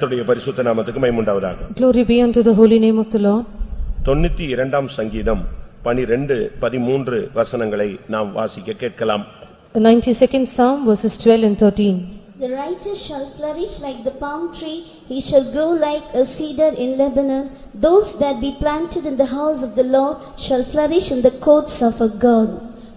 கர்த்தருடைய பரிசுத்த நாமத்துக்கு மகிமை உண்டாவதாக. Glory be unto the holy name of the Lord. 92ஆம் சங்கீதம் 12-13 வசனங்களை நாம் வாசிக்க கேட்கலாம். The 92nd Psalm verses 12 and 13. The righteous shall flourish like the palm tree, he shall grow like a cedar in Lebanon. Those that be planted in the house of the Lord shall flourish in the courts of our God.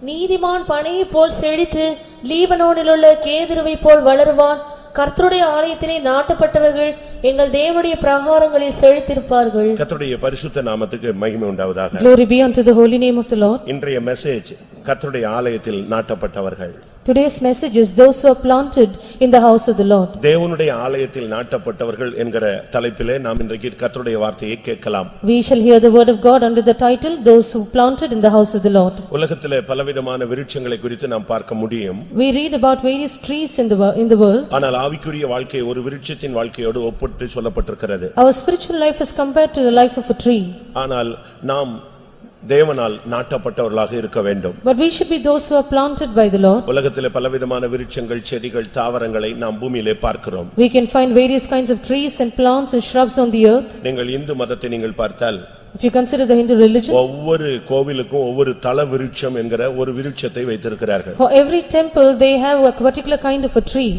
நீதிமான் பனையை போல் செழித்து லீபனோனிலுள்ள கேதுருவை போல் வளருவான். கர்த்தருடைய ஆலயத்திலே நாட்டப்பட்டவர்கள் எங்கள் தேவனுடைய பிரகாரங்களில் செழித்திருப்பார்கள். கர்த்தருடைய பரிசுத்த நாமத்துக்கு மகிமை உண்டாவதாக. Glory be unto the holy name of the Lord. இன்றைய மெசேஜ் கர்த்தருடைய ஆலயத்தில் நாட்டப்பட்டவர்கள். Today's message is those who are planted in the house of the Lord. தேவனுடைய ஆலயத்தில் நாட்டப்பட்டவர்கள் என்கிற தலைப்பிலே நாம் இன்றைக்கு கர்த்தருடைய வார்த்தையை கேட்கலாம். We shall hear the word of God under the title those who planted in the house of the Lord. உலகத்திலே பலவிதமான விருட்சங்களை குறித்து நாம் பார்க்க முடியும். We read about various trees in the world. ஆனால் ஆவிக்குரிய வாழ்க்கை ஒரு விருட்சத்தின் வாழ்க்கையோடு ஒப்பிட்டு சொல்லப்பட்டிருக்கிறது. Our spiritual life is compared to the life of a tree. ஆனால் நாம் தேவனால் நாட்டப்பட்டவர்களாக இருக்க வேண்டும். But we should be those who are planted by the Lord. உலகத்திலே பலவிதமான விருட்சங்கள், செடிகள், தாவரங்களை நாம் பூமியிலே பார்க்கிறோம். We can find various kinds of trees and plants and shrubs on the earth. நீங்கள் இந்து மதத்தை நீங்கள் பார்த்தால் If you consider the Hindu religion, ஒவ்வொரு கோவிலுக்கும் ஒவ்வொரு தல விருட்சம் என்கிற ஒரு விருட்சத்தை வைத்திருக்கிறார்கள். for every temple they have a particular kind of a tree.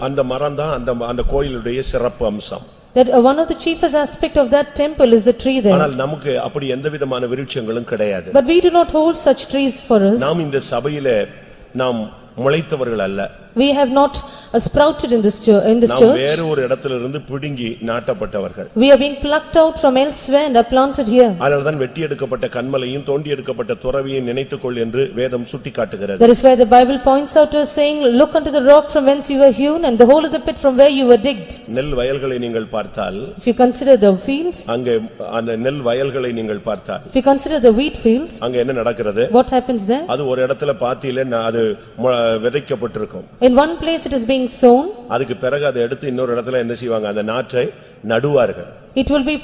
அந்த மரம் தான் அந்த கோயிலுடைய சிறப்பு அம்சம். That one of the chiefest aspect of that temple is the tree there. ஆனால் நமக்கு அப்படி எந்த விதமான விருட்சங்களும் கிடையாது. But we do not hold such trees for us. நாம் இந்த சபையிலே நாம் முளைத்தவர்கள் அல்ல. We have not sprouted in this church. நாம் வேறு ஒரு இடத்திலிருந்து பிடுங்கி நாட்டப்பட்டவர்கள். We are being plucked out from elsewhere and are planted here. அதனால்தான் வெட்டி எடுக்கப்பட்ட கன்மலையும் தோண்டி எடுக்கப்பட்ட துறவியை நினைத்துக்கொள் என்று வேதம் சுட்டிக்காட்டுகிறது. That is why the Bible points out to us saying, look unto the rock from whence you were hewn and the hole of the pit from where you were digged. நெல் வயல்களை நீங்கள் பார்த்தால், If you consider the fields, அங்கே அந்த நெல் வயல்களை நீங்கள் பார்த்தால், if you consider the wheat fields, அங்க என்ன நடக்கிறது? what happens there? அது ஒரு இடத்துல பாத்தியில அது விதைக்கப்பட்டிருக்கும். In one place it is being sown. அதுக்கு பிறகு அதை எடுத்து இன்னொரு இடத்துல என்ன செய்வாங்க? அந்த நாற்றை நடுவார்கள். It will be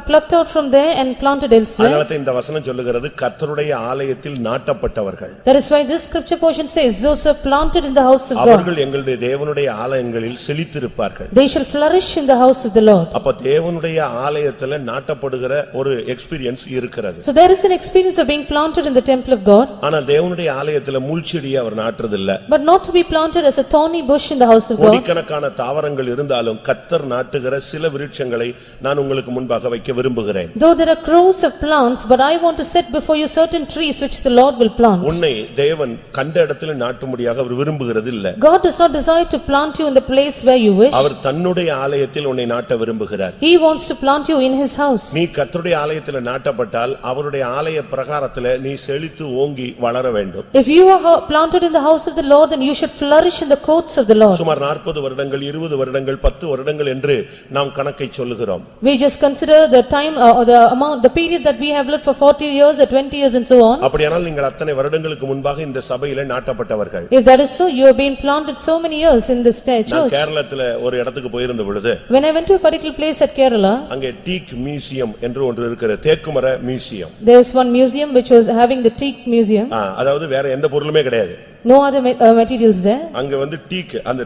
plucked out from there and planted elsewhere. அதனால இந்த வசனம் சொல்லுகிறது கர்த்தருடைய ஆலயத்தில் நாட்டப்பட்டவர்கள். That is why this scripture portion says those who are planted in the house of God. அவர்கள் எங்களுடைய தேவனுடைய ஆலயங்களில் செழித்திருப்பார்கள். They shall flourish in the house of the Lord. அப்ப தேவனுடைய ஆலயத்தில் நாட்டப்படுகிற ஒரு எக்ஸ்பீரியன்ஸ் இருக்கிறது. So there is an experience of being planted in the temple of God. ஆனால் தேவனுடைய ஆலயத்தில் முள்செடியை அவர் நாட்டுறதில்லை. But not to be planted as a thorny bush in the house of God. கோடிக்கணக்கான தாவரங்கள் இருந்தாலும் கர்த்தர் நாட்டுகிற சில விருட்சங்களை நான் உங்களுக்கு முன்பாக வைக்க விரும்புகிறேன். Though there are crores of plants, but I want to set before you certain trees which the Lord will plant. உன்னை தேவன் கண்ட இடத்தில் நாட்டும்படியாக அவர் விரும்புகிறது இல்ல. God does not desire to plant you in the place where you wish. அவர் தன்னுடைய ஆலயத்தில் உன்னை நாட்ட விரும்புகிறார். He wants to plant you in his house. நீ கர்த்தருடைய ஆலயத்தில் நாட்டப்பட்டால் அவருடைய ஆலய பிரகாரத்தில் நீ செழித்து ஓங்கி வளர வேண்டும். If you are planted in the house of the Lord, then you should flourish in the courts of the Lord. சுமார் 40 வருடங்கள் 20 வருடங்கள் 10 வருடங்கள் என்று நாம் கணக்கை சொல்லுகிறோம். We just consider the time or the amount, the period that we have lived for 40 years or 20 years and so on. அப்படியானால் நீங்கள் அத்தனை வருடங்களுக்கு முன்பாக இந்த சபையிலே நாட்டப்பட்டவர்கள். If that is so, you have been planted so many years in this church. நான் கேரளத்துல ஒரு இடத்துக்கு போயிருந்த பொழுது, When I went to a particular place at Kerala, அங்கே டீக் மியூசியம் என்று ஒன்று இருக்கிறது. தேக்குமர museum. there is one museum which was having the teak museum. அதாவது வேற எந்த பொருளுமே கிடையாது. No other materials there. அங்க டீக் அந்த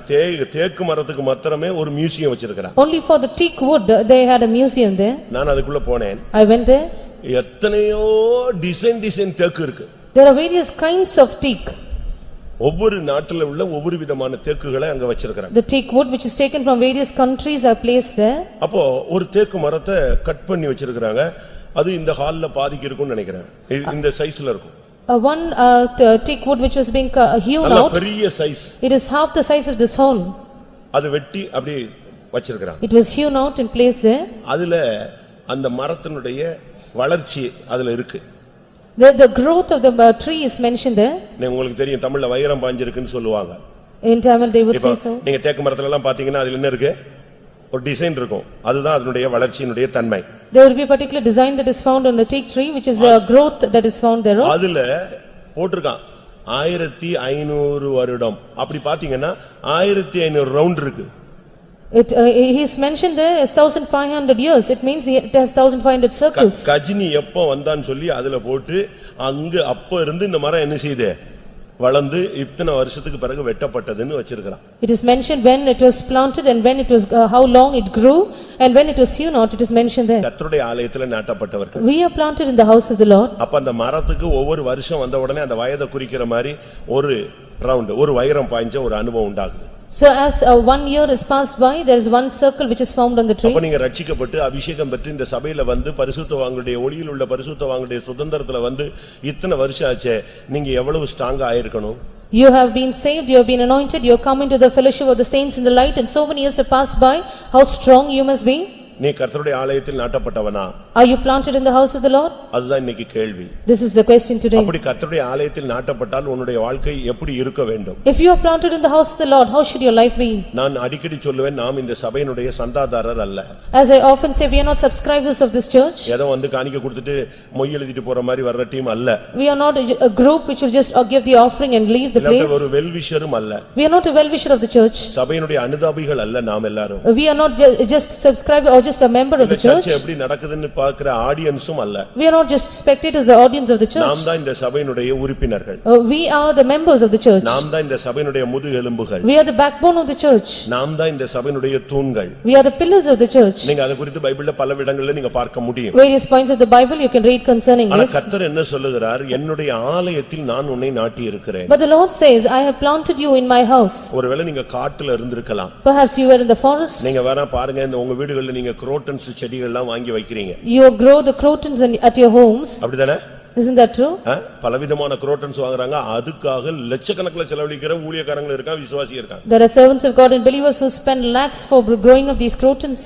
தேக்கு மரத்துக்கு மாத்திரமே ஒரு மியூசியம் வச்சிருக்காங்க. Only for the teak wood they had a museum there. நான் அதுக்குள்ள போனேன். I went there. எத்தனையோ டிசைன் தேக்கு இருக்கு. There are various kinds of teak. ஒவ்வொரு நாட்டில உள்ள ஒவ்வொரு விதமான தேக்குகளை அங்க வச்சிருக்காங்க. The teak wood which is taken from various countries are placed there. அப்போ ஒரு தேக்கு மரத்தை கட் பண்ணி வச்சிருக்காங்க. அது இந்த ஹால்ல பாதிக்கு இருக்கும்னு நினைக்கிறேன். இந்த சைஸ்ல இருக்கும். One teak wood which was being hewn out. பெரிய size. It is half the size of this hall. அது வெட்டி அப்படியே வச்சிருக்காங்க. It was hewn out and placed there. அதுல அந்த மரத்தினுடைய வளர்ச்சி அதுல இருக்கு. The growth of the tree is mentioned there. உங்களுக்கு தெரியும் தமிழ்ல வைரம் பாஞ்சிருக்குன்னு சொல்லுவாங்க. In Tamil they would say so. நீங்க தேக்கு மரத்துல எல்லாம் பாத்தீங்கன்னா அதுல என்ன இருக்கு? ஒரு டிசைன் இருக்கும். அதுதான் அதனுடைய வளர்ச்சியினுடைய தன்மை. There will be a particular design that is found on the teak tree which is a growth that is found there. அதுல போட்டுருக்கான் 1500 வருடம். அப்படி பாத்தீங்கன்னா 1500 ரவுண்ட் இருக்கு. He is mentioned there as 1500 years. It means it has 1500 circles. Ghajini எப்போ வந்தான்னு சொல்லி அதுல போட்டு அங்க அப்ப இருந்து இந்த மரம் என்ன செய்யுது? வளர்ந்து இத்தனை வருஷத்துக்கு பிறகு வெட்டப்பட்டதுன்னு வச்சிருக்கான். It is mentioned when it was planted and when it was, how long it grew and when it was hewn out, it is mentioned there. கர்த்தருடைய ஆலயத்துல நாட்டப்பட்டவர்கள். We are planted in the house of the Lord. அப்ப அந்த மரத்துக்கு ஒவ்வொரு வருஷம் வந்த உடனே அந்த வயதை குறிக்கிற மாதிரி ஒரு ரவுண்ட் ஒரு வைரம் பாய்ஞ்ச ஒரு அனுபவம் உண்டாகுது. So as 1 year is passed by, there is one circle which is found on the tree. அப்ப நீங்க ரட்சிக்கப்பட்டு அபிஷேகம் பெற்று இந்த சபையில வந்து பரிசுத்தவான்களுடைய ஒளியில் உள்ள பரிசுத்தவான்களுடைய சுதந்திரத்துல வந்து இத்தனை வருஷம் ஆச்சே, நீங்க எவ்வளவு ஸ்ட்ராங்கா ஆயிருக்கணும்? You have been saved, you have been anointed, you have come into the fellowship of the saints in the light, and so many years have passed by. How strong you must be? நீ கர்த்தருடைய ஆலயத்தில் நாட்டப்பட்டவனா? Are you planted in the house of the Lord? அதுதான் இன்னைக்கு கேள்வி. This is the question today. அப்படி கர்த்தருடைய ஆலயத்தில் நாட்டப்பட்டால் உன்னுடைய வாழ்க்கை எப்படி இருக்க வேண்டும்? If you are planted in the house of the Lord, how should your life be? நான் அடிக்கடி சொல்லுவேன், நாம் இந்த சபையினுடைய சந்தாதாரர் அல்ல. As I often say, we are not subscribers of this church. ஏதோ வந்து காணிக்கை கொடுத்துட்டு மொய் எழுதிட்டு போற மாதிரி வர்ற டீம் அல்ல. We are not a group which will just give the offering and leave the place. ஒரு வெல்விஷரும் அல்ல. We are not a well-wisher of the church. சபையினுடைய அனுதாபிகள் அல்ல நாம் எல்லாரும். We are not just subscriber or just a member of the church. எப்படி நடக்குதுன்னு பார்க்கிற ஆடியன்ஸும் அல்ல. We are not just spectators or audience of the church. நாம் தான் இந்த சபையினுடைய உறுப்பினர்கள். We are the members of the church. நாம் தான் இந்த சபையினுடைய முதுகெலும்புகள். We are the backbone of the church. நாம் தான் இந்த சபையினுடைய தூண்கள். We are the pillars of the church. நீங்க அத குறித்து பைபிள்ல பல இடங்கள்ல நீங்க பார்க்க முடியும். Various points of the Bible you can read concerning ஆனா this. கர்த்தர் என்ன சொல்லுகிறார்? என்னுடைய ஆலயத்தில் நான் உன்னை நாட்டி இருக்கிறேன். But the Lord says, I have planted you in my house. ஒருவேளை நீங்க காட்டுல இருந்திருக்கலாம். Perhaps you were in the forest. நீங்க வேணா பாருங்க, இந்த உங்க வீடுகள்ல நீங்க குரோட்டன்ஸ் செடிகள்லாம் வாங்கி வைக்கிறீங்க. You grow the crotons at your homes. அப்படிதானே? Isn't that true? பலவிதமான குரோட்டன்ஸ் வாங்குறாங்க. அதுக்காக லட்சக்கணக்கில் செலவழிக்கிற ஊழியக்காரங்க இருக்காங்க, விசுவாசி இருக்காங்க. There are servants of God and believers who spend lakhs for growing up these crotons.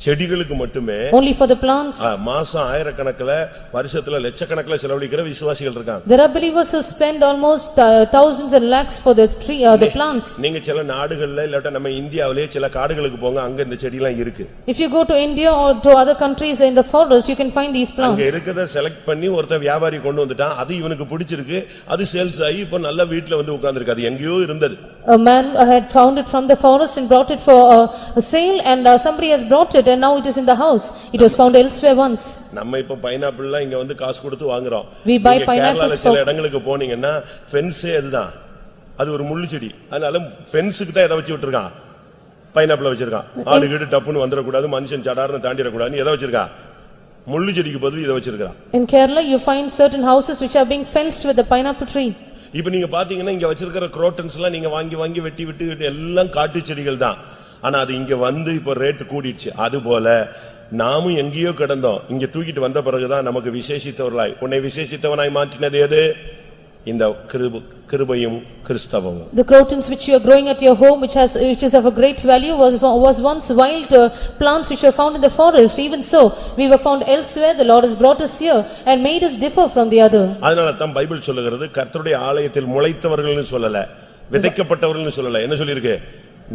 செடிகளுக்கு மட்டுமே Only for the plants. மாசம் ஆயிரக்கணக்கில் வருஷத்துல லட்சக்கணக்கில் செலவழிக்கிற விசுவாசிகள் இருக்காங்க. There are believers who spend almost thousands and lakhs for the tree or the plants. நீங்க சில நாடுகள்ல இல்ல நம்ம இந்தியாவிலே சில காடுகளுக்கு போங்க, அங்க இந்த செடி எல்லாம் இருக்கு. If you go to India or to other countries in the forest, you can find these plants. அங்க இருக்கத செலக்ட் பண்ணி ஒருத்தர் வியாபாரி கொண்டு வந்துட்டான், அது இவனுக்கு பிடிச்சிருக்கு, அது சேல்ஸ் ஆகி இப்ப நல்ல வீட்ல வந்து உட்கார்ந்திருக்கு. அது எங்கேயோ இருந்தது. A man had found it from the forest and brought it for a sale, and somebody has brought it and now it is in the house. It was found elsewhere once. நம்ம இப்ப pineapple எல்லாம் இங்க வந்து காசு கொடுத்து வாங்குறோம். We buy pineapples for சில இடங்களுக்கு போனீங்கன்னா ஃபென்ஸே அதுதான். அது ஒரு முள்ளு செடி. அதனால ஃபென்ஸுக்கு தான் எதை வச்சு விட்டுருக்கான்? பைனாப்பிள் வச்சிருக்கான். ஆடு கீடு டப்புன்னு வந்துட கூடாது, மனுஷன் சடார்னு தாண்டிட கூடாதுன்னு எதை வச்சிருக்கான்? முள்ளு செடிக்கு பதில் இதை வச்சிருக்கான். In Kerala you find certain houses which are being fenced with the pineapple tree. இப்ப நீங்க பாத்தீங்கன்னா இங்க வச்சிருக்கிற குரோட்டன்ஸ் எல்லாம் நீங்க வாங்கி வாங்கி வெட்டி விட்டு எல்லாம் காட்டு செடிகள் தான். ஆனா அது இங்க வந்து இப்ப ரேட் கூடிடுச்சு. அது போல நாமும் எங்கேயோ கிடந்தோம், இங்க தூக்கிட்டு வந்த பிறகுதான் நமக்கு விசேஷித்தவர்களாய் உன்னை விசேஷித்தவனாய் மாற்றினது எது? இந்த கிருபையும் கிறிஸ்தவமும். The crotons which you are growing at your home, which is of a great value, was once wild plants which were found in the forest. Even so, we were found elsewhere. The Lord has brought us here and made us differ from the other. அதனால தான் Bible சொல்லுகிறது, கர்த்தருடைய ஆலயத்தில் முளைத்தவர்கள்னு சொல்லல, விதைக்கப்பட்டவர்கள்னு சொல்லல. என்ன சொல்லிருக்கு?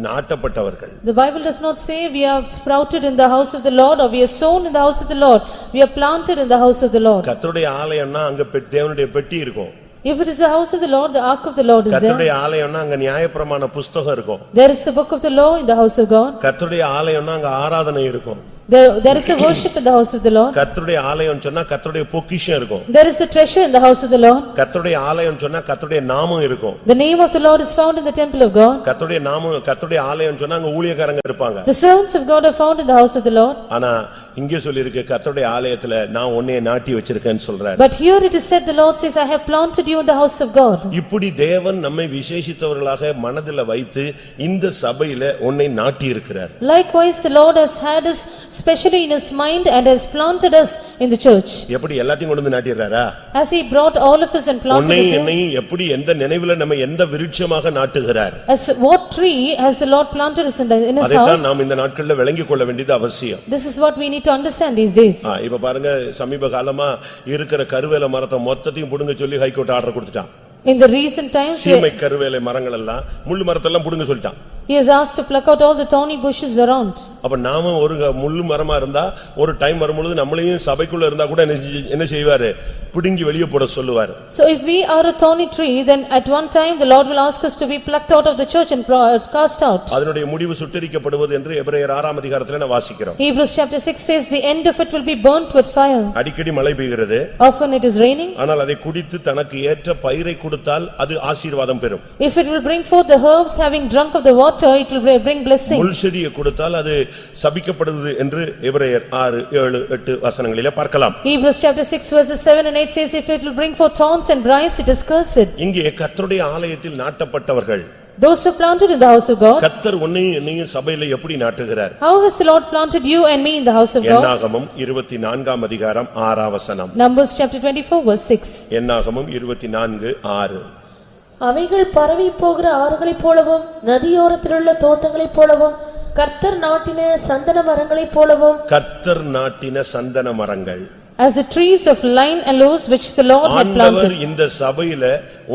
நாட்டப்பட்டவர்கள். The Bible does not say we are sprouted in the house of the Lord or we are sown in the house of the Lord. We are planted in the house of the Lord. கர்த்தருடைய ஆலயம்னா அங்க தேவனுடைய பெட்டி இருக்கும். If it is the house of the Lord, the ark of the Lord is there. கர்த்தருடைய ஆலயம்னா அங்க நியாயப்பிரமாண புத்தகம் இருக்கும். There is the book of the law in the house of God. கர்த்தருடைய ஆலயம்னா அங்க ஆராதனை இருக்கும். There is a worship in the house of the Lord. கர்த்தருடைய ஆலயம் சொன்னா கர்த்தருடைய பொக்கிஷம் இருக்கும். There is a treasure in the house of the Lord. கர்த்தருடைய ஆலயம் சொன்னா கர்த்தருடைய நாமம் இருக்கும். The name of the Lord is found in the temple of God. கர்த்தருடைய நாமம் கர்த்தருடைய ஆலயம் சொன்னா அங்க ஊழியக்காரங்க இருப்பாங்க. The servants of God are found in the house of the Lord. ஆனா இங்கே சொல்லிருக்கு, கர்த்தருடைய ஆலயத்துல நான் உன்னை நாட்டி வச்சிருக்கேன்னு சொல்றார். But here it is said, the Lord says, I have planted you in the house of God. இப்படி தேவன் நம்மை விசேஷித்தவர்களாக மனதில வைத்து இந்த சபையில உன்னை நாட்டி இருக்கிறார். Likewise the Lord has had us specially in his mind and has planted us in the church. எப்படி எல்லாத்தையும் கொண்டு வந்து நாட்டிறாரா? As he brought all of us and planted உன்னை us என்னை எப்படி எந்த நினைவுல நம்ம எந்த விருட்சமாக நாட்டுகிறார்? as what tree has the Lord planted us in his அதைத்தான் house? நாம் இந்த நாட்களில் விளங்கிக் கொள்ள வேண்டியது அவசியம். This is what we need to understand these days. இப்ப பாருங்க, சமீப காலமா இருக்கிற கருவேல மரத்தை மொத்தத்தையும் புடுங்க சொல்லி ஹைகோர்ட் ஆர்டர் கொடுத்துட்டான். In the recent times, சீமை கருவேலை மரங்கள் எல்லாம் முள்ளு மரத்தெல்லாம் புடுங்க சொல்லிட்டான். He has asked to pluck out all the thorny bushes around. அப்ப நாம ஒரு முள்ளு மரமா இருந்தா ஒரு டைம் வரும்பொழுது நம்மளையும் சபைக்குள்ள இருந்தா கூட என்ன செய்வாரு? பிடுங்கி வெளியே போட சொல்லுவார். So if we are a thorny tree, then at one time the Lord will ask us to be plucked out of the church and cast out. அதனுடைய முடிவு சுட்டெரிக்கப்படுவது என்று எபிரேயர் 6 அதிகாரத்திலே நாம் வாசிக்கிறோம். Hebrews chapter 6 says the end of it will be burnt with fire. அடிக்கடி மழை பெய்கிறது. Often it is raining. ஆனால் அதை குடித்து தனக்கு ஏற்ற பயிரை கொடுத்தால் அது ஆசீர்வாதம் பெறும். If it will bring forth the herbs, having drunk of the water, it will bring blessing. முள் செடியை கொடுத்தால் அது சபிக்கப்படுவது என்று எபிரேயர் 6, 7, 8 வசனங்களிலே பார்க்கலாம். Hebrews chapter 6 verses 7 and 8 says if it will bring forth thorns and briars, it is cursed. இங்கே கர்த்தருடைய ஆலயத்தில் நாட்டப்பட்டவர்கள், Those who planted in the house of God. கர்த்தர் உன்னையும் என்னையும் சபையிலே எப்படி நாட்டுகிறார்? How has the Lord planted you and me in the house of God? என்னாகமம் 24 அதிகாரம் 6 வசனம். Numbers chapter 24 verse 6. என்னாகமம் 24, 6. அவைகள் பரவி போகிற ஆறுகளைப் போலவும் நதியோரத்திலுள்ள தோட்டங்களைப் போலவும் கர்த்தர் நாட்டின சந்தன மரங்களைப் போலவும், கர்த்தர் நாட்டின சந்தன மரங்கள், as the trees of line aloes which the Lord had ஆண்டவர் planted. இந்த சபையில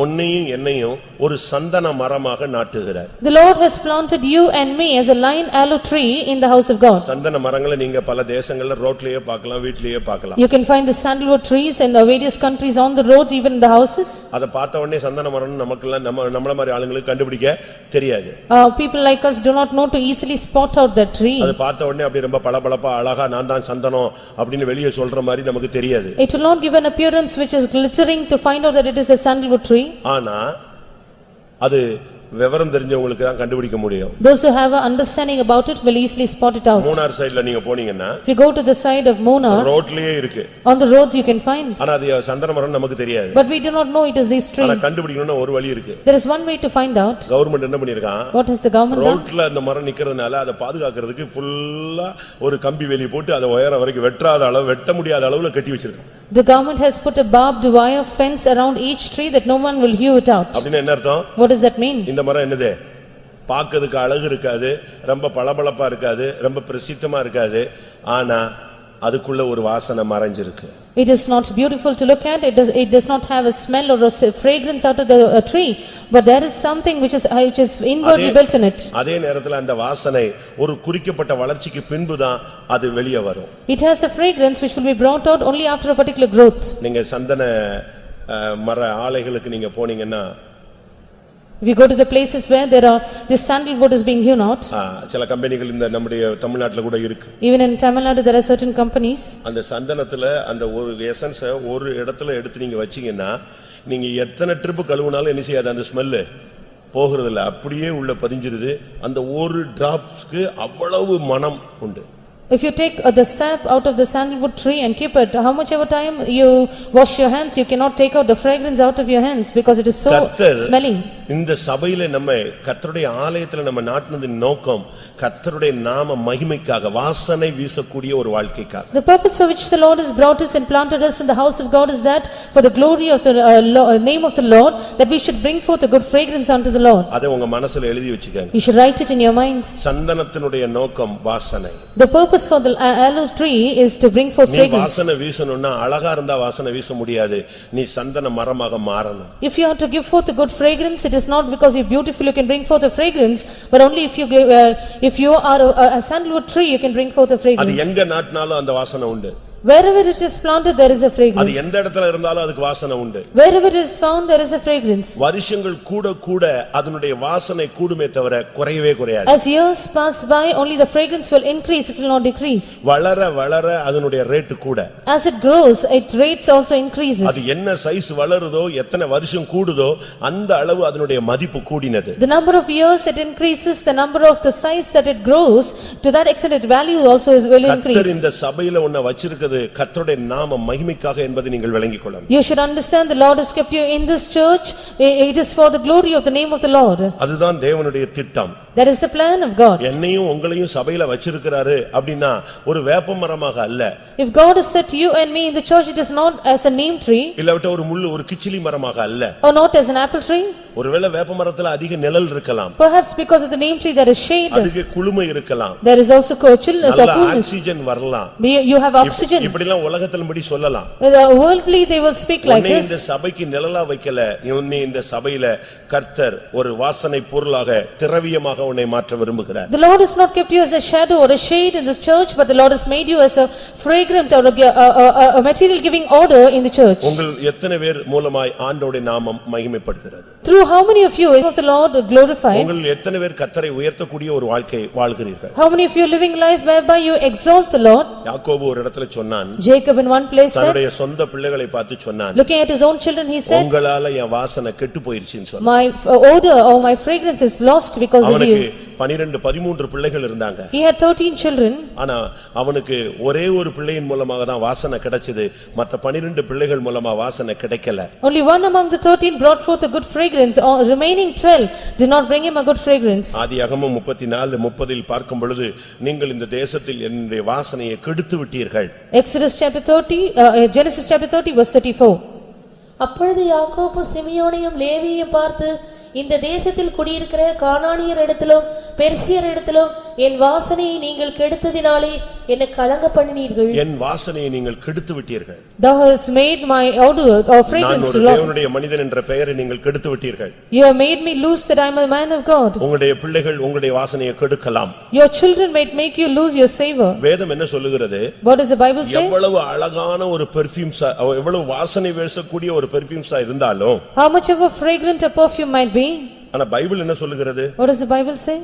உன்னையும் என்னையும் ஒரு சந்தன மரமாக நாட்டுகிறார். The Lord has planted you and me as a line aloe tree in the house of God. சந்தன மரங்களை நீங்க பல தேசங்கள்ல ரோட்லயே பார்க்கலாம், வீட்லயே பார்க்கலாம். You can find the sandalwood trees in the various countries on the roads, even in the houses. அத பார்த்த உடனே சந்தன மரம் நமக்கெல்லாம் நம்மள மாதிரி ஆளுங்களுக்கு கண்டுபிடிக்க தெரியாது. People like us do not know to easily spot out that tree. அத பார்த்த உடனே அப்படி ரொம்ப பளபளப்பா அழகா நான் தான் சந்தனம் அப்படினு வெளியே சொல்ற மாதிரி நமக்கு தெரியாது. It will not give an appearance which is glittering to find out that it is a sandalwood tree. ஆனா அது விவரம் தெரிஞ்சவங்களுக்கு தான் கண்டுபிடிக்க முடியும். Those who have an understanding about it will easily spot it out. Munnar சைடுல நீங்க போனீங்கன்னா, If you go to the side of Munnar, ரோட்லயே இருக்கு. on the roads you can find. ஆனா அது சந்தன மரம் நமக்கு தெரியாது. But we do not know it is this tree. ஆனா கண்டுபிடிக்கணும்னா ஒரு வழி இருக்கு. There is one way to find out. Government என்ன பண்ணிருக்கான்? What has the government done? ரோட்ல அந்த மரம் நிக்கிறதுனால அதை பாதுகாக்கிறதுக்கு ஃபுல்லா ஒரு கம்பி வேலி போட்டு அதை உயர வரைக்கும் வெட்ட முடியாத அளவுல கட்டி வச்சிருக்கான். The government has put a barbed wire fence around each tree that no one will hew it out. அப்படின்னா என்ன அர்த்தம்? What does that mean? இந்த மரம் என்னது? பார்க்கிறதுக்கு அழகு இருக்காது, ரொம்ப பளபளப்பா இருக்காது, ரொம்ப பிரசித்தமா இருக்காது, ஆனா அதுக்குள்ள ஒரு வாசனை மறைஞ்சிருக்கு. It is not beautiful to look at, it does not have a smell or a fragrance out of the tree, but there is something which is inwardly built in it. அதே நேரத்துல அந்த வாசனை ஒரு குறிக்கப்பட்ட வளர்ச்சிக்கு பின்புதான் அது வெளியே வரும். It has a fragrance which will be brought out only after a particular growth. நீங்க சந்தன மர ஆலைகளுக்கு நீங்க போனீங்கன்னா, If you go to the places where there are this sandalwood is being hewn out, சில கம்பெனிகள் இந்த நம்முடைய தமிழ்நாட்டுல கூட இருக்கு. even in Tamil Nadu there are certain companies. அந்த சந்தனத்துல அந்த ஒரு எசன்ஸ் ஒரு இடத்துல எடுத்து நீங்க வச்சீங்கன்னா, நீங்க எத்தனை ட்ரிப் கழுவுனாலும் என்ன செய்யாது, அந்த ஸ்மெல் போகிறது இல்ல, அப்படியே உள்ள பதிஞ்சிருது. அந்த ஒரு டிராப்ஸ்க்கு அவ்வளவு மனம் உண்டு. If you take the sap out of the sandalwood tree and keep it, how much ever time you wash your hands, you cannot take out the fragrance out of your hands because it is so smelling. இந்த சபையில நம்ம கர்த்தருடைய ஆலயத்துல நம்ம நாட்டினதின் நோக்கம் கர்த்தருடைய நாம மகிமைக்காக, வாசனை வீசக்கூடிய ஒரு வாழ்க்கைக்காக. The purpose for which the Lord has brought us and planted us in the house of God is that for the glory of the name of the Lord, that we should bring forth a good fragrance unto the Lord. அதை உங்க மனசுல எழுதி வச்சுக்கங்க. You should write it in your minds. சந்தனத்தினுடைய நோக்கம் வாசனை. The purpose for the aloe tree is to bring forth நீ fragrance. வாசனை வீசணும்னா அழகா இருந்தா வாசனை வீச முடியாது, நீ சந்தன மரமாக மாறணும். If you are to give forth a good fragrance, it is not because you are beautiful you can bring forth a fragrance, but only if you are a sandalwood tree you can bring forth a அது fragrance. எங்க நாட்டினாலும் அந்த வாசனை உண்டு. Wherever it is planted there is a அது fragrance. எந்த இடத்துல இருந்தாலும் அதுக்கு வாசனை உண்டு. Wherever it is found there is a fragrance. வருஷங்கள் கூட கூட அதனுடைய வாசனை கூடுமே தவிர குறையவே குறையாது. As years pass by, only the fragrance will increase, it will not decrease. வளர வளர அதனுடைய ரேட் கூட. As it grows, its rates also increases. அது என்ன சைஸ் வளருதோ, எத்தனை வருஷம் கூடுதோ, அந்த அளவு அதனுடைய மதிப்பு கூடினது. The number of years it increases, the number of the size that it grows, to that extent its value also will increase. கர்த்தர் இந்த சபையில உன்னை வச்சிருக்கிறது கர்த்தருடைய நாம மகிமைக்காக என்பதை நீங்கள் விளங்கிக் கொள்ளணும். You should understand the Lord has kept you in this church, it is for the glory of the name of the Lord. அதுதான் தேவனுடைய திட்டம். That is the plan of God. என்னையும் உங்களையும் சபையில வச்சிருக்கிறாரு அப்படினா ஒரு வேப்ப மரமாக அல்ல. If God has set you and me in the church, it is not as a neem tree. இல்லவிட்ட ஒரு முள்ளு ஒரு கிச்சிலி மரமாக அல்ல. Or not as an apple tree. ஒருவேளை வேப்ப மரத்துல அதிக நிழல் இருக்கலாம். Perhaps because of the neem tree there is shade. அதிக குளுமை இருக்கலாம். There is also chillness or coolness. Oxygen வரலாம். You have oxygen. இப்படி எல்லாம் உலகத்தின்படி சொல்லலாம். Worldly they will speak like this. இந்த சபைக்கு நிழலா வைக்கல, இந்த சபையில கர்த்தர் ஒரு வாசனை பொருளாக திரவியமாக விருட்சமாக உன்னை மாற்ற விரும்புகிறார். The Lord has not kept you as a shadow or a shade in this church, but the Lord has made you as a fragrant or a material giving order in the church. உங்கள் எத்தனை பேர் மூலமாய் ஆண்டவருடைய நாமம் மகிமைப்படுகிறது? Through how many of you is of the Lord glorified? உங்கள் எத்தனை பேர் கர்த்தரை உயர்த்தக்கூடிய ஒரு வாழ்க்கை வாழ்கிறீர்கள்? How many of you living life whereby you exalt the Lord? யாக்கோபு ஒரு இடத்துல சொன்னான், Jacob in one place said, தன்னுடைய சொந்த பிள்ளைகளை பார்த்து சொன்னான், looking at his own children, he said, உங்களால என் வாசனை கெட்டு போயிருச்சுன்னு சொன்னான். my odor or my fragrance is lost because of அவனுக்கு you. 12-13 பிள்ளைகள் இருந்தாங்க. He had 13 children. ஆனா அவனுக்கு ஒரே ஒரு பிள்ளையின் மூலமாக தான் வாசனை கிடைச்சது. மத்த 12 பிள்ளைகள் மூலமா வாசனை கிடைக்கல. Only one among the 13 brought forth a good fragrance, or remaining 12 did not bring him a good fragrance. ஆதியாகமம் 34:30 பார்க்கும் பொழுது, நீங்கள் இந்த தேசத்தில் என்னுடைய வாசனையை கெடுத்து விட்டீர்கள். Exodus chapter 30, Genesis chapter 30 verse 34. அப்பொழுது யாக்கோபு சிமியோனையும் லேவியையும் பார்த்து, இந்த தேசத்தில் குடியிருக்கிற கானானியரிடத்திலும் பெர்சியரிடத்திலும் என் வாசனையை நீங்கள் கெடுத்ததினாலே என்னை கலங்க பண்ணினீர்கள். என் வாசனையை நீங்கள் கெடுத்து விட்டீர்கள். Thou hast made my odor or fragrance to நான் Lord. தேவனுடைய மனிதன் என்ற பெயரை நீங்கள் கெடுத்து விட்டீர்கள். You have made me lose that I am a man of God. உங்களுடைய பிள்ளைகள் உங்களுடைய வாசனையை கெடுக்கலாம். Your children might make you lose your savor. வேதம் என்ன சொல்லுகிறது? What does the Bible say? எவ்வளவு அழகான ஒரு பெர்ஃபியூம்ஸ், எவ்வளவு வாசனை வீசக்கூடிய ஒரு பெர்ஃபியூம்ஸா இருந்தாலும், How much of a fragrant a perfume might be? ஆனா பைபிள் என்ன சொல்லுகிறது? What does the Bible say?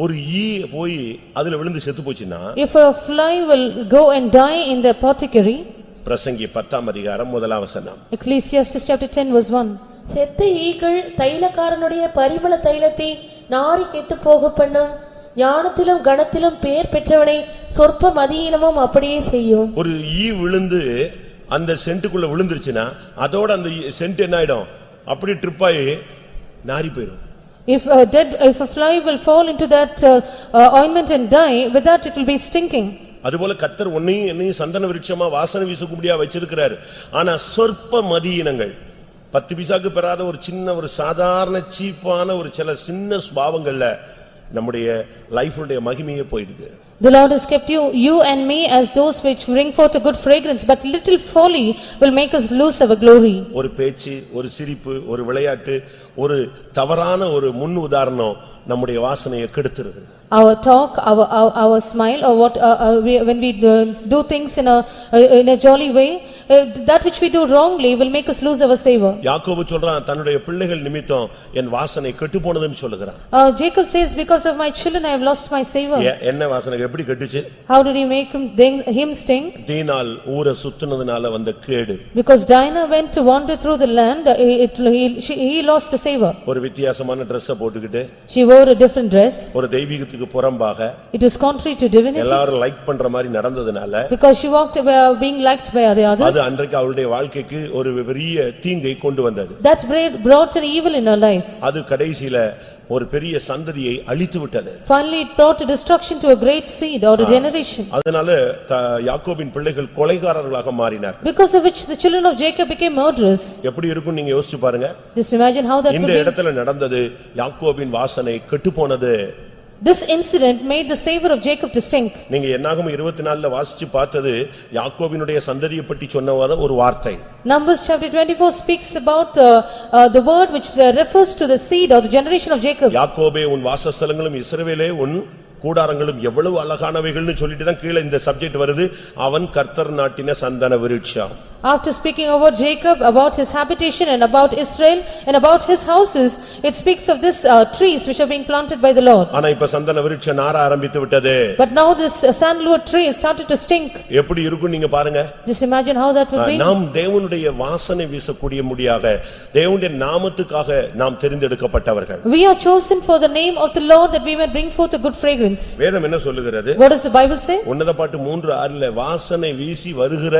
ஒரு ஈ போய் அதுல விழுந்து செத்து போச்சுன்னா, If a fly will go and die in the apothecary, பிரசங்கி 10 அதிகாரம் 1 வசனம். Ecclesiastes chapter 10 verse 1. செத்த ஈக்கள் தைலக்காரனுடைய பரிமள தைலத்தை நாரி கெட்டு போக பண்ணும். ஞானத்திலும் கணத்திலும் பேர் பெற்றவனை சொற்ப மதியீனமும் அப்படியே செய்யும். ஒரு ஈ விழுந்து அந்த சென்ட்டுக்குள்ள விழுந்துருச்சுன்னா, அதோட அந்த சென்ட் என்ன ஆயிடும்? அப்படி ட்ரிப்பாயி நாரி போயிடும். If a fly will fall into that ointment and die, with that it will be stinking. அதுபோல கர்த்தர் உன்னையும் என்னையும் சந்தன விருட்சமா வாசனை வீசக்கூடியா வச்சிருக்கிறாரு. ஆனா சொற்ப மதியினங்கள், 10 பைசாக்கு பெறாத ஒரு சின்ன ஒரு சாதாரண சீப்பான ஒரு சில சின்ன சுபாவங்கள்ல நம்முடைய லைஃபுடைய மகிமையே போயிடுது. The Lord has kept you and me as those which bring forth a good fragrance, but little folly will make us lose our glory. ஒரு பேச்சு, ஒரு சிரிப்பு, ஒரு விளையாட்டு, ஒரு தவறான ஒரு முன் உதாரணம் நம்முடைய வாசனையை கெடுத்துருது. Our talk, our smile, or when we do things in a jolly way, that which we do wrongly will make us lose our savor. யாக்கோபு சொல்றான், தன்னுடைய பிள்ளைகள் நிமித்தம் என் வாசனை கெட்டு போனதுன்னு சொல்லுகிறான். Jacob says, because of my children I have lost my savor. என்ன வாசனை எப்படி கெட்டுச்சு? How did he make him stink? தீனால் ஊரை சுத்துனதுனால வந்த கேடு. Because Dinah went to wander through the land, he lost the savor. ஒரு வித்தியாசமான Dress-அ போட்டுக்கிட்டு, She wore a different dress. ஒரு தெய்வீகத்துக்கு புறம்பாக, It was contrary to divinity. எல்லாரும் லைக் பண்ற மாதிரி நடந்ததுனால, Because she walked being liked by the others. அது அன்றைக்கு அவளுடைய வாழ்க்கைக்கு ஒரு பெரிய தீங்கை கொண்டு வந்தது. That brought an evil in her life. அது கடைசில ஒரு பெரிய சந்ததியை அழித்து விட்டது. Finally it brought a destruction to a great seed or a generation. அதனால யாக்கோபின் பிள்ளைகள் கொலைகாரர்களாக மாறினார். Because of which the children of Jacob became murderers. எப்படி இருக்கும் நீங்க யோசிச்சு பாருங்க. Just imagine how that would இந்த be. இடத்துல நடந்தது, யாக்கோபின் வாசனை கெட்டு போனது. This incident made the savor of Jacob to stink. நீங்க என்னாகும் 24ல வாசிச்சு பார்த்தது யாக்கோபினுடைய சந்ததியை பற்றி சொன்னவாத ஒரு வார்த்தை. Numbers chapter 24 speaks about the word which refers to the seed or the generation of Jacob. யாக்கோபே உன் வாசஸ்தலங்களும் இஸ்ரவேலே உன் கூடாரங்களும் எவ்வளவு அழகானவைகள்னு சொல்லிட்டு தான் கீழே இந்த சப்ஜெக்ட் வருது. அவன் கர்த்தர் நாட்டின சந்தன விருட்சம். After speaking about Jacob, about his habitation and about Israel and about his houses, it speaks of this trees which are being planted by the Lord. ஆனா இப்ப சந்தன விருட்சம் நார ஆரம்பித்து விட்டது. But now this sandalwood tree has started to stink. எப்படி இருக்கும் நீங்க பாருங்க. Just imagine how that would be. நாம் தேவனுடைய வாசனை வீசக்கூடிய முடியாக, தேவனுடைய நாமத்துக்காக நாம் தெரிந்தெடுக்கப்பட்டவர்கள். We are chosen for the name of the Lord that we may bring forth a good fragrance. வேதம் என்ன சொல்லுகிறது? What does the Bible say? உன்னத பாட்டு 3:6 வாசனை வீசி வருகிற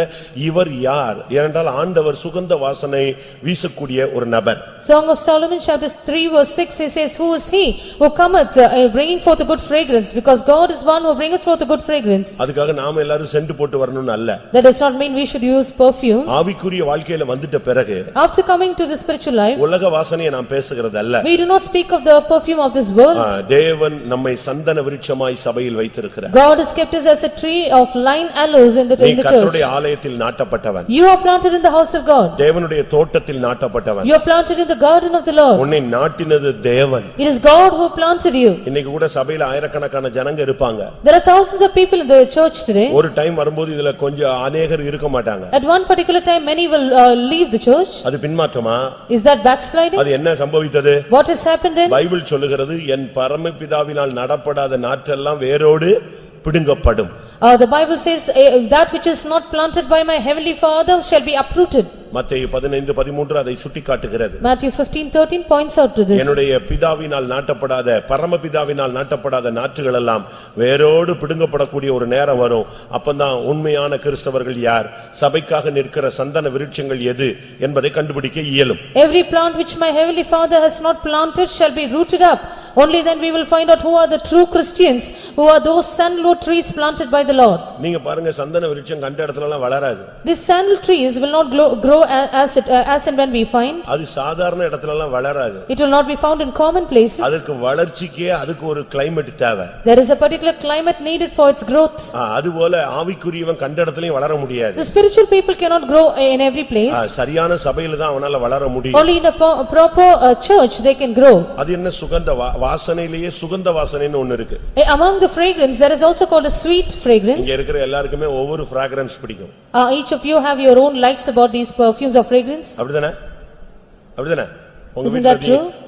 இவர் யார்? ஏனென்றால் ஆண்டவர் சுகந்த வாசனை வீசக்கூடிய ஒரு நபர். Song of Solomon chapter 3 verse 6, he says, who is he who cometh bringing forth a good fragrance? Because God is one who bringeth forth a good fragrance. அதுக்காக நாம எல்லாரும் சென்ட் போட்டு வரணும்னு அல்ல. That does not mean we should use perfumes. ஆவிக்குரிய வாழ்க்கையில வந்துட்ட பிறகு, After coming to the spiritual life, உலக வாசனையை நாம் பேசுகிறது அல்ல. we do not speak of the perfume of this world. தேவன் நம்மை சந்தன விருட்சமாய் சபையில் வைத்திருக்கிறார். God has kept us as a tree of line aloes in the church. கர்த்தருடைய ஆலயத்தில் நாட்டப்பட்டவன். You You are planted in the house of God. தேவனுடைய தோட்டத்தில் நாட்டப்பட்டவன். You are planted in the garden of the Lord. உன்னை நாட்டினது தேவன். It is God who planted you. இன்னைக்கு கூட சபையில ஆயிரக்கணக்கான ஜனங்க இருப்பாங்க. There are thousands of people in the church today. ஒரு டைம் வரும்போது இதுல கொஞ்சம் அநேகர் இருக்க மாட்டாங்க. At one particular time, many will leave the church. அது பின்மாற்றமா? Is that backsliding? அது என்ன சம்பவித்தது? What has happened then? Bible சொல்லுகிறது என் பரமபிதாவினால் நடப்படாத நாற்றெல்லாம் வேரோடு பிடுங்கப்படும். The Bible says, that which is not planted by my heavenly Father shall be uprooted. மத்தேயு 15:13 அதை சுட்டிக்காட்டுகிறது. Matthew 15:13 points out to this. என்னுடைய பிதாவினால் நாட்டப்படாத பரமபிதாவினால் நாட்டப்படாத நாற்றுகள் எல்லாம் வேரோடு பிடுங்கப்படக்கூடிய ஒரு நேரம் வரும். அப்பதான் உண்மையான கிறிஸ்தவர்கள் யார், சபைக்காக நிற்கிற சந்தன விருட்சங்கள் எது என்பதை கண்டுபிடிக்க இயலும். Every plant which my heavenly Father has not planted shall be rooted up. Only then we will find out who are the true Christians, who are those sandalwood trees planted by the Lord. நீங்க பாருங்க, சந்தன விருட்சம் கண்ட இடத்துல எல்லாம் வளராது. These sandal trees will not grow as and when we find. அது சாதாரண இடத்துல எல்லாம் வளராது. It will not be found in common places. அதுக்கு வளர்ச்சிக்கே அதுக்கு ஒரு கிளைமேட் தேவை. There is a particular climate needed for its growth. அதுபோல ஆவிக்குரியவன் கண்ட இடத்துலயும் வளர முடியாது. The spiritual people cannot grow in every place. சரியான சபையில தான் அவனால வளர முடியும். Only in a proper church they can grow. அது என்ன சுகந்த வாசனையிலேயே சுகந்த வாசனைன்னு ஒன்னு இருக்கு. Among the fragrance there is also called a sweet fragrance. இங்க இருக்கிற எல்லாருக்குமே ஒவ்வொரு fragrance பிடிக்கும். Each of you have your own likes about these perfumes of fragrance. அப்படிதானே? அப்படிதானே?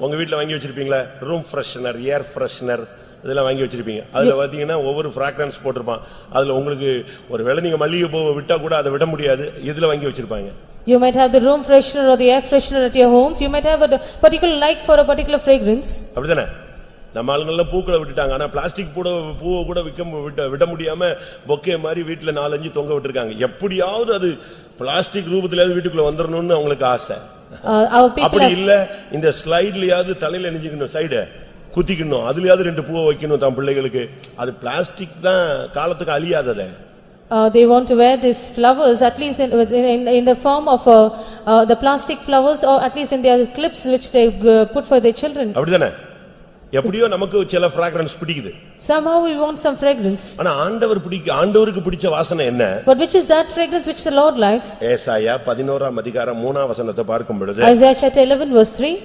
உங்க வீட்ல வாங்கி வச்சிருப்பீங்களா ரூம் ஃப்ரெஷனர், ஏர் ஃப்ரெஷனர் இதெல்லாம் வாங்கி வச்சிருப்பீங்க. அதுல பாத்தீங்கன்னா ஒவ்வொரு fragrance போட்டுருப்பான். அதுல உங்களுக்கு ஒருவேளை நீங்க மல்லிகை பூவை விட்டா கூட அதை விட முடியாது. இதுல வாங்கி வச்சிருப்பாங்க. You might have the room freshener or the air freshener at your homes. You might have a particular like for a particular fragrance. அப்படிதானே? நம்ம ஆளுங்கெல்லாம் பூக்களை விட்டுட்டாங்க. ஆனா பிளாஸ்டிக் பூவை கூட விட முடியாம பொக்கே மாதிரி வீட்டுல 4-5 தொங்க விட்டுருக்காங்க. எப்படியாவது அது பிளாஸ்டிக் ரூபத்திலேயாவது வீட்டுக்குள்ள வந்துடணும்னு அவங்களுக்கு ஆசை. அப்படி இல்ல இந்த ஸ்லைட்லயாவது தலையில நெஞ்சுக்கணும், சைடு குத்திக்கணும், அதுலயாவது 2 பூவை வைக்கணும் தான் பிள்ளைகளுக்கு. அது பிளாஸ்டிக் தான் காலத்துக்கு அழியாததே. They want to wear these flowers at least in the form of the plastic flowers, or at least in their clips which they put for their children. அப்படிதானே? எப்படியோ நமக்கு சில fragrance பிடிக்குது. Somehow we want some fragrance. ஆனா ஆண்டவருக்கு பிடிச்ச வாசனை என்ன? But which is that fragrance which the Lord likes? ஏசாயா 11ஆம் அதிகாரம் 3ஆம் வசனத்தை பார்க்கும் பொழுது, Isaiah chapter 11 verse 3,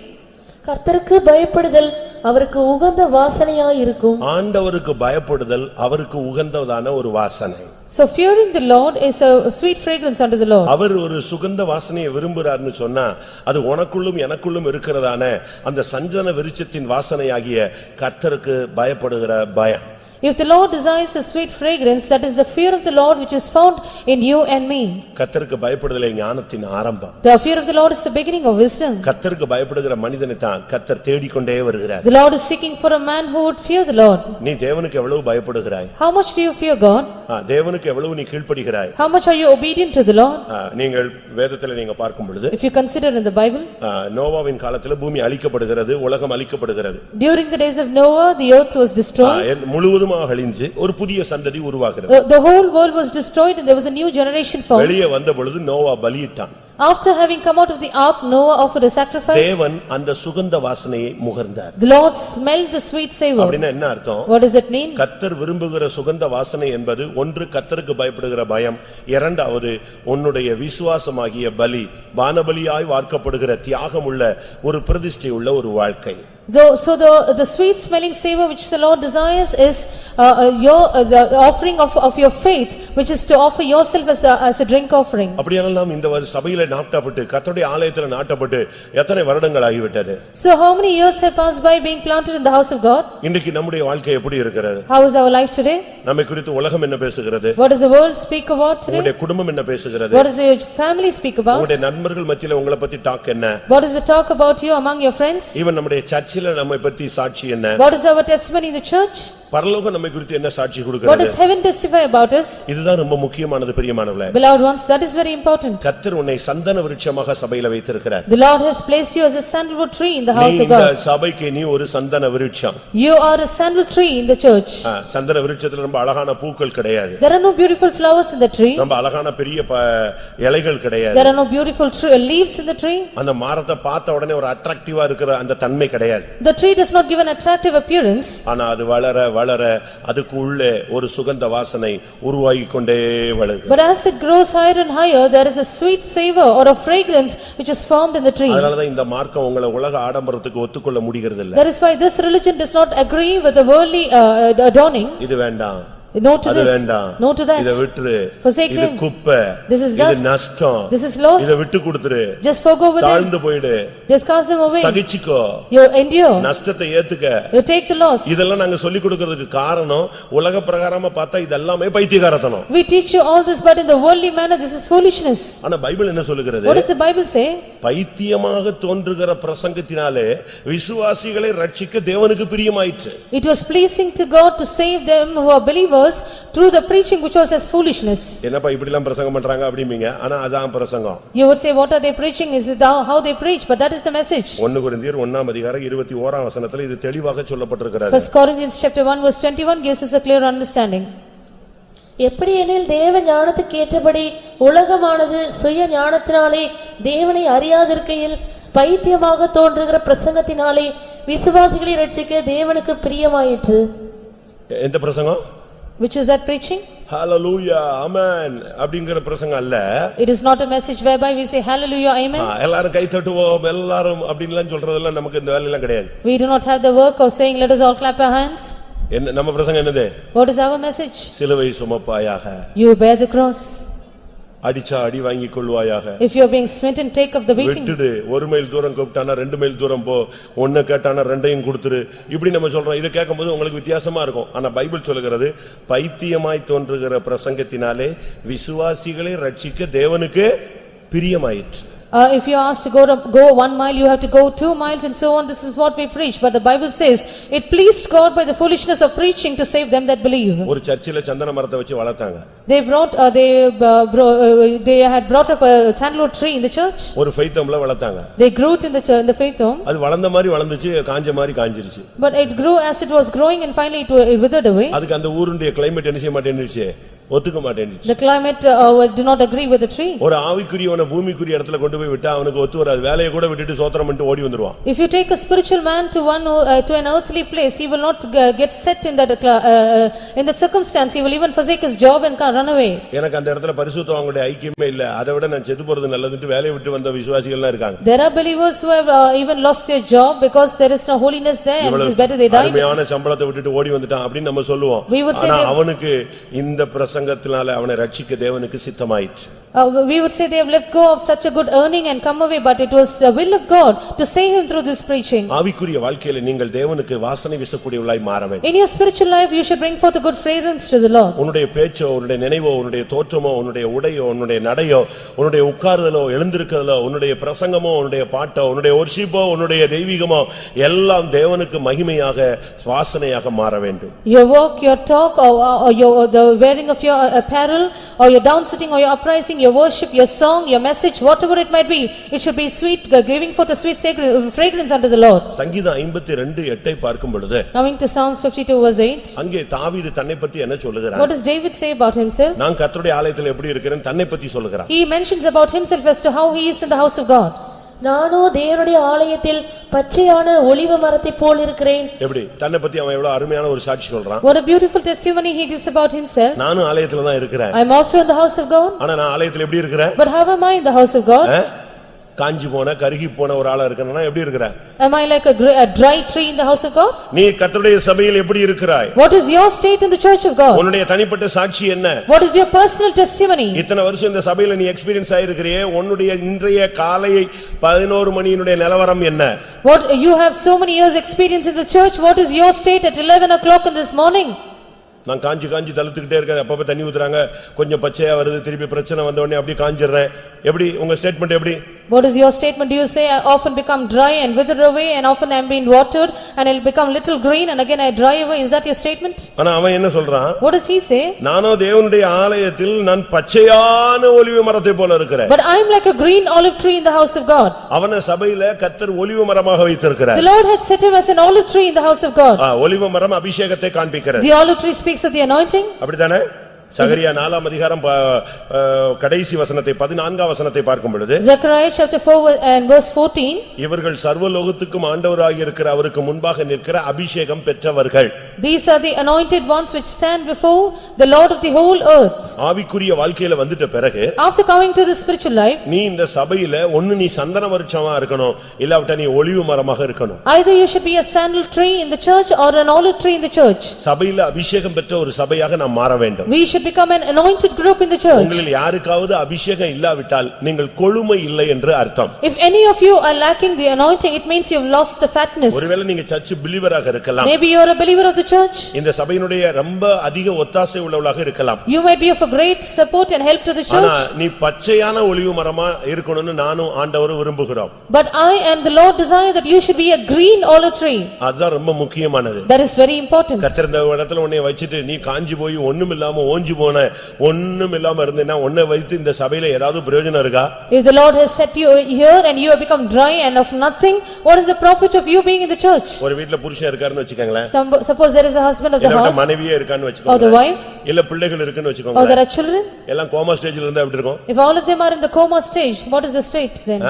கர்த்தருக்கு பயப்படுதல் அவருக்கு உகந்த வாசனையாய் இருக்கும். ஆண்டவருக்கு பயப்படுதல் அவருக்கு உகந்ததான ஒரு வாசனை. So fearing the Lord is a sweet fragrance unto the Lord. அவர் ஒரு சுகந்த வாசனையை விரும்புறார்னு சொன்னா அது உனக்குள்ளும் எனக்குள்ளும் இருக்கிறதான அந்த சந்தன விருட்சத்தின் வாசனையாகிய கர்த்தருக்கு பயப்படுகிற பயம். If the Lord desires a sweet fragrance, that is the fear of the Lord which is found in you and me. கர்த்தருக்கு பயப்படுதலே ஞானத்தின் ஆரம்பம். The fear of the Lord is the beginning of wisdom. கர்த்தருக்கு பயப்படுகிற மனிதனை தான் கர்த்தர் தேடிக்கொண்டே வருகிறார். The Lord is seeking for a man who would fear the Lord. நீ தேவனுக்கு எவ்வளவு பயப்படுகிறாய்? How much do you fear God? தேவனுக்கு எவ்வளவு நீ கீழ்ப்படிகிறாய்? How much are you obedient to the Lord? நீங்கள் வேதத்தில் நீங்க பார்க்கும் பொழுது, If you consider in the Bible, நோவாவின் காலத்துல பூமி அழிக்கப்படுகிறது, உலகம் அழிக்கப்படுகிறது. during the days of Noah, the earth was destroyed. முழுவதுமாக அழிஞ்சு ஒரு புதிய சந்ததி உருவாகிறது. The whole world was destroyed and there was a new generation formed. வெளியே வந்த பொழுது Noah பலியிட்டான். After having come out of the ark, Noah offered a sacrifice. தேவன் அந்த சுகந்த வாசனையை முகர்ந்தார். The Lord smelled the sweet savor. அப்படினா என்ன அர்த்தம்? What does it mean? கர்த்தர் விரும்புகிற சுகந்த வாசனை என்பது ஒன்று கர்த்தருக்கு பயப்படுகிற பயம், இரண்டாவது உன்னுடைய விசுவாசமாகிய பலி, வானபலியாய் வார்க்கப்படுகிற தியாகமுள்ள ஒரு பிரதிஷ்டை உள்ள ஒரு வாழ்க்கை. So the sweet smelling savor which the Lord desires is the offering of your faith, which is to offer yourself as a drink offering. அப்படியானால் நாம் இந்த சபையில நாட்டப்பட்டு கர்த்தருடைய ஆலயத்துல நாட்டப்பட்டு எத்தனை வருடங்கள் ஆகிவிட்டது? So how many years have passed by being planted in the house of God? இன்றைக்கு நம்முடைய வாழ்க்கை எப்படி இருக்கிறது? How is our life today? நம்மை குறித்து உலகம் என்ன பேசுகிறது? What does the world speak about today? உங்களுடைய குடும்பம் என்ன பேசுகிறது? What does your family speak about? உங்களுடைய நண்பர்கள் மத்தியில உங்களை பத்தி டாக் என்ன? What is the talk about you among your friends? Even நம்முடைய சர்ச்சில நம்மை பத்தி சாட்சி என்ன? What is our testimony in the church? பரலோகம் நம்மை குறித்து என்ன சாட்சி What கொடுக்கிறது? does heaven testify about us? இதுதான் ரொம்ப முக்கியமானது பிரியமானவர்களே. Beloved ones, that is very important. கர்த்தர் உன்னை சந்தன விருட்சமாக சபையில வைத்திருக்கிறார். The Lord has placed you as a sandalwood tree in the house of இந்த God. சபைக்கு நீ ஒரு சந்தன விருட்சம். You are a sandal tree in the church. சந்தன விருட்சத்துல ரொம்ப அழகான பூக்கள் கிடையாது. There are no beautiful flowers in the tree. ரொம்ப அழகான பெரிய இலைகள் கிடையாது. There are no beautiful leaves in the tree. அந்த மரத்தை பார்த்த உடனே ஒரு அட்ராக்டிவா இருக்கிற அந்த தன்மை கிடையாது. The tree does not give an attractive appearance. ஆனா அது வளர வளர அதுக்கு உள்ளே ஒரு சுகந்த வாசனை உருவாகிக் கொண்டே வளருது. But as it grows higher and higher, there is a sweet savor or a fragrance which is formed in the tree. அதனாலதான் இந்த மார்க்கம் உங்களை உலக ஆடம்பரத்துக்கு ஒத்துக்கொள்ள முடிகிறது இல்ல. That is why this religion does not agree with the worldly adorning. இது வேண்டாம், No to அது this, வேண்டாம், no to that. இதை விட்டுரு, Forsake இது them. குப்பை, This is இது dust. நஷ்டம், This is loss. இதை விட்டு கொடுத்துரு, Just forgo with them. தாழ்ந்து போயிடு, Just cast them away. சகிச்சுக்கோ, You endure. நஷ்டத்தை ஏத்துக்க. You take the loss. இதெல்லாம் நாங்க சொல்லி கொடுக்கிறதுக்கு காரணம் உலக பிரகாரமா பார்த்தா இதெல்லாமே பைத்தியக்காரத்தனம். We teach you all this, but in the worldly manner this is foolishness. ஆனா பைபிள் என்ன சொல்லுகிறது? What does the Bible say? பைத்தியமாக தோன்றுகிற பிரசங்கத்தினாலே விசுவாசிகளை ரட்சிக்க தேவனுக்கு பிரியமாயிற்று. It was pleasing to God to save them who are believers through the preaching which was as foolishness. என்னப்பா இப்படி எல்லாம் பிரசங்கம் பண்றாங்க அப்படிம்பீங்க, ஆனா அதான் பிரசங்கம். You would say, what are they preaching? Is it how they preach? But that is the message. 1 கொரிந்தியர் 1:21 வசனத்துல இது தெளிவாக சொல்லப்பட்டிருக்கிறது. 1 Corinthians chapter 1 verse 21 gives us a clear understanding. எப்படியெனில் தேவ ஞானத்துக்கு ஏற்றபடி உலகமானது சுய ஞானத்தினாலே தேவனை அறியாதிருக்கையில் பைத்தியமாக தோன்றுகிற பிரசங்கத்தினாலே விசுவாசிகளை ரட்சிக்க தேவனுக்கு பிரியமாயிற்று. எந்த பிரசங்கம்? Which is that preaching? Hallelujah amen அப்படிங்கற பிரசங்கம் அல்ல. It is not a message whereby we say hallelujah amen. எல்லாரும் கை தட்டுவோம் எல்லாரும் அப்படின்லாம் சொல்றதெல்லாம் நமக்கு இந்த வேலை எல்லாம் கிடையாது. We do not have the work of saying let us all clap our hands. என்ன நம்ம பிரசங்கம் என்னது? What is our message? சிலுவை சுமப்பாயாக. You bear the cross. அடிச்சா அடி வாங்கிக் கொள்வாயாக. If you are being smitten, take up the beating. விட்டுடு, 1 மைல் தூரம் கூப்பிட்டானா 2 மைல் தூரம் போ, ஒன்னு கேட்டானா 2ஐயும் கொடுத்துரு. இப்படி நம்ம சொல்றோம். இத கேட்கும்போது உங்களுக்கு வித்தியாசமா இருக்கும். ஆனா பைபிள் சொல்லுகிறது பைத்தியமாய் தோன்றுகிற பிரசங்கத்தினாலே விசுவாசிகளை ரட்சிக்க தேவனுக்கு பிரியமாயிற்று. If you are asked to go 1 mile, you have to go 2 miles and so on. This is what we preach. But the Bible says, it pleased God by the foolishness of preaching to save them that believe. ஒரு சர்ச்சில சந்தன மரத்தை வச்சு வளர்த்தாங்க. They had brought up a sandalwood tree in the church. ஒரு faith homeல வளர்த்தாங்க. They grew it in the faith home. அது வளர்ந்த மாதிரி வளர்ந்துச்சு, காஞ்ச மாதிரி காஞ்சிருச்சு. But it grew as it was growing and finally it withered away. அதுக்கு அந்த ஊருடைய climate என்ன செய்ய மாட்டேன்னுச்சு, ஒத்துக்க மாட்டேன்னுச்சு. The climate did not agree with the tree. ஒரு ஆவிக்குரியவனை பூமிக்குரிய இடத்துல கொண்டு போய் விட்டா அவனுக்கு ஒத்து வராது. வேலையை கூட விட்டுட்டு சோத்திரம் பண்ணிட்டு ஓடி வந்துருவான். If you take a spiritual man to an earthly place, he will not get set in that circumstance. He will even forsake his job and run away. எனக்கு அந்த இடத்துல பரிசுத்தவான்களுடைய ஐக்கியமே இல்ல. அதை விட நான் செத்து போறது நல்லதுன்னு வேலையை விட்டு வந்த விசுவாசிகள்லாம் இருக்காங்க. There are believers who have even lost their job because there is no holiness there and it is better they die. அருமையான சம்பளத்தை விட்டுட்டு ஓடி வந்துட்டான் அப்படி நம்ம சொல்லுவோம். ஆனா அவனுக்கு இந்த பிரசங்கத்தினால அவனை ரட்சிக்க தேவனுக்கு சித்தமாயிற்று. We would say they have let go of such a good earning and come away, but it was the will of God to save him through this preaching. ஆவிக்குரிய வாழ்க்கையில நீங்கள் தேவனுக்கு வாசனை வீசக்கூடியவளாய் மாற வேண்டும். In your spiritual life you should bring forth a good fragrance to the Lord. உன்னுடைய பேச்சோ, உன்னுடைய நினைவோ, உன்னுடைய தோற்றமோ, உன்னுடைய உடையோ, உன்னுடைய நடையோ, உன்னுடைய உட்கார்தலோ, எழுந்திருக்கிறதோ, உன்னுடைய பிரசங்கமோ, உன்னுடைய பாட்டோ, உன்னுடைய worshipோ, உன்னுடைய தெய்வீகமோ எல்லாம் தேவனுக்கு மகிமையாக வாசனையாக மாற வேண்டும். Your walk, your talk, or the wearing of your apparel, or your down sitting, or your uprising, your worship, your song, your message, whatever it might be, it should be sweet, giving forth a sweet fragrance unto the Lord. சங்கீதம் 52:8 பார்க்கும் பொழுது, Coming to Psalms 52 verse 8, அங்கே தாவீது தன்னை பத்தி என்ன சொல்லுகிறார்? what does David say about himself? நான் கர்த்தருடைய ஆலயத்தில் எப்படி இருக்கிறேன் தன்னை பத்தி சொல்லுகிறார். He mentions about himself as to how he is in the house of God. நானோ தேவனுடைய ஆலயத்தில் பச்சையான ஒலிவ மரத்தை போல் இருக்கிறேன். எப்படி தன்னை பத்தி அவன் எவ்வளவு அருமையான ஒரு சாட்சி சொல்றான். What a beautiful testimony he gives about himself. நானும் ஆலயத்துல தான் இருக்கிறேன். I am also in the house of God. ஆனா நான் ஆலயத்துல எப்படி இருக்கிறேன்? But how am I in the house of God? காஞ்சி போன கருகி போன ஒரு ஆளா இருக்கேன்னா எப்படி இருக்கிறேன்? Am I like a dry tree in the house of God? நீ கர்த்தருடைய சபையில் எப்படி இருக்கிறாய்? What is your state in the church of God? உன்னுடைய தனிப்பட்ட சாட்சி என்ன? What is your personal testimony? இத்தனை வருஷம் இந்த சபையில நீ எக்ஸ்பீரியன்ஸ் ஆயிருக்கிறியே, உன்னுடைய இன்றைய காலை 11 மணியினுடைய நிலவரம் என்ன? What you have so many years experience in the church, what is your state at 11 o'clock in this morning? நான் காஞ்சி தழுத்துக்கிட்டே இருக்கேன். அப்பப்ப தண்ணி ஊத்துறாங்க, கொஞ்சம் பச்சையா வருது, திருப்பி பிரச்சனை வந்த உடனே அப்படி காஞ்சிடுறேன். எப்படி உங்க ஸ்டேட்மெண்ட் எப்படி? What is your statement? Do you say I often become dry and wither away and often I am being watered and I will become little green and again I dry away? Is that your statement? ஆனா அவன் என்ன சொல்றான்? What does he say? நானோ தேவனுடைய ஆலயத்தில் நான் பச்சையான ஒலிவ மரத்தை போல இருக்கிறேன். But I am like a green olive tree in the house of God. அவனை சபையில கர்த்தர் ஒலிவ மரமாக வைத்திருக்கிறார். The Lord had set him as an olive tree in the house of God. ஒலிவ மரம் அபிஷேகத்தை காண்பிக்கிறது. The olive tree speaks of the anointing. அப்படிதானே? சகரியா 4ஆம் அதிகாரம் கடைசி வசனத்தை 14ஆம் வசனத்தை பார்க்கும் பொழுது Zechariah chapter 4 and verse 14. இவர்கள் சர்வலோகத்துக்கும் ஆண்டவராகிய இருக்கிற அவருக்கு முன்பாக நிற்கிற அபிஷேகம் பெற்றவர்கள். These are the anointed ones which stand before the Lord of the whole earth. ஆவிக்குரிய வாழ்க்கையில வந்துட்ட பிறகு After coming to the spiritual life, நீ இந்த சபையில ஒன்னு நீ சந்தன விருட்சமா இருக்கணும், இல்லாவிட்டா நீ ஒலிவ மரமாக இருக்கணும். either you should be a sandal tree in the church or an olive tree in the church. சபையில அபிஷேகம் பெற்ற ஒரு சபையாக நாம் மாற வேண்டும். We should become an anointed group in the church. உங்களில் யாருக்காவது அபிஷேகம் இல்லாவிட்டால் நீங்கள் கொழுமை இல்லை என்று அர்த்தம். If any of you are lacking the anointing, it means you have lost the fatness. ஒருவேளை நீங்க சர்ச் பிலீவராக இருக்கலாம். Maybe you are a believer of the church. இந்த சபையினுடைய ரொம்ப அதிக ஒத்தாசை உள்ளவளாக இருக்கலாம். You might be of a great support and help to the church. ஆனா நீ பச்சையான ஒலிவ மரமா இருக்கணும்னு நானும் ஆண்டவர் விரும்புகிறோம். But I and the Lord desire that you should be a green olive tree. அதுதான் ரொம்ப முக்கியமானது. That is very important. கர்த்தர் இந்த இடத்துல உன்னை வச்சிட்டு நீ காஞ்சி போய் ஒண்ணுமில்லாம ஓஞ்சி போன ஒண்ணுமில்லாம இருந்தேன்னா உன்னை வைத்து இந்த சபையில ஏதாவது பிரயோஜனம் இருக்கா? If the Lord has set you here and you have become dry and of nothing, what is the profit of you being in the church? ஒரு வீட்ல புருஷன் இருக்காருன்னு வெச்சுக்கங்களேன். Suppose there is a husband of the இல்ல house மனைவியே இருக்கான்னு or வெச்சுக்கோங்க. the wife இல்ல பிள்ளைகள் இருக்குன்னு or வெச்சுக்கோங்க. there are children. எல்லாம் கோமா ஸ்டேஜ்ல இருந்தா எப்படி இருக்கும்? If all of them are in the coma stage, what is the state then?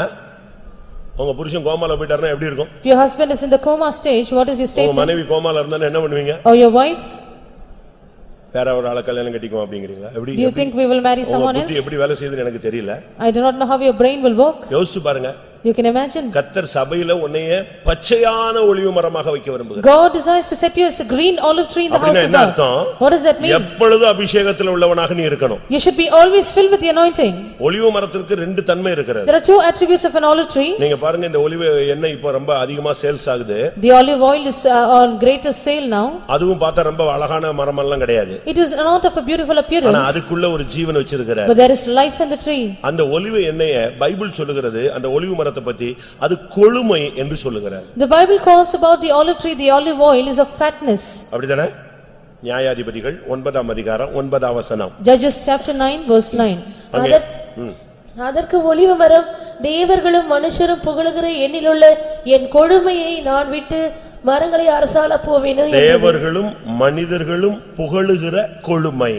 உங்க புருஷன் கோமால போயிட்டாருன்னா எப்படி இருக்கும்? If your husband is in the coma stage, what is your state உங்க then? மனைவி கோமால இருந்தா என்ன பண்ணுவீங்க? Or your wife? வேற ஒரு ஆளை கல்யாணம் கட்டிக்குவோம் அப்படிங்கறீங்களா? எப்படி? Do you think we will marry someone else? எப்படி வேலை செய்யுதுன்னு எனக்கு தெரியல. I do not know how your brain will work. யோசிச்சு பாருங்க. You can imagine. கர்த்தர் சபையில உன்னைய பச்சையான ஒலிவ மரமாக வைக்க விரும்புகிறார். God desires to set you as a green olive tree in the house of God. What does that mean? எப்பொழுதும் அபிஷேகத்தில் உள்ளவனாக நீ இருக்கணும். You should be always filled with the anointing. ஒலிவ மரத்திற்கு ரெண்டு தன்மை இருக்கிறது. There are two attributes of an olive tree. நீங்க பாருங்க இந்த ஒலிவ எண்ணெய் இப்போ ரொம்ப அதிகமா சேல்ஸ் ஆகுது. The olive oil is on greater sale now. அதுவும் பார்த்தா ரொம்ப அழகான மரம் எல்லாம் கிடையாது. It is not of a beautiful appearance. ஆனா அதுக்குள்ள ஒரு ஜீவன் வச்சிருக்கார். But there is life in the tree. அந்த ஒலிவ எண்ணெயை பைபிள் சொல்லுகிறது அந்த ஒலிவ மரத்தை பத்தி அது கொழுமை என்று சொல்லுகிறார். The Bible calls about the olive tree, the olive oil is of fatness. அப்படிதானே? நியாயாதிபதிகள் 9ஆம் அதிகாரம் 9ஆம் வசனம். Judges chapter 9 verse 9. அதற்கு ஒலிவ மரம், தேவர்களும் மனுஷரும் புகழுகிற எண்ணிலுள்ள என் கொழுமையை நான் விட்டு மரங்களை அரசாள போவேன். தேவர்களும் மனிதர்களும் புகழுகிற கொழுமை.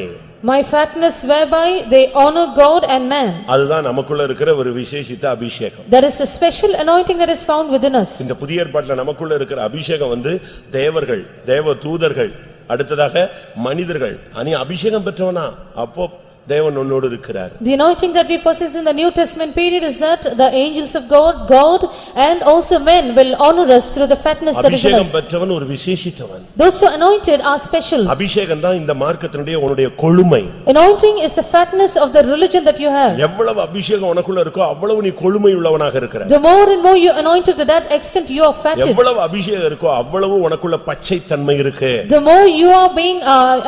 My fatness whereby they honor God and man. அதுதான் நமக்குள்ள இருக்கிற ஒரு விசேஷித்த அபிஷேகம். There is a special anointing that is found within us. இந்த புதிய ஏற்பாட்டில் நமக்குள்ள இருக்கிற அபிஷேகம் வந்து தேவர்கள், தேவ தூதர்கள், அடுத்ததாக மனிதர்கள். நீ அபிஷேகம் பெற்றவனா அப்போ தேவன் உன்னோடு இருக்கிறார். The anointing that we possess in the New Testament period is that the angels of God and also men will honor us through the fatness that is in அபிஷேகம் us. பெற்றவன் ஒரு விசேஷித்தவன். Those who are anointed are special. அபிஷேகம் தான் இந்த மார்க்கத்தினுடைய உன்னுடைய கொழுமை. Anointing is the fatness of the religion that you have. எவ்வளவு அபிஷேகம் உனக்குள்ள இருக்கோ அவ்வளவு நீ கொழுமை உள்ளவனாக இருக்கிற. The more and more you are anointed, to that extent you are fatted. எவ்வளவு அபிஷேகம் இருக்கோ அவ்வளவு உனக்குள்ள பச்சை தன்மை இருக்கு. The more you are being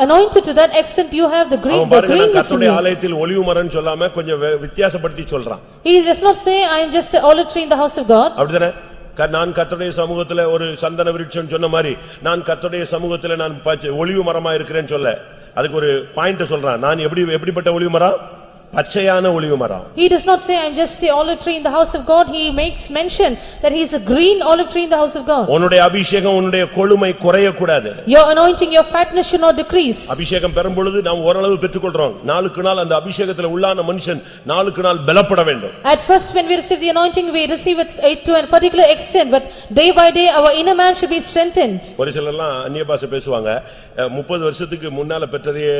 anointed, to that extent you have the greenness in you. ஆலயத்தில் ஒலிவ மரம் சொல்லாம கொஞ்சம் வித்தியாசப்படுத்தி சொல்றான். He does not say I am just an olive tree in the house of God. அப்படிதானே? நான் கர்த்தருடைய சமூகத்துல ஒரு சந்தன விருட்சம் சொன்ன மாதிரி நான் கர்த்தருடைய சமூகத்துல நான் ஒலிவ மரமா இருக்கிறேன்னு சொல்ல அதுக்கு ஒரு பாயிண்ட் சொல்றான். நான் எப்படிப்பட்ட ஒலிவ மரம்? பச்சையான ஒலிவ மரம். He does not say I am just the olive tree in the house of God. He makes mention that he is a green olive tree in the house of God. உன்னுடைய அபிஷேகம் உன்னுடைய கொழுமை குறைய கூடாது. Your anointing, your fatness should not decrease. அபிஷேகம் பெறும் பொழுது நாம் ஓரளவு பெற்றுக்கொள்றோம். நாளுக்கு நாள் அந்த அபிஷேகத்துல உள்ளான மனுஷன் நாளுக்கு நாள் பலப்பட வேண்டும். At first when we receive the anointing, we receive it to a particular extent, but day by day our inner man should be strengthened. ஒரு சிலர்லாம் அந்நிய பாஷை பேசுவாங்க. 30 வருஷத்துக்கு முன்னால பெற்றதையே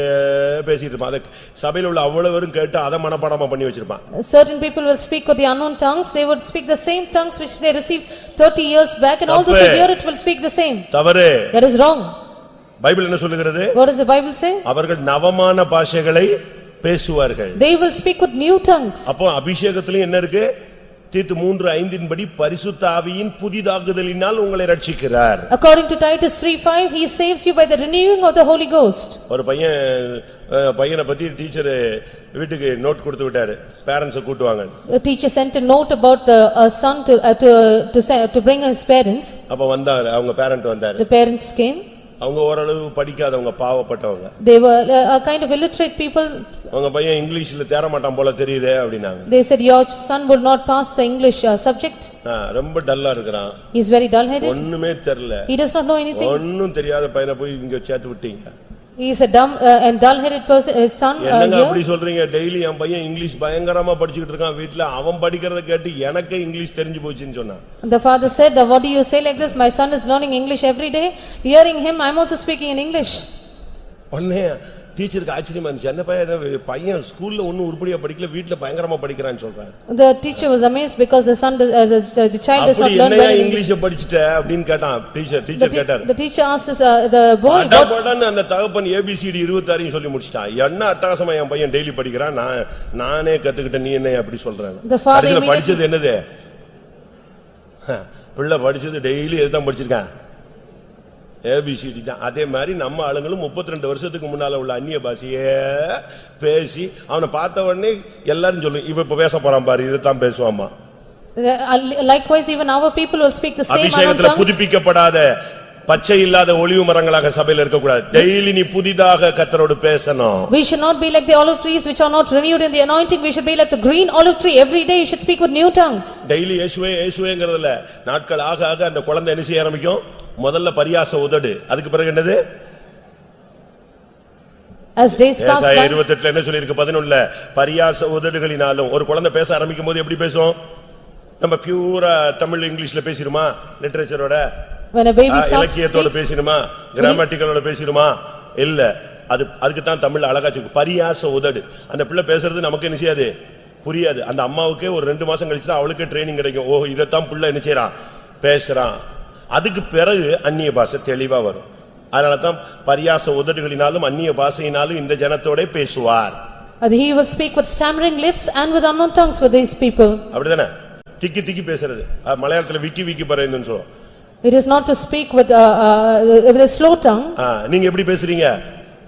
பேசிட்டு இருப்பாங்க. சபையில உள்ள அவ்வளவுரும் கேட்டு அத மனப்பாடமா பண்ணி வச்சிருப்பான். Certain people will speak with the unknown tongues. They would speak the same tongues which they received 30 years back, and all those who hear it will speak the same. தவறு. That is wrong. பைபிள் என்ன சொல்லுகிறது? What does the Bible say? அவர்கள் நவமான பாஷைகளை பேசுவார்கள். They will speak with new tongues. அப்போ அபிஷேகத்திலும் என்ன இருக்கு? தீத்து 3:5 படி பரிசுத்த ஆவியின் புதிதாகுதலினால் உங்களை ரட்சிக்கிறார். According to Titus 3:5, he saves you by the renewing of the Holy Ghost. ஒரு பையனை பத்தி டீச்சர் வீட்டுக்கு நோட் கொடுத்து விட்டாரு. Parents கூட்டுவாங்க. A teacher sent a note about the son to bring his parents. அப்ப வந்தாரு, அவங்க பேரண்ட் வந்தாரு. The parents came. அவங்க ஓரளவு படிக்காதவங்க, பாவப்பட்டவங்க. They were a kind of illiterate people. அவங்க பையன் இங்கிலீஷ்ல தேற மாட்டான் போல தெரியுதே அப்படினாங்க. They said your son will not pass the English subject. ரொம்ப டல்லா இருக்கான். He is very dull headed. ஒண்ணுமே தெரியல. He does not know anything. ஒண்ணும் தெரியாத பையனை போய் இங்க சேர்த்து விட்டீங்க. He is a dumb and dull-headed person, son என்னங்க here. அப்படி சொல்றீங்க? டெய்லி என் பையன் இங்கிலீஷ் பயங்கரமா படிச்சுக்கிட்டு இருக்கான் வீட்ல. அவன் படிக்கிறத கேட்டு எனக்கே இங்கிலீஷ் தெரிஞ்சு போச்சுன்னு சொன்னான். The father said, "What do you say like this? My son is learning English every day. Hearing him, I am also speaking in English." உடனே டீச்சருக்கு ஆச்சரியமா இருந்துச்சு. என்ன பையன் ஸ்கூல்ல ஒன்னும் உருப்படியா படிக்கல, வீட்ல பயங்கரமா படிக்கிறான்னு சொல்றான். The teacher was amazed because the child does not அப்படி learn well என்னையா in English. இங்கிலீஷ் படிச்சிட்ட அப்படின்னு கேட்டான். டீச்சர் கேட்டார். The teacher asked the boy, அடபடன்னு அந்த தகப்பன் ABCD 26 சொல்லி முடிச்சிட்டான். என்ன அட்டகாசமா என் பையன் டெய்லி படிக்கிறான், நானே கத்துக்கிட்ட, நீ என்ன அப்படி சொல்றேன்? The father கடைசில படிச்சது என்னது? பிள்ளை படிச்சது டெய்லி எதுதான் படிச்சிருக்கான்? ABCD தான். அதே மாதிரி நம்ம ஆளுங்களும் 32 வருஷத்துக்கு முன்னால உள்ள அந்நிய பாஷையே பேசி அவனை பார்த்த உடனே எல்லாரும் சொல்லும், இவ இப்ப பேச போறான் பாரு, இதைத்தான் பேசுவாமா. likewise even our people will speak the same unknown அபிஷேகத்துல tongues. புதுப்பிக்கப்படாத பச்சை இல்லாத ஒலிவு மரங்களாக சபையில இருக்க கூடாது. டெய்லி நீ புதிதாக கர்த்தரோடு பேசணும். We should not be like the olive trees which are not renewed in the anointing. We should be like the green olive tree. Every day you should speak with new tongues. Daily இயேசுவே இயேசுவேங்கறதுல நாட்கள் ஆக ஆக அந்த குழந்தை என்ன செய்ய ஆரம்பிக்கும்? முதல்ல பரியாச உதடு, அதுக்கு பிறகு என்னது? As days pass ஏசாயா by, 28 என்ன சொல்லிருக்கு? 11 பரியாச உதடுகளினாலும். ஒரு குழந்தை பேச ஆரம்பிக்கும் போது எப்படி பேசும்? நம்ம பியூரா தமிழ் இங்கிலீஷ்ல பேசிருமா? லிட்டரேச்சரோட when a baby starts to இலக்கியத்தோட speak, பேசிருமா? கிராமட்டிக்கலோட பேசிருமா? இல்ல. அதுக்கு தான் தமிழ் அழகா சொல்லுது, பரியாச உதடு. அந்த பிள்ளை பேசுறது நமக்கு என்ன செய்யாது? புரியாது. அந்த அம்மாவுக்கே ஒரு 2 மாசம் கழிச்சு தான் அவளுக்கே ட்ரைனிங் கிடைக்கும். ஓ, இதத்தான் பிள்ளை என்ன செய்றான், பேசுறான். அதுக்கு பிறகு அந்நிய பாஷை தெளிவா வரும். அதனாலதான் பரியாச உதடுகளினாலும் அந்நிய பாஷையினாலும் இந்த ஜனத்தோட பேசுவார். he will speak with stammering lips and with unknown tongues for these people. அப்படிதானே? திக்கி திக்கி பேசுறது. மலையாளத்துல விக்கி விக்கி பறையுதுன்னு சொல்லுவோம். It is not to speak with a slow tongue. நீங்க எப்படி பேசுறீங்க?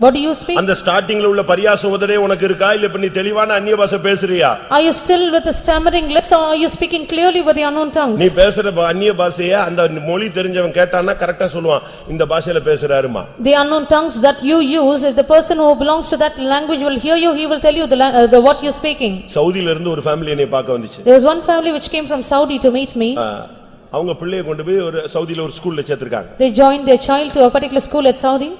What do you speak? அந்த ஸ்டார்டிங்ல உள்ள பரியாச உதடே உனக்கு இருக்கா, இல்ல இப்ப நீ தெளிவான அந்நிய பாஷை பேசுறியா? Are you still with the stammering lips or are you speaking clearly with the unknown tongues? நீ பேசுற அந்நிய பாஷைய அந்த மொழி தெரிஞ்சவன் கேட்டான்னா கரெக்டா சொல்லுவான், இந்த பாஷையில பேசுறாருமா. The unknown tongues that you use, if the person who belongs to that language will hear you, he will tell you what you're speaking. சவுதியில இருந்து ஒரு ஃபேமிலி என்னை பார்க்க வந்துச்சு. There was one family which came from Saudi to meet me. அவங்க பிள்ளையை கொண்டு போய் ஒரு சவுதியில ஒரு ஸ்கூல்ல சேர்த்திருக்காங்க. They joined their child to a particular school at Saudi.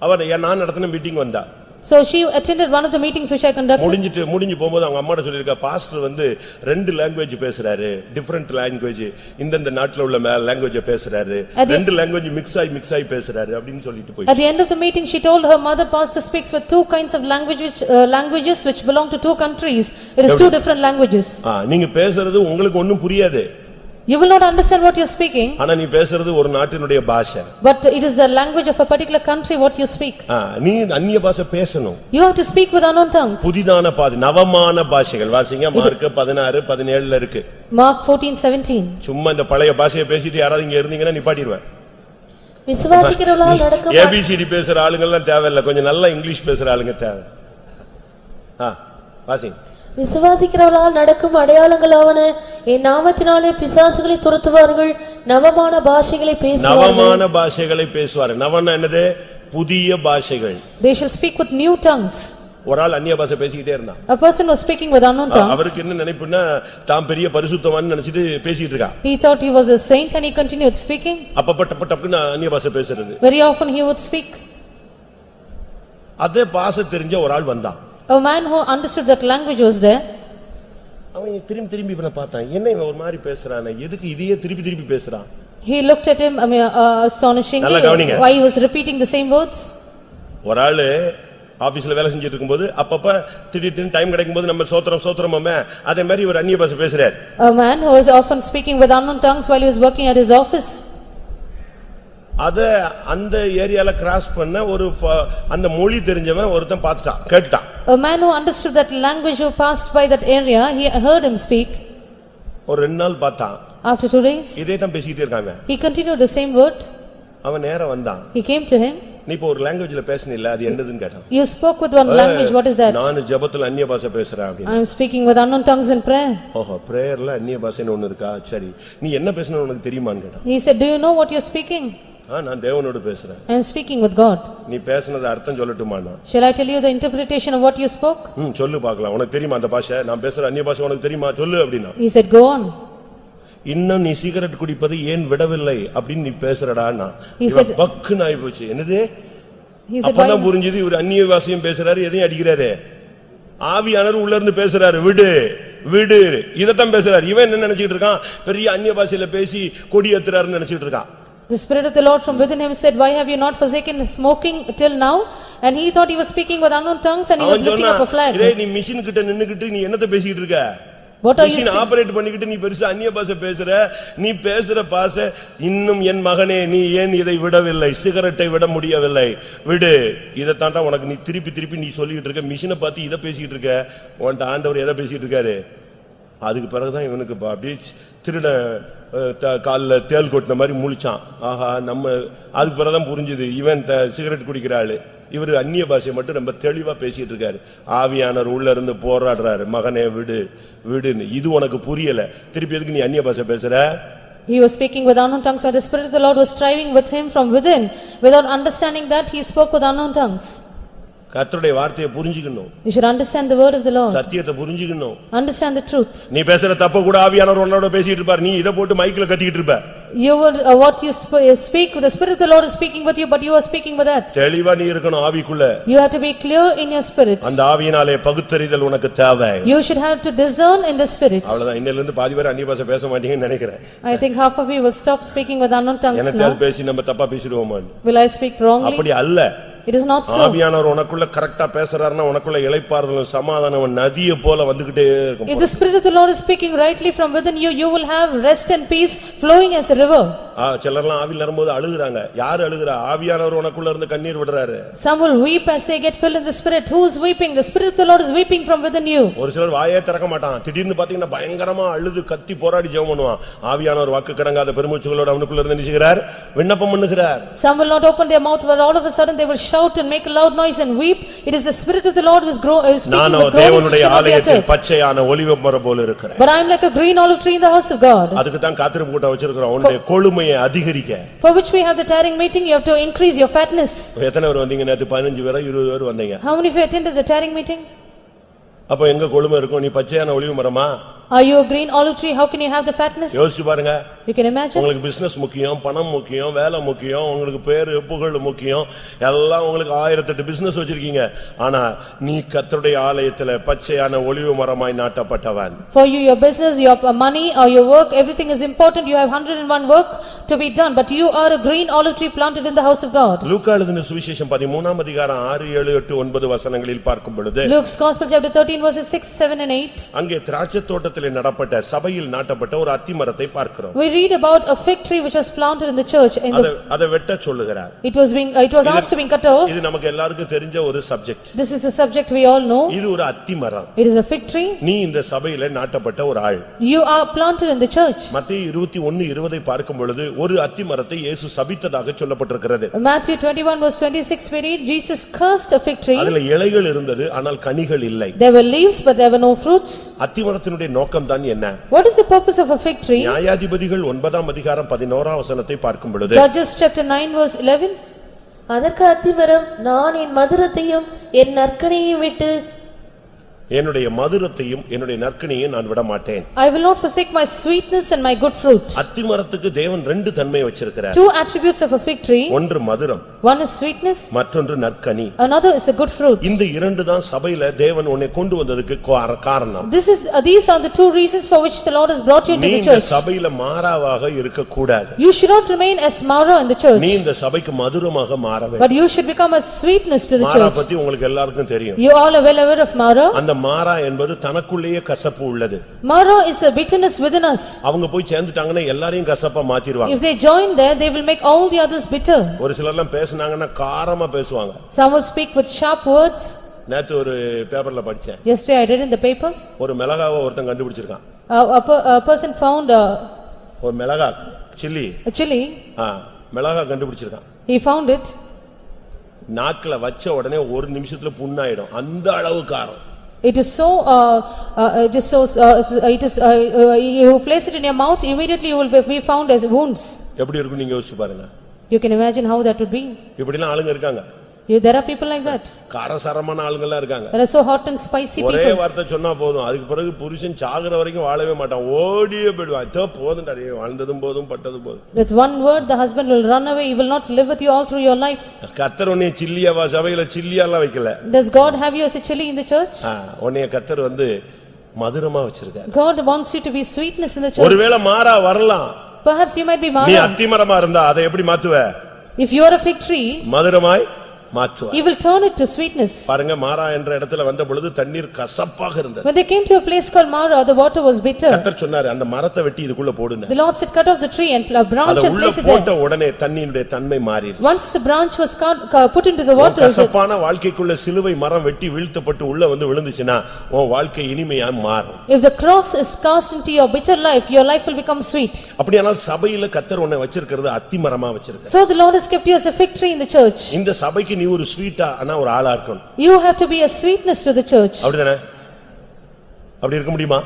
அவன் நான் நடத்தின மீட்டிங் வந்தா. So she attended one of the meetings which I conducted. முடிஞ்சு போகும்போது அவங்க அம்மாட்ட சொல்லிருக்கா, பாஸ்டர் வந்து 2 லாங்குவேஜ் பேசுறாரு, டிஃபரண்ட் லாங்குவேஜ், இந்த நாட்டுல உள்ள லாங்குவேஜ் பேசுறாரு, 2 லாங்குவேஜ் மிக்ஸ் ஆகி பேசுறாரு அப்படின்னு சொல்லிட்டு போய். At the end of the meeting she told her mother, pastor speaks with 2 kinds of languages which belong to 2 countries. It is 2 different languages. நீங்க பேசுறது உங்களுக்கு ஒண்ணும் புரியாது. You will not understand what you are speaking. ஆனா நீ பேசுறது ஒரு நாட்டினுடைய பாஷை. But it is the language of a particular country what you speak. நீ அந்நிய பாஷை பேசணும். You have to speak with unknown tongues. புதிதான நவமான பாஷைகள் வாசிங்க. மார்க் 16:17 இருக்கு. Mark 14:17. சும்மா இந்த பழைய பாஷையை பேசிட்டு யாராவது இங்க இருந்தீங்கன்னா நிப்பாட்டிடுவேன். விசுவாசிக்கிறவர்களால் நடக்கும் ABCD பேசுற ஆளுங்கெல்லாம் தேவையில்லை, கொஞ்சம் நல்லா இங்கிலீஷ் பேசுற ஆளுங்க தேவை. வாசிங்க. விசுவாசிக்கிறவர்களால் நடக்கும் அடையாளங்களாவன, என் நாமத்தினாலே பிசாசுகளை துரத்துவார்கள், நவமான பாஷைகளை பேசுவார்கள். நவமான பாஷைகளை பேசுவார். நவன என்னது? புதிய பாஷைகள். They shall speak with new tongues. ஒரு ஆள் அந்நிய பாஷை பேசிக்கிட்டே இருந்தான். A person was speaking with unknown tongues. அவருக்கு என்ன நினைப்புன்னா, தாம் பெரிய பரிசுத்தவான்னு நினைச்சிட்டு பேசிட்டு இருக்கான். He thought he was a saint and he continued speaking. அப்பப்ப டப்புன்னு அந்நிய பாஷை பேசுறது. Very often he would speak. அதே பாஷை தெரிஞ்ச ஒரு ஆள் வந்தான். A man who understood that language was there. அவன் திரும்பி இவனை பார்த்தான். என்ன இவன் ஒரு மாதிரி பேசுறானே, எதுக்கு இதையே திருப்பி பேசுறான்? He looked at him astonishingly why he was repeating the same words. ஒரு ஆளு ஆபீஸ்ல வேலை செஞ்சிட்டு இருக்கும்போது அப்பப்ப திடீர்னு டைம் கிடைக்கும்போது நம்ம சோத்திரமே அதே மாதிரி ஒரு அந்நிய பாஷை பேசுறார். A man who was often speaking with unknown tongues while he was working at his office. அத அந்த ஏரியால கிராஸ் பண்ண ஒரு அந்த மொழி தெரிஞ்சவன் ஒருத்தன் பார்த்துட்டான், கேட்டுட்டான். A man who understood that language who passed by that area, he heard him speak. ஒரு 2 நாள் பார்த்தான். After 2 days, இதே தான் பேசிட்டே இருக்காங்க. he continued the same word. அவன் நேரா வந்தான். He came to him. நீ இப்ப ஒரு லாங்குவேஜ்ல பேசனில்ல, அது என்னதுன்னு கேட்டான். You spoke with one language, what is that? நான் ஜெபத்துல அந்நிய பாஷை பேசுறேன் அப்படினா. I am speaking with unknown tongues in prayer. ஓஹோ, பிரேயர்ல அந்நிய பாஷைன்னு ஒன்னு இருக்கா? சரி, நீ என்ன பேசணும் உனக்கு தெரியுமான்னு கேட்டான். He said, do you know what you are speaking? நான் தேவனோடு பேசுறேன். I am speaking with God. நீ பேசுனது அர்த்தம் சொல்லட்டுமானா? Shall I tell you the interpretation of what you spoke? சொல்லு பார்க்கலாம். உனக்கு தெரியுமா அந்த பாஷை? நான் பேசுற அந்நிய பாஷை உனக்கு தெரியுமா? சொல்லு அப்படினா. He said, go on. இன்னும் நீ சிகரெட் குடிப்பது ஏன் விடவில்லை அப்படின்னு நீ பேசுறடான்னா. இவன் பக்குன்னு ஆயி போச்சு. என்னது? He said, அப்பதான் why? புரிஞ்சது இவர் அந்நிய பாஷையும் பேசுறாரு, எதையும் அடிக்கிறாரு. ஆவியானவர் உள்ள இருந்து பேசுறாரு, விடு விடு இதத்தான் பேசுறாரு. இவன் என்ன நினைச்சிட்டு இருக்கான், பெரிய அந்நிய பாஷையில பேசி கொடி ஏத்துறாருன்னு நினைச்சிட்டு இருக்கான். The Spirit of the Lord from within him said, why have you not forsaken smoking till now? And he thought he was speaking with unknown tongues and he was அவன் lifting up a flag. சொன்னா, நீ machine கிட்ட நின்னுகிட்டு நீ என்னத்த பேசிட்டு இருக்க? What are you machine operate பண்ணிக்கிட்டு நீ பெருசா அந்நிய பாஷை பேசுற, நீ பேசுற பாஷை இன்னும் என் மகனே நீ ஏன் இதை விடவில்லை, சிகரெட்டை விட முடியவில்லை, விடு. இதை தாண்டா உனக்கு நீ திருப்பி திருப்பி நீ சொல்லிட்டு இருக்க, மிஷினை பார்த்து இதை பேசிட்டு இருக்க, உன்ட்ட ஆண்டவர் எதை பேசிட்டு இருக்காரு? அதுக்கு பிறகுதான் இவனுக்கு அப்படியே திருட காலில் தேல் கொட்டின மாதிரி முழிச்சான். ஆஹா நம்ம அதுக்கு பிறகுதான் புரிஞ்சுது இவன் சிகரெட் குடிக்கிற ஆளு, இவரு அந்நிய பாஷையை மட்டும் ரொம்ப தெளிவா பேசிட்டு இருக்காரு. ஆவியானவர் உள்ள இருந்து போராடுறாரு, மகனே விடு விடுன்னு. இது உனக்கு புரியல, திருப்பி எதுக்கு நீ அந்நிய பாஷை பேசுற? He was speaking with unknown tongues, but the Spirit of the Lord was striving with him from within. Without understanding that, he spoke with unknown tongues. கர்த்தருடைய வார்த்தையை புரிஞ்சுக்கணும், You should understand the word of the Lord. சத்தியத்தை புரிஞ்சுக்கணும். Understand the truth. நீ பேசுற தப்ப கூட ஆவியானவர் உன்னோட பேசிட்டு இருப்பார், நீ இதை போட்டு மைக்ல கத்திக்கிட்டு இருப்ப. You will, what you speak, the Spirit of the Lord is speaking with you, but you are speaking with that. தெளிவா நீ இருக்கணும் ஆவிக்குள்ள. You have to be clear in your spirit. அந்த ஆவியினாலே பகுத்தறிதல் உனக்கு தேவை. You should have to discern in the spirit. அவ்வளவுதான். இன்னையில இருந்து பாதி பேர் அந்நிய பாஷை பேச மாட்டீங்கன்னு நினைக்கிறேன். I think half of you will stop speaking with unknown tongues எனக்கு now. அது பேசி நம்ம தப்பா பேசிடுவோமா? Will I speak wrongly? அப்படி அல்ல. It is not so. ஆவியானவர் உனக்குள்ள கரெக்ட்டா பேசுறாருன்னா உனக்குள்ள இளைப்பாறுதலும் சமாதானமும் நதியை போல வந்துகிட்டே இருக்கும். If the Spirit of the Lord is speaking rightly from within you, you will have rest and peace flowing as a river. சிலர்லாம் ஆவியில வரும்போது அழுகுறாங்க. யார் அழுகுறா? ஆவியானவர் உனக்குள்ள இருந்து கண்ணீர் விடுறாரு. Some will weep as they get filled in the Spirit. Who is weeping? The Spirit of the Lord is weeping from within you. ஒரு சிலர் வாயே திறக்க மாட்டான், திடீர்னு பாத்தீங்கன்னா பயங்கரமா அழுது கத்தி போராடி ஜெபம் பண்ணுவான். ஆவியானவர் வாக்கு கடங்காத பெருமூச்சுகளோட அவனுக்குள்ள இருந்து நினைக்கிறார், விண்ணப்பம் பண்ணுகிறார். Some will not open their mouth, but all of a sudden they will shout and make a loud noise and weep. It is the Spirit of the Lord who is speaking nano with groanings which தேவனுடைய cannot be ஆலயத்தில் uttered. பச்சையான ஒலிவ மரம் போல இருக்கிறேன். But I am like a green olive tree in the house of God. அதுக்கு தான் காத்திருப்பு கூட்டம் வச்சிருக்கிறோம், உன்னுடைய கொழுமையை அதிகரிக்க. For which we have the tarrying meeting, you have to increase your fatness. எத்தனை பேர் வந்தீங்க நேத்து? 15 பேரா 20 பேர் வந்தீங்க. How many of you attended the tarrying meeting? அப்ப எங்க கொழுமை இருக்கும்? நீ பச்சையான ஒலிவ மரமா? Are you a green olive tree? How can you have the fatness? யோசிச்சு பாருங்க. You can imagine. உங்களுக்கு பிசினஸ் முக்கியம், பணம் முக்கியம், வேலை முக்கியம், உங்களுக்கு பேரு புகழ் முக்கியம், எல்லாம் உங்களுக்கு 1008 பிசினஸ் வச்சிருக்கீங்க. ஆனா நீ கர்த்தருடைய ஆலயத்திலே பச்சையான ஒலிவ மரமாய் நாட்டப்பட்டவன். For you, your business, your money or your work, everything is important. You have 101 work to be done, but you are a green olive tree planted in the house of God. லூக்கா எழுதின சுவிசேஷம் 13ஆம் அதிகாரம் 6, 7, 8, 9 வசனங்களில் பார்க்கும் பொழுது Luke's Gospel chapter 13 verses 6, 7 and 8. அங்கே திராட்சை தோட்டத்திலே நடப்பட்ட சபையில் நாட்டப்பட்ட ஒரு அத்தி மரத்தை பார்க்கிறோம். We read about a fig tree which was planted in the church. அதை வெட்ட சொல்லுகிறார். It was asked to be cut off. இது நமக்கு எல்லாருக்கும் தெரிஞ்ச ஒரு subject. This is a subject we all know. இது ஒரு அத்தி மரம். It is a fig tree. நீ இந்த சபையிலே நாட்டப்பட்ட ஒரு ஆள். You are planted in the church. மத்தேயு 21:20 பார்க்கும் பொழுது ஒரு அத்தி மரத்தை இயேசு சபித்ததாக சொல்லப்பட்டிருக்கிறது. Matthew 21 verse 26 we read Jesus cursed a fig tree. அதுல இலைகள் இருந்தது, ஆனால் கனிகள் இல்லை. There were leaves but there were no fruits. அத்தி மரத்தினுடைய நோக்கம் தான் என்ன? What is the purpose of a fig tree? நியாயாதிபதிகள் 9ஆம் அதிகாரம் 11ஆம் வசனத்தை பார்க்கும் பொழுது Judges chapter 9 verse 11. அதற்கு அத்திமரம், நான் என் மதுரத்தையும் என் நற்கனியையும் விட்டு என்னுடைய மதுரத்தையும் என்னுடைய நற்கனியையும் நான் விட மாட்டேன். I will not forsake my sweetness and my good fruit. அத்தி மரத்துக்கு தேவன் 2 தன்மை வச்சிருக்கிறார். Two attributes of a fig tree. ஒன்று மதுரம், One is sweetness, மற்றொன்று நற்கனி. another is a good fruit. இந்த 2 தான் சபையில தேவன் உன்னை கொண்டு வந்ததுக்கு காரணம். These are the two reasons for which the Lord has brought you into நீ the இந்த church. சபையில மாறாவாக இருக்க கூடாது. You should not remain as Mara in the church, நீ இந்த சபைக்கு மதுரமாக மாற வேண்டும். but you should become a sweetness to the மாறா church. பத்தி உங்களுக்கு எல்லாருக்கும் தெரியும். You all are well aware of Mara. அந்த மாறா என்பது தனக்குள்ளேயே கசப்பு உள்ளது. Mara is a bitterness within us. அவங்க போய் சேர்ந்துட்டாங்கன்னா எல்லாரையும் கசப்பா மாத்திடுவாங்க. If they join there, they will make all the others bitter. ஒரு சிலர்லாம் பேசுனாங்கன்னா காரமா பேசுவாங்க. Some will speak with sharp words. நேத்து ஒரு பேப்பர்ல படிச்சேன். Yesterday I read in the papers. ஒரு மிளகாவை ஒருத்தன் கண்டுபிடிச்சிருக்கான். A person found ஒரு மிளகா சில்லி. a chili. மிளகா கண்டுபிடிச்சிருக்கான். He found it. நாக்குல வச்ச உடனே ஒரு நிமிஷத்துல புண்ணாயிடும், அந்த அளவு காரம். It is so, you place it in your mouth, immediately you will be found as wounds. எப்படி இருக்கும் நீங்க யோசிச்சு பாருங்க. You can imagine how that would be. இப்படிலாம் ஆளுங்க இருக்காங்க. There are people like that. காரசாரமான ஆளுங்கெல்லாம் இருக்காங்க. There are so hot and spicy ஒரே people. வார்த்தை சொன்னா போதும், அதுக்கு பிறகு புருஷன் சாகுற வரைக்கும் வாழவே மாட்டான், ஓடியே போயிடுவான். இதோ போதும்டா, வாழ்ந்ததும் போதும் பட்டதும் போதும். With one word the husband will run away, he will not live with you all through your life. கர்த்தர் உன்னை சில்லியாவா சபையில சில்லியாலாம் வைக்கல. Does God have you as a chili in the church? உன்னை கர்த்தர் மதுரமா வச்சிருக்காரு. God wants you to be sweetness in the church. ஒருவேளை மாறா வரலாம். Perhaps you might be நீ Mara. அத்திமரமா இருந்தா அதை எப்படி மாத்துவ? If you are a fig tree, மதுரமாய் மாற்றுவார். he will turn it to sweetness. பாருங்க, மாறா என்ற இடத்துல வந்த பொழுது தண்ணீர் கசப்பாக இருந்தது. When they came to a place called Mara, the water was bitter. கர்த்தர் சொன்னாரு, அந்த மரத்தை வெட்டி இதுக்குள்ள போடுங்க. The Lord said, cut off the tree and a branch அத and உள்ள place it போட்ட there. உடனே தண்ணீருடைய தன்மை மாறிடுச்சு. Once the branch was put into the water, கசப்பான வாழ்க்கைக்குள்ள சிலுவை மரம் வெட்டி வீழ்த்தப்பட்டு உள்ள விழுந்துச்சுனா உன் வாழ்க்கை இனிமையா மாறும். if the cross is cast into your bitter life, your life will become sweet. அப்படியானால் சபையில கர்த்தர் உன்னை வச்சிருக்கிறது அத்திமரமா வச்சிருக்கார். So the Lord has kept you as a fig tree in the church. இந்த சபைக்கு நீ ஒரு ஸ்வீட்டா ஒரு ஆளா இருக்கணும். You have to be a sweetness to the church. அப்படிதானே? அப்படி இருக்க முடியுமா?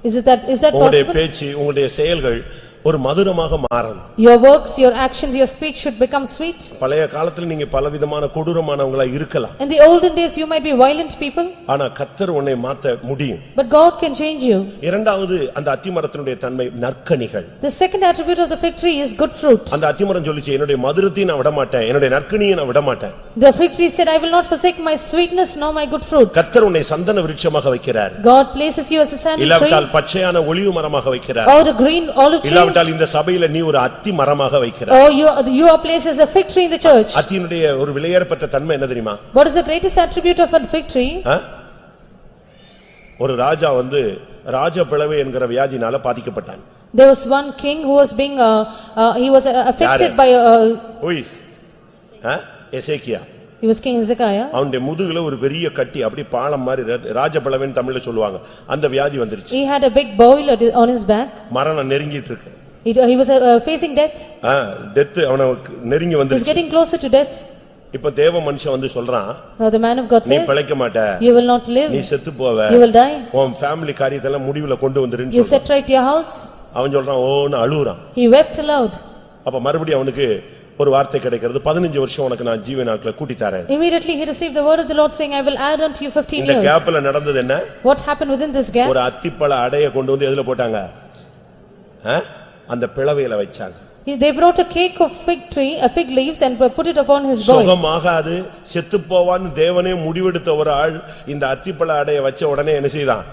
Is that உங்களுடைய possible? பேச்சு, உங்களுடைய செயல்கள் ஒரு மதுரமாக மாறணும். Your works, your actions, your speech should become sweet. பழைய காலத்துல நீங்க பலவிதமான கொடூரமானவங்களா இருக்கலாம். In the olden days you might be violent people. ஆனா கர்த்தர் உன்னை மாத்த முடியும். But God can change you. இரண்டாவது, அந்த அத்திமரத்தினுடைய தன்மை நற்கனிகள். The second attribute of the fig tree is good fruit. அந்த அத்திமரம் சொல்லிச்சு, என்னுடைய மதுரத்தையும் நான் விட மாட்டேன், என்னுடைய நற்கனியை நான் விட மாட்டேன். The fig tree said, I will not forsake my sweetness nor my good fruit. கர்த்தர் உன்னை சந்தன விருட்சமாக வைக்கிறார். God places you as a sandal tree. இல்லாவிட்டால் பச்சையான ஒலிவ மரமாக வைக்கிறார். Or a green olive tree. இல்லாவிட்டால் இந்த சபையில நீ ஒரு அத்தி மரமாக வைக்கிறார். Oh, you are placed as a fig tree in the church. அத்தியினுடைய ஒரு விலையேறப்பட்ட தன்மை என்ன தெரியுமா? What is the greatest attribute of a fig tree? ஒரு ராஜா ராஜ பிளவை என்கிற வியாதினால பாதிக்கப்பட்டான். There was one king who was being he was affected by who is Hezekiah. he was king Hezekiah. அவனுடைய முதுகுல ஒரு பெரிய கட்டி, அப்படி பாலம் மாதிரி, ராஜ பிளவைன்னு தமிழ்ல சொல்லுவாங்க. அந்த வியாதி வந்துருச்சு. He had a big boil on his back. மரணம் நெருங்கிட்டு இருக்கு. He was facing death. Death அவனுக்கு நெருங்கி He was வந்துருச்சு. getting closer to death. இப்ப தேவ மனுஷன் சொல்றான், Now the man of God நீ says, பிழைக்க மாட்ட, you will not live, நீ செத்து போவ, you will die. உன் ஃபேமிலி காரியத்தெல்லாம் முடிவுல கொண்டு வந்துருன்னு You சொல்றான். set right your house. அவன் சொல்றான், ஓன்னு அழுகுறான். He wept aloud. அப்ப மறுபடியும் அவனுக்கு ஒரு வார்த்தை கிடைக்கிறது, 15 வருஷம் உனக்கு நான் ஜீவ நாட்களை கூட்டி தரேன். Immediately he received the word of the Lord saying, I will add unto you 15 இந்த years. கேப்ல நடந்தது என்ன? What happened within this gap? ஒரு அத்திப்பழ அடைய கொண்டு வந்து எதுல போட்டாங்க? அந்த பிளவையில வச்சாங்க. They brought a cake of fig tree, fig leaves, and put it upon his boy. சுகமாகாது, செத்து போவான்னு தேவனே முடிவெடுத்த ஒரு ஆள் இந்த அத்திப்பழ அடைய வச்ச உடனே என்ன செய்தான்?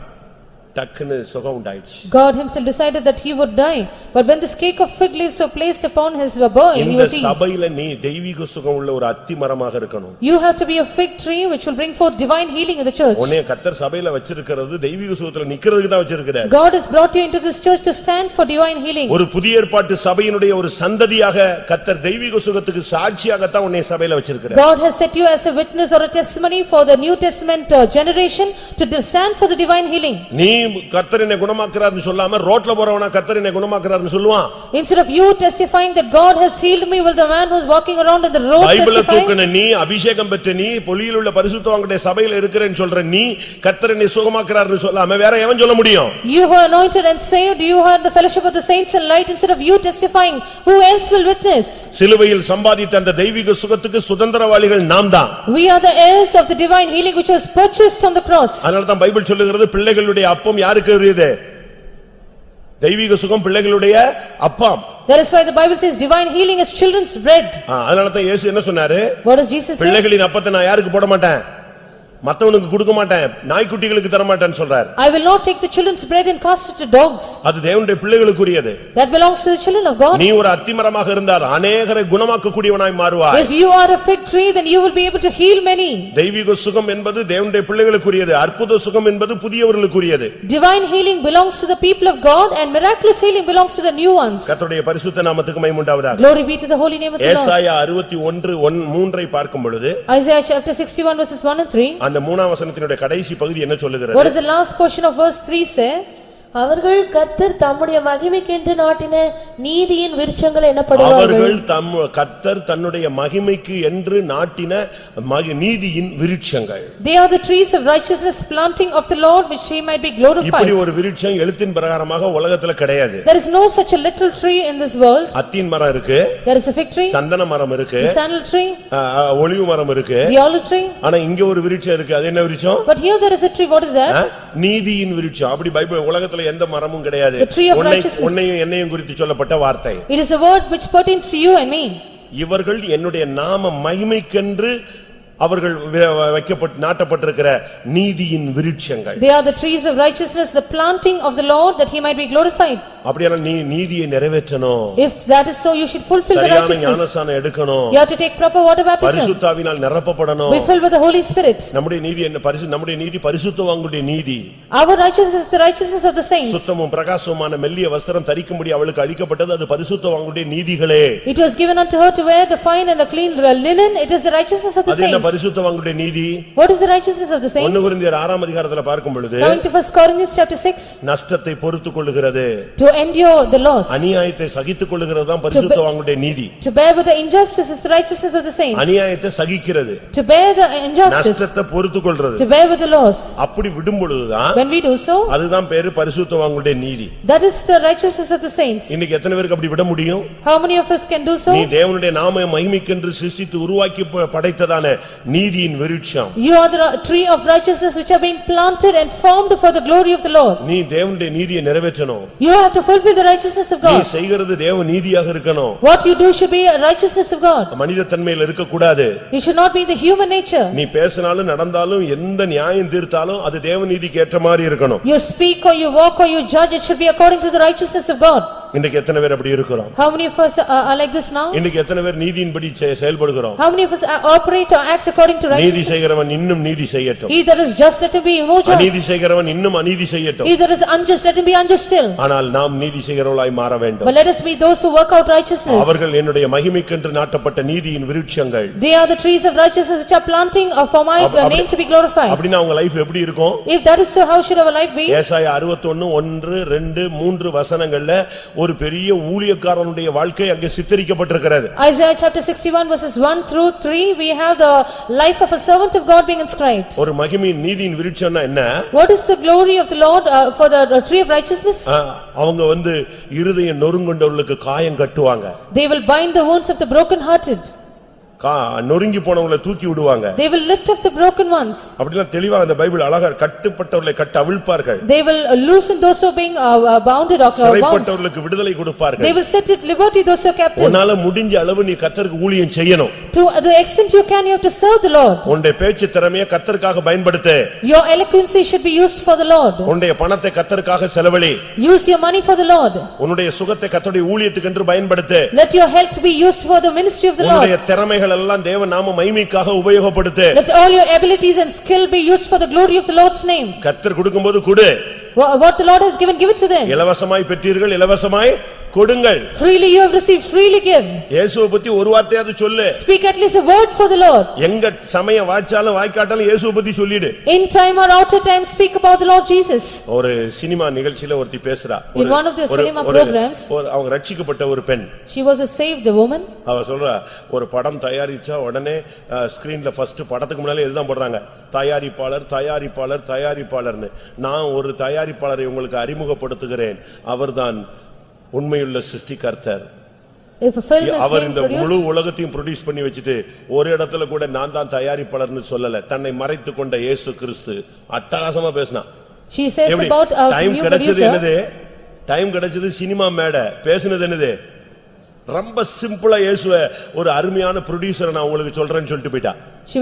டக்குன்னு சுகம் உண்டாயிடுச்சு. God himself decided that he would die, but when this cake of fig leaves were placed upon his boy, he இந்த was healed. சபையில நீ தெய்வீக சுகம் உள்ள ஒரு அத்தி மரமாக இருக்கணும். You have to be a fig tree which will bring forth divine healing in the church. உன்னை கர்த்தர் சபையில வச்சிருக்கிறது தெய்வீக சுகத்துல நிக்கிறதுக்கு தான் வச்சிருக்கிறார். God has brought you into this church to stand for divine healing. ஒரு புதிய ஏற்பாட்டு சபையினுடைய ஒரு சந்ததியாக கர்த்தர் தெய்வீக சுகத்துக்கு சாட்சியாக தான் உன்னை சபையில வச்சிருக்கிறார். God has set you as a witness or a testimony for the New Testament generation to stand for the divine healing. நீ கர்த்தர் என்னை குணமாக்குறார்னு சொல்லாம ரோட்ல போறவனா கர்த்தர் என்னை குணமாக்குறார்னு சொல்லுவான். Instead of you testifying that God has healed me, will the man who is walking around in the road பைபிளை testify? தூக்குன நீ, அபிஷேகம் பெற்ற நீ, பொலியில் உள்ள பரிசுத்தவான்களுடைய சபையில இருக்கிறேன்னு சொல்ற நீ கர்த்தர் என்னை சுகமாக்குறார்னு சொல்லாம வேற எவன் சொல்ல முடியும்? You who are anointed and saved, you who are the fellowship of the saints and light, instead of you testifying, who else will witness? சிலுவையில் சம்பாதித்த அந்த தெய்வீக சுகத்துக்கு சுதந்திரவாளிகள் நாம் தான். We are the heirs of the divine healing which was purchased on the cross. அதனால தான் Bible சொல்லுகிறது, பிள்ளைகளுடைய அப்பம் யாருக்கு உரியது? தெய்வீக சுகம் பிள்ளைகளுடைய அப்பம். That is why the Bible says divine healing is children's bread. அதனால தான் இயேசு என்ன சொன்னாரு? What does Jesus say? பிள்ளைகளின் அப்பத்தை நான் யாருக்கு போட மாட்டேன், மத்தவனுக்கு கொடுக்க மாட்டேன், நாய்க்குட்டிகளுக்கு தர மாட்டேன்னு சொல்றார். I will not take the children's bread and cast it to dogs. அது தேவனுடைய பிள்ளைகளுக்குரியது. That belongs to the children of God. நீ ஒரு அத்திமரமாக இருந்தால் அநேகரை குணமாக்க கூடியவனாய் மாறுவாய். If you are a fig tree, then you will be able to heal many. தெய்வீக சுகம் என்பது தேவனுடைய பிள்ளைகளுக்குரியது, அற்புத சுகம் என்பது புதியவர்களுக்குரியது. Divine healing belongs to the people of God and miraculous healing belongs to the new ones. கர்த்தருடைய பரிசுத்த நாமத்துக்கு மகிமை உண்டாவதாக. Glory be to the holy name of the Lord. ஏசாயா 61:3 பார்க்கும் பொழுது, Isaiah chapter 61 verses 1 and 3. அந்த மூணாம் வசனத்தினுடைய கடைசி பகுதி என்ன சொல்லுகிறது? What does the last portion of verse 3 say? அவர்கள் கர்த்தர் தம்முடைய மகிமைக்கென்று நாட்டின நீதியின் விருட்சங்கள் எனப்படுவார்கள். அவர்கள் கர்த்தர் தன்னுடைய மகிமைக்கு என்று நாட்டின நீதியின் விருட்சங்கள். They are the trees of righteousness, planting of the Lord, which he might be glorified. இப்படி ஒரு விருட்சம் எழுத்தின் பிரகாரமாக உலகத்துல கிடையாது. There is no such a little tree in this world. அத்தின் மரம் இருக்கு, There is a fig tree, சந்தன மரம் இருக்கு, the sandal tree, ஒலிவ மரம் இருக்கு. the olive tree. ஆனா இங்க ஒரு விருட்சம் இருக்கு. அது என்ன விருட்சம்? But here there is a tree. What is that? நீதியின் விருட்சம். அப்படி பைபிள் உலகத்துல எந்த மரமும் கிடையாது. The tree of righteousness. உன்னையும் என்னையும் குறித்து சொல்லப்பட்ட வார்த்தை. It is a word which pertains to you and me. இவர்கள் என்னுடைய நாம மகிமைக்கென்று அவர்கள் வைக்கப்பட்டு நாட்டப்பட்டிருக்கிற நீதியின் விருட்சங்கள். They are the trees of righteousness, the planting of the Lord, that he might be glorified. அப்படியான நீ நீதியை நிறைவேற்றணும். If that is so, you should fulfill the சரியான righteousness. ஞானஸ்நானம் எடுக்கணும். You have to take proper water baptism. பரிசுத்தாவினால் நிரப்பப்படணும். Be filled with the Holy Spirit. நம்முடைய நீதி என்ன? நம்முடைய நீதி பரிசுத்தவான்களுடைய நீதி. Our righteousness is the righteousness of the saints. சுத்தமும் பிரகாசமுமான மெல்லிய வஸ்திரம் தரிக்கும்படி அவளுக்கு அளிக்கப்பட்டது. அது பரிசுத்தவான்களுடைய நீதிகளே. It was given unto her to wear the fine and the clean linen. It is the righteousness of the அது என்ன saints. பரிசுத்தவான்களுடைய நீதி? What is the righteousness of the saints? 1 கொரிந்தியர் 6 அதிகாரத்துல பார்க்கும் பொழுது Going to 1 Corinthians chapter 6. நஷ்டத்தை பொறுத்துக் கொள்ளுகிறது, To endure the loss. அநியாயத்தை சகித்துக் கொள்ளுகிறது தான் பரிசுத்தவான்களுடைய நீதி. To bear with the injustice is the righteousness of the saints. அநியாயத்தை சகிக்கிறது, To bear the injustice. நஷ்டத்தை பொறுத்துக் கொள்றது. To bear with the loss. அப்படி விடும் பொழுதுதான் When we do so, அதுதான் பேரு பரிசுத்தவான்களுடைய நீதி. that is the righteousness of the saints. இன்னைக்கு எத்தனை பேருக்கு அப்படி விட முடியும்? How many of us can do so? நீ தேவனுடைய நாம மகிமைக்கென்று சிருஷ்டித்து உருவாக்கி படைத்ததான நீதியின் விருட்சம். You are the tree of righteousness which have been planted and formed for the glory of the Lord. நீ தேவனுடைய நீதியை நிறைவேற்றணும். You have to fulfill the righteousness of நீ God. செய்கிறது தேவ நீதியாக இருக்கணும். What you do should be a righteousness of God. மனித தன்மையில் இருக்க கூடாது. You should not be the human nature. நீ பேசினாலும் நடந்தாலும் எந்த நியாயம் தீர்த்தாலும் அது தேவ நீதிக்கு ஏற்ற மாதிரி இருக்கணும். You speak or you walk or you judge, it should be according to the righteousness of God. இன்னைக்கு எத்தனை பேர் அப்படி இருக்கிறோம்? How many of us are like this now? இன்னைக்கு எத்தனை பேர் நீதியின்படி செயல்படுகிறோம்? How many of us operate or act according to நீதி righteousness? செய்கிறவன் இன்னும் நீதி செய்யட்டும். He that is just, let him be more just. அநீதி செய்கிறவன் இன்னும் அநீதி செய்யட்டும். He that is unjust, let him be unjust still. ஆனால் நாம் நீதி செய்கிறவர்களாய் மாற வேண்டும். But let us be those who work out righteousness. அவர்கள் என்னுடைய மகிமைக்கென்று நாட்டப்பட்ட நீதியின் விருட்சங்கள். They are the trees of righteousness which are planting for my name to be glorified. அப்படினா அவங்க லைஃப் எப்படி இருக்கும்? If that is so, how should our life be? ஏசாயா 61 1 2 3 வசனங்கள்ல ஒரு பெரிய ஊழியக்காரனுடைய வாழ்க்கை அங்கே சித்தரிக்கப்பட்டிருக்கிறது. Isaiah chapter 61 verses 1 through 3, we have the life of a servant of God being inscribed. ஒரு மகிமையின் நீதியின் விருட்சம்னா என்ன? What is the glory of the Lord for the tree of righteousness? அவங்க இருதயம் நொறுங்குண்டவர்களுக்கு காயம் கட்டுவாங்க. They will bind the wounds of the broken hearted. நொறுங்கி போனவங்களை தூக்கி விடுவாங்க. They will lift up the broken ones. அப்படிலாம் தெளிவா அந்த பைபிள் அழகா கட்டுப்பட்டவர்களை கட்ட அவிழ்ப்பார்கள். They will loosen those who are being bounded or bound. சிறைப்பட்டவர்களுக்கு விடுதலை கொடுப்பார்கள். They will set at liberty those who are captives. உன்னால முடிஞ்ச அளவு நீ கர்த்தருக்கு ஊழியம் செய்யணும். To the extent you can, you have to serve the Lord. உன்னுடைய பேச்சு திறமையை கர்த்தருக்காக பயன்படுத்து. Your eloquence should be used for the Lord. உன்னுடைய பணத்தை கர்த்தருக்காக செலவழி. Use your money for the Lord. உன்னுடைய சுகத்தை கர்த்தருடைய ஊழியத்துக்கென்று பயன்படுத்து. Let your health be used for the ministry of the Lord. உன்னுடைய திறமைகள் எல்லாம் தேவ நாம மகிமைக்காக உபயோகப்படுத்து. Let all your abilities and skill be used for the glory of the Lord's name. கர்த்தர் கொடுக்கும்போது கொடு. What the Lord has given, give it to them. இலவசமாய் பெற்றீர்கள், இலவசமாய் கொடுங்கள். Freely you have received, freely give. இயேசுவை பத்தி ஒரு வார்த்தையாவது சொல்லு. Speak at least a word for the Lord. எங்க சமயம் வாய்ச்சாலும் வாய்க்காட்டாலும் இயேசுவை பத்தி சொல்லிடு. In time or out of time, speak about the Lord Jesus. ஒரு சினிமா நிகழ்ச்சியில ஒருத்தி பேசுறா. In one of the cinema programs, அவங்க ரட்சிக்கப்பட்ட ஒரு பெண். she was a saved woman. அவ சொல்றா, ஒரு படம் தயாரிச்சா உடனே ஸ்கிரீன்ல ஃபர்ஸ்ட் படத்துக்கு முன்னால இதுதான் போடுறாங்க, தயாரிப்பாளர் தயாரிப்பாளர் தயாரிப்பாளர்னு. நான் ஒரு தயாரிப்பாளரை உங்களுக்கு அறிமுகப்படுத்துகிறேன், அவர்தான் உண்மையுள்ள சிருஷ்டிகர்த்தர். If a film is our being இந்த முழு produced, உலகத்தையும் ப்ரொடியூஸ் பண்ணி வச்சிட்டு ஒரு இடத்துல கூட நான் தான் தயாரிப்பாளர்னு சொல்லல. தன்னை மறைத்துக் கொண்ட இயேசு கிறிஸ்து அட்டகாசமா பேசினா. she says about a time new கிடைச்சது producer. என்னது? டைம் கிடைச்சது சினிமா மேடை. பேசினது என்னது? ரொம்ப சிம்பிளா இயேசுவை ஒரு அருமையான ப்ரொடியூசரை நான் உங்களுக்கு சொல்றேன்னு சொல்லிட்டு போயிட்டா. She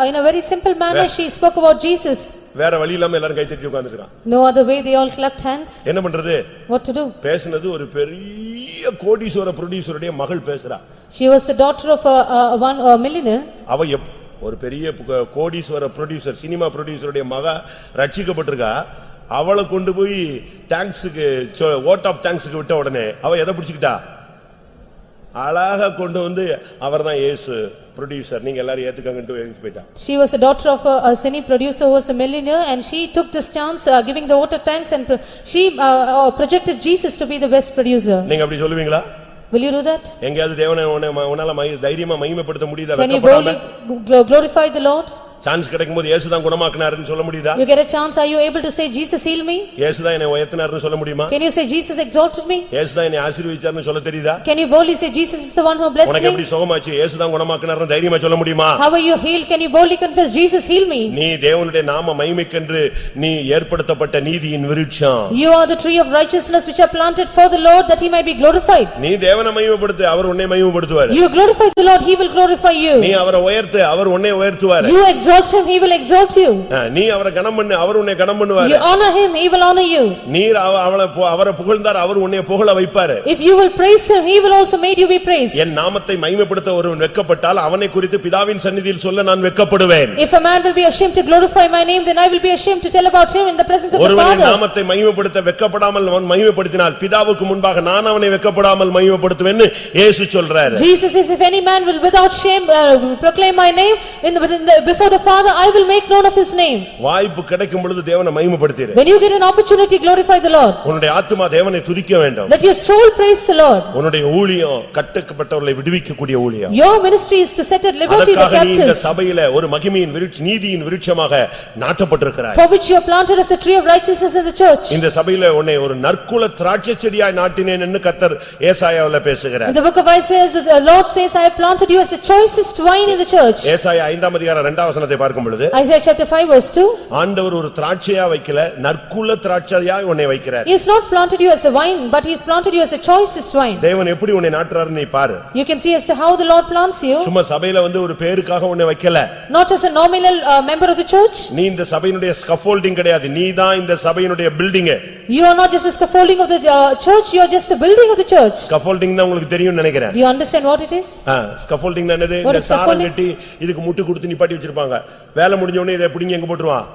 in a very simple manner she spoke about Jesus. வேற வழி இல்லாம எல்லாரும் கை தட்டி உட்கார்ந்துட்டாங்க. No other way, they all clapped hands. என்ன பண்றது? What to do? பேசினது ஒரு பெரிய கோடீஸ்வர ப்ரொடியூசருடைய மகள் பேசுறா. She was the daughter of a millionaire. அவ ஒரு பெரிய கோடீஸ்வர ப்ரொடியூசர், சினிமா ப்ரொடியூசருடைய மக ரட்சிக்கப்பட்டிருக்கா. அவளை கொண்டு போய் தேங்க்ஸுக்கு வோட் ஆஃப் தேங்க்ஸுக்கு விட்ட உடனே அவ எதை பிடிச்சுக்கிட்டா? அழகா கொண்டு வந்து அவர்தான் இயேசு, ப்ரொடியூசர், நீங்க எல்லாரும் ஏத்துக்கங்கன்னு எழுதி போயிட்டா. She was a daughter of a cine producer who was a millionaire, and she took this chance, giving the vote of thanks, and she projected Jesus to be the best producer. நீங்க அப்படி சொல்லுவீங்களா? Will you do that? எங்கயாவது தேவனை உன்னால தைரியமா மகிமைப்படுத்த முடியுதா? Can you boldly glorify the Lord? Chance கிடைக்கும்போது இயேசுதான் குணமாக்குனாருன்னு சொல்ல முடியுதா? You get a chance, are you able to say Jesus healed me? இயேசுதான் என்னை உயர்த்தினாருன்னு சொல்ல முடியுமா? Can you say Jesus exalted me? இயேசுதான் என்னை ஆசீர்வதிச்சாருன்னு சொல்ல தெரியுதா? Can you boldly say Jesus is the one who blessed உனக்கு me? எப்படி சுகமாச்சு? இயேசுதான் குணமாக்குனாருன்னு தைரியமா சொல்ல முடியுமா? How are you healed? Can you boldly confess Jesus healed me? நீ தேவனுடைய நாம மகிமைக்கென்று நீ ஏற்படுத்தப்பட்ட நீதியின் விருட்சம். You are the tree of righteousness which are planted for the Lord, that he might be glorified. நீ தேவனை மகிமைப்படுத்து, அவர் உன்னை மகிமைப்படுத்துவார். You glorify the Lord, he will glorify you. நீ அவரை உயர்த்து, அவர் உன்னை உயர்த்துவார். You exalt him, he will exalt you. நீ அவரை கனம் பண்ணு, அவர் உன்னை கனம் பண்ணுவார். You honor him, he will honor you. நீர் அவரை புகழ்ந்தார், அவர் உன்னை புகழ வைப்பார். If you will praise him, he will also make you be praised. என் நாமத்தை மகிமைப்படுத்த ஒருவன் வெட்கப்பட்டால் அவனை குறித்து பிதாவின் சந்நிதியில் சொல்ல நான் வெட்கப்படுவேன். If a man will be ashamed to glorify my name, then I will be ashamed to tell about him in the presence of the ஒருவன் Father. நாமத்தை மகிமைப்படுத்த வெட்கப்படாமல் அவன் மகிமைப்படுத்தினால் பிதாவுக்கு முன்பாக நான் அவனை வெட்கப்படாமல் மகிமைப்படுத்துவேன்னு இயேசு சொல்றார். Jesus says, if any man will without shame proclaim my name before the Father, I will make known of his name. வாய்ப்பு கிடைக்கும் பொழுது தேவனை மகிமைப்படுத்திரு. When you get an opportunity, glorify the Lord. உன்னுடைய ஆத்துமா தேவனை துதிக்க வேண்டும். Let your soul praise the Lord. உன்னுடைய ஊழியம் கட்டப்பட்டவர்களை விடுவிக்கக்கூடிய ஊழியம். Your ministry is to set at liberty the அதற்காக நீ இந்த captives, சபையில ஒரு மகிமையின் நீதியின் விருட்சமாக நாட்டப்பட்டிருக்கிறாய். for which you are planted as a tree of righteousness in the church. இந்த சபையில உன்னை ஒரு நற்குல திராட்சை செடியாய் நாட்டினேன் என்று கர்த்தர் ஏசாயாவுல பேசுகிறார். In the book of Isaiah, the Lord says, I have planted you as the choicest wine in the church. ஏசாயா 5ஆம் அதிகாரம் 2ஆம் வசனத்தை பார்க்கும் பொழுது Isaiah chapter 5 verse 2. ஆண்டவர் ஒரு திராட்சையா வைக்கல, நற்குல திராட்சையாய் உன்னை வைக்கிறார். He has not planted you as a wine, but he has planted you as a choicest wine. தேவன் எப்படி உன்னை நாட்டுறாரு நீ பாரு. You can see as to how the Lord plants you. சும்மா சபையில ஒரு பேருக்காக உன்னை வைக்கல. Not as a nominal member of the church. நீ இந்த சபையினுடைய ஸ்கஃபோல்டிங் கிடையாது, நீதான் இந்த சபையினுடைய building. You are not just a scaffolding of the church, you are just the building of the church. Scaffolding தான் உங்களுக்கு தெரியும் நினைக்கிறேன். Do you understand what it is? Scaffolding என்னது? What இந்த is சாரம் scaffolding? கட்டி இதுக்கு முட்டு கொடுத்து நிப்பாட்டி வச்சிருப்பாங்க. வேலை முடிஞ்ச உடனே இதை பிடிங்க எங்க போட்டுருவான்?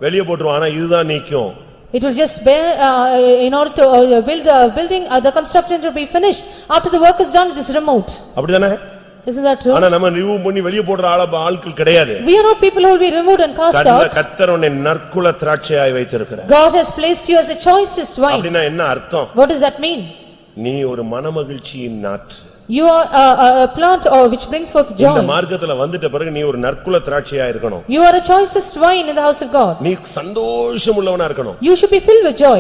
வெளியே போட்டுருவான். ஆனா இதுதான் நீக்கும். It will just bear in order to build the building, the construction to be finished. After the work is done, it is removed. அப்படிதானே? Isn't that true? ஆனா நம்ம ரிமூவ் பண்ணி வெளியே போடுற ஆட்கள் கிடையாது. We are not people who will be removed and cast out. கர்த்தர் உன்னை நற்குல திராட்சையாய் வைத்திருக்கிறார். God has placed you as the choicest wine. அப்படினா என்ன அர்த்தம்? What does that mean? நீ ஒரு மனமகிழ்ச்சியின் நாற்று. You are a plant which brings forth joy. இந்த மார்க்கத்துல வந்துட்ட பிறகு நீ ஒரு நற்குல திராட்சையா இருக்கணும். You are a choicest wine in the house of God. நீ சந்தோஷம் உள்ளவனா இருக்கணும். You should be filled with joy.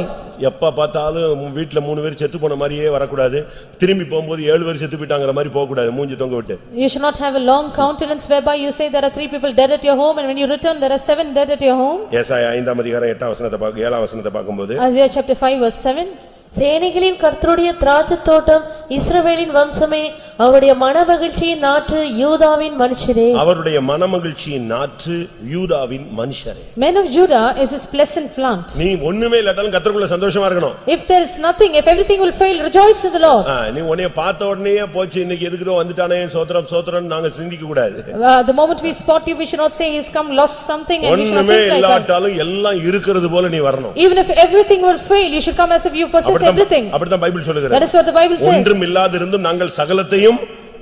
எப்ப பார்த்தாலும் வீட்ல 3 பேர் செத்து போன மாதிரியே வரக்கூடாது. திரும்பி போகும்போது 7 பேர் செத்து போயிட்டாங்கற மாதிரி போக கூடாது. மூஞ்சி தொங்க விட்டு. You should not have a long countenance whereby you say there are 3 people dead at your home, and when you return there are 7 dead at your home. ஏசாயா 5ஆம் அதிகாரம் 8ஆம் வசனத்தை 7ஆம் வசனத்தை பாக்கும்போது Isaiah chapter 5 verse 7. சேனைகளின் கர்த்தருடைய திராட்சைத் தோட்டம் இஸ்ரவேலின் வம்சமே, அவருடைய மனமகிழ்ச்சியின் நாற்று யூதாவின் மனுஷரே. அவருடைய மனமகிழ்ச்சியின் நாற்று யூதாவின் மனுஷரே. Men of Judah is his pleasant plant. நீ ஒண்ணுமே இல்லாட்டாலும் கர்த்தருக்குள்ள சந்தோஷமா இருக்கணும். If there is nothing, if everything will fail, rejoice in the Lord. நீ உன்னைய பார்த்த உடனே போச்சு இன்னைக்கு எதுக்குடோ வந்துட்டானே சோத்ரம் சோத்ரம் நாங்க சிந்திக்க கூடாது. The moment we spot you, we should not say he's come lost something, and we should not ஒண்ணுமே think like that. இல்லாட்டாலும் எல்லாம் இருக்கிறது போல நீ வரணும். Even if everything will fail, you should come as if you possess everything. அப்படிதான் Bible சொல்லுகிறது. That is what the Bible says. ஒன்றும் இல்லாதிருந்தும் நாங்கள் சகலத்தையும்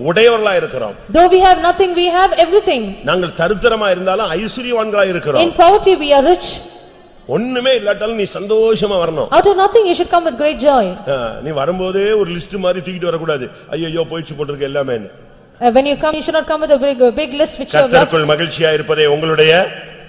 உடையவர்களா இருக்கிறோம். Though we have nothing, we have everything. நாங்கள் தரித்திரமா இருந்தாலும் ஐஸ்வரியவான்களா இருக்கிறோம். In poverty we are rich. ஒண்ணுமே இல்லாட்டாலும் நீ சந்தோஷமா வரணும். Out of nothing you should come with great joy. நீ வரும்போதே ஒரு லிஸ்ட் மாதிரி தூக்கிட்டு வர கூடாது. ஐயோ போயிச்சு போட்டுருக்கு எல்லாமே. When you come, you should not come with a big list which you have lost. கர்த்தருக்குள் மகிழ்ச்சியா இருப்பதே உங்களுடைய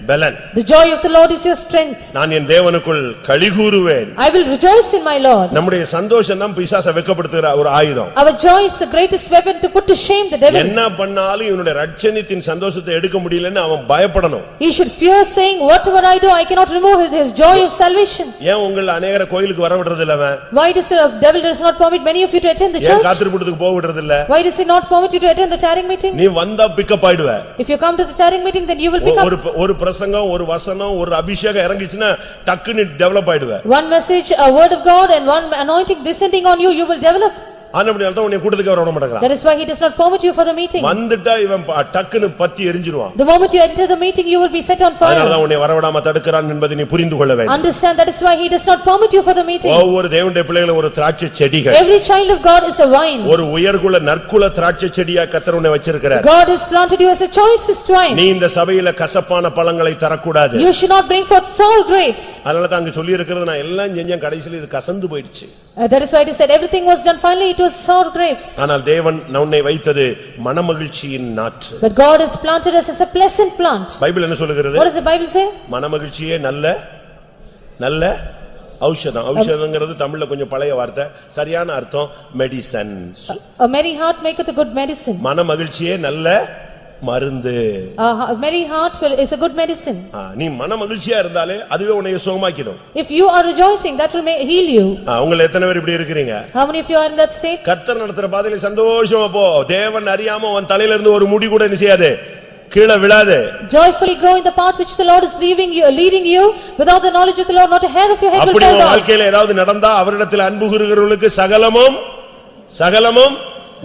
பலன். The joy of the Lord is your strength. நான் என் தேவனுக்குள் களிகூருவேன். I will rejoice in my Lord. நம்முடைய சந்தோஷம் தான் பிசாசை வெட்கப்படுத்துகிற ஒரு ஆயுதம். Our joy is the greatest weapon to put to shame the devil. என்ன பண்ணாலும் இவனுடைய ரட்சணியத்தின் சந்தோஷத்தை எடுக்க முடியலன்னு அவன் பயப்படணும். He should fear saying, whatever I do, I cannot remove his joy of salvation. ஏன் உங்களை அநேகர கோயிலுக்கு வர விடுறது இல்ல அவன்? Why does the devil does not permit many of you to attend the ஏன் church? காத்திருப்புக்கு போக விடுறது இல்ல? Why does he not permit you to attend the tarrying meeting? நீ வந்தா pickup ஆயிடுவ. If you come to the tarrying meeting, then you will pick up. ஒரு பிரசங்கம் ஒரு வசனம் ஒரு அபிஷேகம் இறங்கிச்சுனா டக்குன்னு develop ஆயிடுவ. One message, a word of God and one anointing descending on you, you will develop. ஆனபடியால்தான் உன்னை கூட்டத்துக்கு வர விட மாட்டேங்கிறான். That is why he does not permit you for the meeting. வந்துட்டா இவன் டக்குன்னு பத்தி எரிஞ்சிருவான். The moment you enter the meeting, you will be set on fire. அதனாலதான் உன்னை வரவிடாம தடுக்கிறான் என்பதை நீ புரிந்து கொள்ள வேண்டும். Understand, that is why he does not permit you for the meeting. ஒவ்வொரு தேவனுடைய பிள்ளைகளும் ஒரு திராட்சை செடிகள். Every child of God is a vine. ஒரு உயர்குல நற்குல திராட்சை செடியா கர்த்தர் உன்னை வச்சிருக்கிறார். God has planted you as a choicest vine. நீ இந்த சபையில கசப்பான பழங்களை தரக்கூடாது. You should not bring forth sour grapes. அதனாலதான் அங்க சொல்லி இருக்கிறது நான் எல்லாம் செஞ்சேன் கடைசில இது கசந்து போயிடுச்சு. That is why it is said everything was done, finally it was sour grapes. ஆனால் தேவன் உன்னை வைத்தது மனமகிழ்ச்சியின் நாற்று. But God has planted us as a pleasant plant. Bible என்ன சொல்லுகிறது? What does the Bible say? மனமகிழ்ச்சியே நல்ல ஔஷதம். ஔஷதம்ங்கிறது தமிழ்ல கொஞ்சம் பழைய வார்த்தை, சரியான அர்த்தம் medicine. A merry heart maketh a good medicine. மனமகிழ்ச்சியே நல்ல மருந்து. A merry heart is a good medicine. நீ மனமகிழ்ச்சியா இருந்தாலே அதுவே உன்னை சுகமாக்கிடும். If you are rejoicing, that will heal you. உங்களை எத்தனை பேர் இப்படி இருக்கீங்க? How many of you are in that state? கர்த்தர் நடத்துற பாதையில சந்தோஷமா போ. தேவன் அறியாம உன் தலையில இருந்து ஒரு முடி கூட என்ன செய்யாது, கீழே விழாது. Joyfully go in the path which the Lord is leading you without the knowledge of the Lord, not a hair of your head will அப்படி fall உன் down. வாழ்க்கையில ஏதாவது நடந்தா அவரிடத்தில் அன்பு கூறுகிறவர்களுக்கு சகலமும்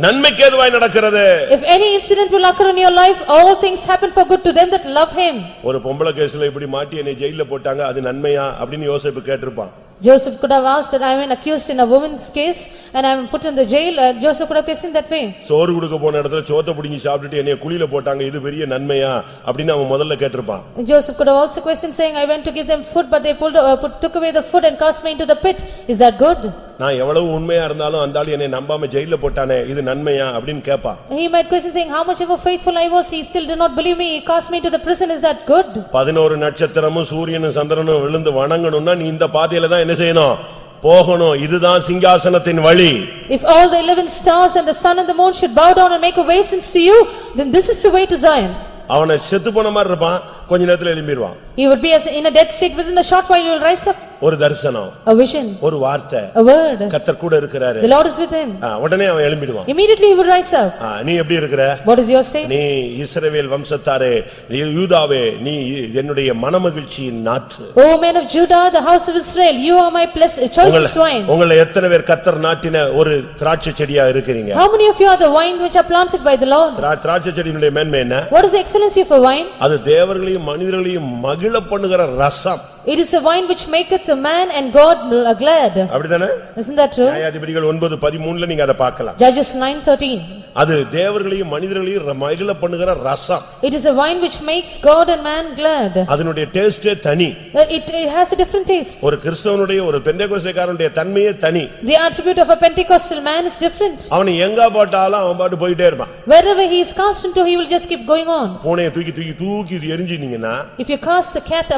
நன்மைக்கு ஏதுவாய் நடக்கிறது. If any incident will occur in your life, all things happen for good to them that love him. ஒரு பொம்பளை கேஸ்ல இப்படி மாட்டி என்னை ஜெயில்ல போட்டாங்க, அது நன்மையா அப்படின்னு யோசேப்பு கேட்டிருப்பான். Joseph could have asked that I am accused in a woman's case and I am put in the jail. Joseph could have questioned that way. சோறு கொடுக்க போன இடத்துல சோத்தை பிடிங்கி சாப்பிட்டுட்டு என்னைய குழியில போட்டாங்க, இது பெரிய நன்மையா அப்படின்னு அவன் முதல்ல கேட்டிருப்பான். Joseph could have also questioned saying, I went to give them food but they took away the food and cast me into the pit. Is that good? நான் எவ்வளவு உண்மையா இருந்தாலும் அந்த ஆளு என்னை நம்பாம ஜெயில்ல போட்டானே, இது நன்மையா அப்படின்னு கேட்பான். He might question saying, how much ever faithful I was, he still did not believe me, he cast me into the prison. Is that good? 11 நட்சத்திரமும் சூரியனும் சந்திரனும் விழுந்து வணங்கணும்னா நீ இந்த பாதையில தான் என்ன செய்யணும், போகணும். இதுதான் சிங்காசனத்தின் வழி. If all the 11 stars and the sun and the moon should bow down and make obeisance to you, then this is the way to Zion. அவனை செத்து போன மாதிரி இருப்பான், கொஞ்ச நேரத்துல எழும்பிடுவான். He would be in a dead state, within a short while he will rise up. ஒரு தரிசனம், A vision, ஒரு வார்த்தை, a word. கர்த்தர் கூட இருக்கிறாரு. The Lord is with him. உடனே அவன் எழும்பிடுவான். Immediately he would rise up. நீ எப்படி இருக்கிற? What is your state? நீ இஸ்ரவேல் வம்சத்தாரே, நீ யூதாவே, நீ என்னுடைய மனமகிழ்ச்சியின் நாற்று. O men of Judah, the house of Israel, you are my choicest wine. உங்களை எத்தனை பேர் கர்த்தர் நாட்டின ஒரு திராட்சை செடியா இருக்கிறீங்க? How many of you are the vine which are planted by the Lord? திராட்சை செடியினுடைய மேன்மை என்ன? What is the excellency of a vine? அது தேவர்களையும் மனிதர்களையும் மகிழ பண்ணுகிற ரசம். It is a vine which maketh a man and God glad. அப்படிதானே? Isn't that true? நியாயாதிபதிகள் 9:13 நீங்க அதை பார்க்கலாம். Judges 9:13. அது தேவர்களையும் மனிதர்களையும் மகிழ பண்ணுகிற ரசம். It is a vine which makes God and man glad. அதனுடைய டேஸ்டே தனி. It has a different taste. ஒரு கிறிஸ்தவனுடைய ஒரு பெந்தேகோஸ்தேக்காரனுடைய தன்மையே தனி. The attribute of a Pentecostal man is different. அவனை எங்க போட்டாலும் அவன் பாட்டு போயிட்டே இருப்பான். Wherever he is cast into, he will just keep going on. பூனையை தூக்கி எரிஞ்சினீங்கன்னா, If you cast the cat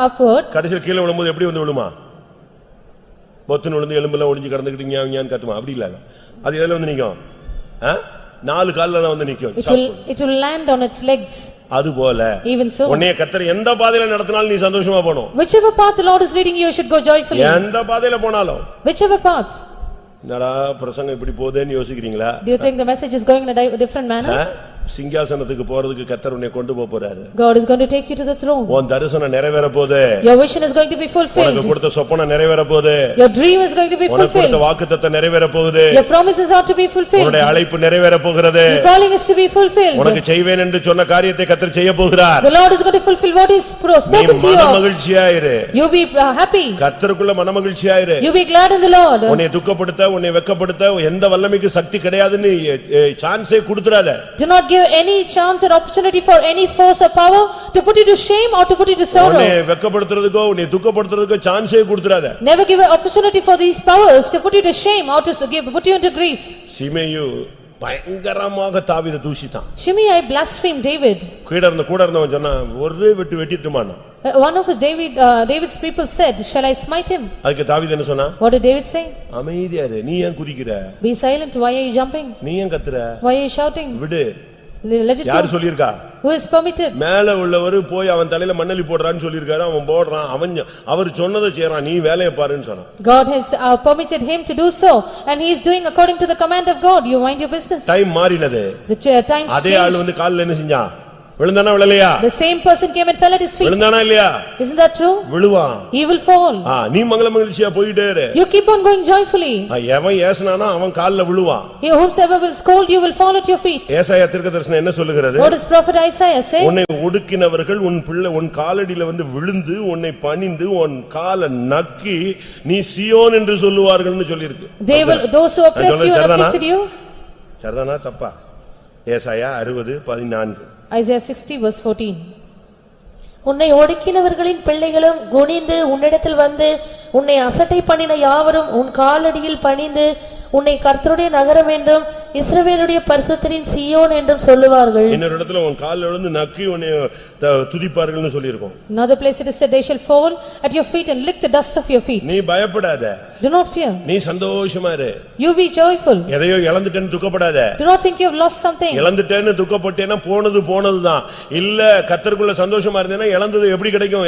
upward, கடைசில கீழே விழும்போது எப்படி வந்து விழுமா? பொத்துன்னு விழுந்து எலும்பெல்லாம் ஒடிஞ்சு கிடந்துக்கிட்டு ஞான் கத்துமா? அப்படி இல்ல. அது எதுல வந்து நிக்கும்? 4 கால்ல தான் வந்து நிக்கும். it will land on its legs. அதுபோல Even so, உன்னை கர்த்தர் எந்த பாதையில நடத்தினாலும் நீ சந்தோஷமா போணும். whichever path the Lord is leading you, you should go joyfully. எந்த பாதையில போனாலும். Whichever path. என்னடா பிரசங்கம் இப்படி போதேன்னு யோசிக்கிறீங்களா? Do you think the message is going in a different manner? சிங்காசனத்துக்கு போறதுக்கு கர்த்தர் உன்னை கொண்டு போறாரு. God is going to take you to the throne. உன் தரிசனம் நிறைவேற போகுது. Your vision is going to be fulfilled. உனக்கு கொடுத்த சொப்பனம் நிறைவேற போகுது. Your dream is going to be உனக்கு fulfilled. கொடுத்த வாக்குத்தத்தம் நிறைவேற போகுது. Your promises are to be fulfilled. உன்னுடைய அழைப்பு நிறைவேற போகிறது. Your calling is to be fulfilled. உனக்கு செய்வேன் என்று சொன்ன காரியத்தை கர்த்தர் செய்ய போகிறார். The Lord is going to fulfill what is spoken to you. மனமகிழ்ச்சியா இரு. You be happy. கர்த்தருக்குள்ள மனமகிழ்ச்சியா இரு. You be glad in the Lord. உன்னை துக்கப்படுத்த, உன்னை வெட்கப்படுத்த எந்த வல்லமைக்கு சக்தி கிடையாதுன்னு சான்ஸே கொடுத்துறாத. Do not give any chance or opportunity for any force or power to put you to shame or to put you to sorrow. உன்னை வெட்கப்படுத்துறதுக்கோ உன்னை துக்கப்படுத்துறதுக்கோ சான்ஸே கொடுத்துறாத. Never give an opportunity for these powers to put you to shame or to put you into grief. சீமேயு பயங்கரமாக தாவீதை தூஷித்தான். Shimei blasphemed David. கூட இருந்தவன் சொன்னா ஒரே வெட்டிட்டுமானா. One of his David's people said, shall I smite him? அதுக்கு தாவீது என்ன சொன்னா? What did David say? அமைதியா இரு, நீ ஏன் குதிக்கிற? Be silent, why are you jumping? நீ ஏன் கத்துற? Why are you shouting? விடு. Let it யார் go. சொல்லிருக்கா? Who is permitted? மேல உள்ளவர் போய் அவன் தலையில மண்ணலி போடுறான்னு சொல்லிருக்காரு. அவன் போடுறான். அவர் சொன்னதை செய்றான். நீ வேலைய பாருன்னு சொன்னான். God has permitted him to do so and he is doing according to the command of God. You mind your business. Time மாறினது. The time அதே ஆளு changed. வந்து கால்ல என்ன செஞ்சான்? விழுந்தானா விழலையா? The same person came and fell at his feet. விழுந்தானா இல்லையா? Isn't that true? விழுவான். He will fall. நீ மங்கள மகிழ்ச்சியா போயிட்டே இரு. You keep on going joyfully. எவன் ஏசுனானோ அவன் கால்ல விழுவான். Whomsoever will scold you will fall at your feet. ஏசாயா தீர்க்கதரிசனம் என்ன சொல்லுகிறது? What does prophet Isaiah say? உன்னை ஒடுக்கினவர்கள் உன் காலடியில வந்து விழுந்து உன்னை பணிந்து உன் காலை நக்கி நீ சீயோன் என்று சொல்லுவார்கள்னு சொல்லிருக்கு. They will, those who oppress you and afflicted you. சரிதானா தப்பா? ஏசாயா 60:14. Isaiah 60 verse 14. உன்னை ஒடுக்கினவர்களின் பிள்ளைகளும் குனிந்து உன்னிடத்தில் வந்து உன்னை அசட்டை பண்ணின யாவரும் உன் காலடியில் பணிந்து உன்னை கர்த்தருடைய நகரம் என்றும் இஸ்ரவேலுடைய பரிசுத்தரின் சீயோன் என்றும் சொல்லுவார்கள். இன்னொரு இடத்துல உன் கால்ல விழுந்து நக்கி உன்னை துதிப்பார்கள்னு சொல்லியிருக்கோம். Another place it is said they shall fall at your feet and lick the dust of your feet. நீ பயப்படாத. Do not fear. நீ சந்தோஷமா இரு. You be joyful. எதையோ இழந்துட்டேன்னு துக்கப்படாத. Do not think you have lost something. இழந்துட்டேன்னு துக்கப்பட்டேன்னா போனதுதான். இல்ல கர்த்தருக்குள்ள சந்தோஷமா இருந்தேன்னா இழந்தது எப்படி கிடைக்கும்?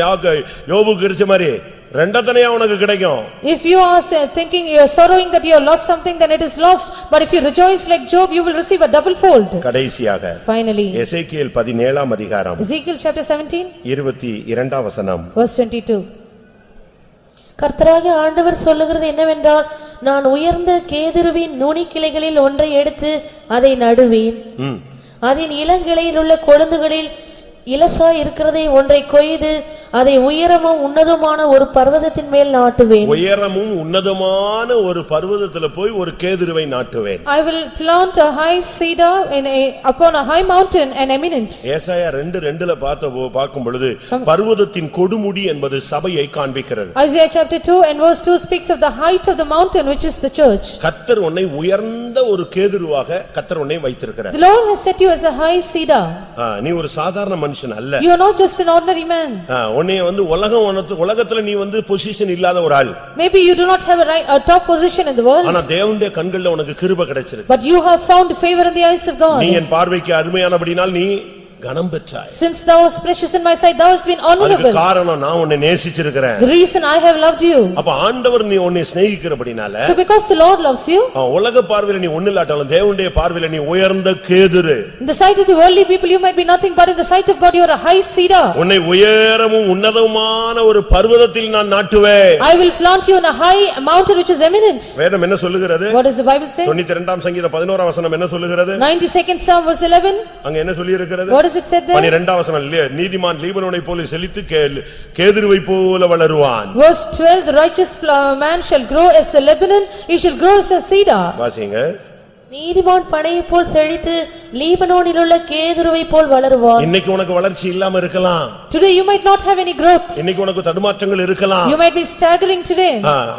யோபுக்கு கிடைச்ச மாதிரி ரெண்டத்தனையா உனக்கு கிடைக்கும். If you are thinking you are sorrowing that you have lost something, then it is lost, but if you rejoice like Job you will receive a double fold. கடைசியாக Finally எசேக்கியேல் 17ஆம் அதிகாரம் Ezekiel chapter 17 22ஆம் வசனம். verse 22. கர்த்தராகிய ஆண்டவர் சொல்லுகிறது என்னவென்றால், நான் உயர்ந்த கேதுருவின் நுனி கிளைகளில் ஒன்றை எடுத்து அதை நடுவேன். அதன் இளங்கிளையில் உள்ள கொழுந்துகளில் இலசாய் இருக்கிறதை ஒன்றை கொய்து அதை உயரமும் உன்னதமான ஒரு பர்வதத்தின் மேல் நாட்டுவேன். உயரமும் உன்னதமான ஒரு பர்வதத்துல போய் ஒரு கேதுருவை நாட்டுவேன். I will plant a high cedar upon a high mountain and eminent. ஏசாயா 2:2ல பார்க்கும் பொழுது பர்வதத்தின் கொடுமுடி என்பது சபையை காண்பிக்கிறது. Isaiah chapter 2 and verse 2 speaks of the height of the mountain which is the church. கர்த்தர் உன்னை உயர்ந்த ஒரு கேதுருவாக கர்த்தர் உன்னை வைத்திருக்கிறார். The Lord has set you as a high cedar. நீ ஒரு சாதாரண மனுஷன் அல்ல. You are not just an ordinary man. உன்னை வந்து உலகத்துல நீ வந்து பொசிஷன் இல்லாத ஒரு ஆள். Maybe you do not have a top position in the world. ஆனா தேவனுடைய கண்கள்ல உனக்கு கிருபை கிடைச்சிருக்கு. But you have found favor in the eyes of God. நீ என் பார்வைக்கு அருமையானபடியால் நீ கனம் பெற்றாய். Since thou was precious in my sight, thou hast been honorable. அதுக்கு காரணம் நான் உன்னை நேசிச்சிருக்கிறேன். The reason I have loved you. அப்ப ஆண்டவர் நீ உன்னை சிநேகிக்கிறபடினால So because the Lord loves you. உலக பார்வையில நீ ஒண்ணுலாட்டாலும் தேவனுடைய பார்வையில நீ உயர்ந்த கேதுரு. In the sight of the worldly people you might be nothing, but in the sight of God you are a high cedar. உன்னை உயரமும் உன்னதமான ஒரு பர்வதத்தில் நான் நாட்டுவேன். I will plant you on a high mountain which is eminent. வேதம் என்ன சொல்லுகிறது? What does the Bible say? 92ஆம் சங்கீதம் 11ஆம் வசனம் என்ன சொல்லுகிறது? 92nd Psalm verse 11. அங்க என்ன சொல்லி இருக்கிறது? What does it say there? 12ஆம் வசனம் நீதிமான் லீபனோனை போல செழித்து கேதுருவை போல வளருவான். Verse 12, the righteous man shall grow as the Lebanon, he shall grow as a cedar. வாசிங்க. நீதிமான் பனையை போல் செழித்து லீபனோனில் உள்ள கேதுருவை போல் வளருவான். இன்னைக்கு உனக்கு வளர்ச்சி இல்லாம இருக்கலாம். Today you might not have any growth. இன்னைக்கு உனக்கு தடுமாற்றங்கள் இருக்கலாம். You might be staggering today.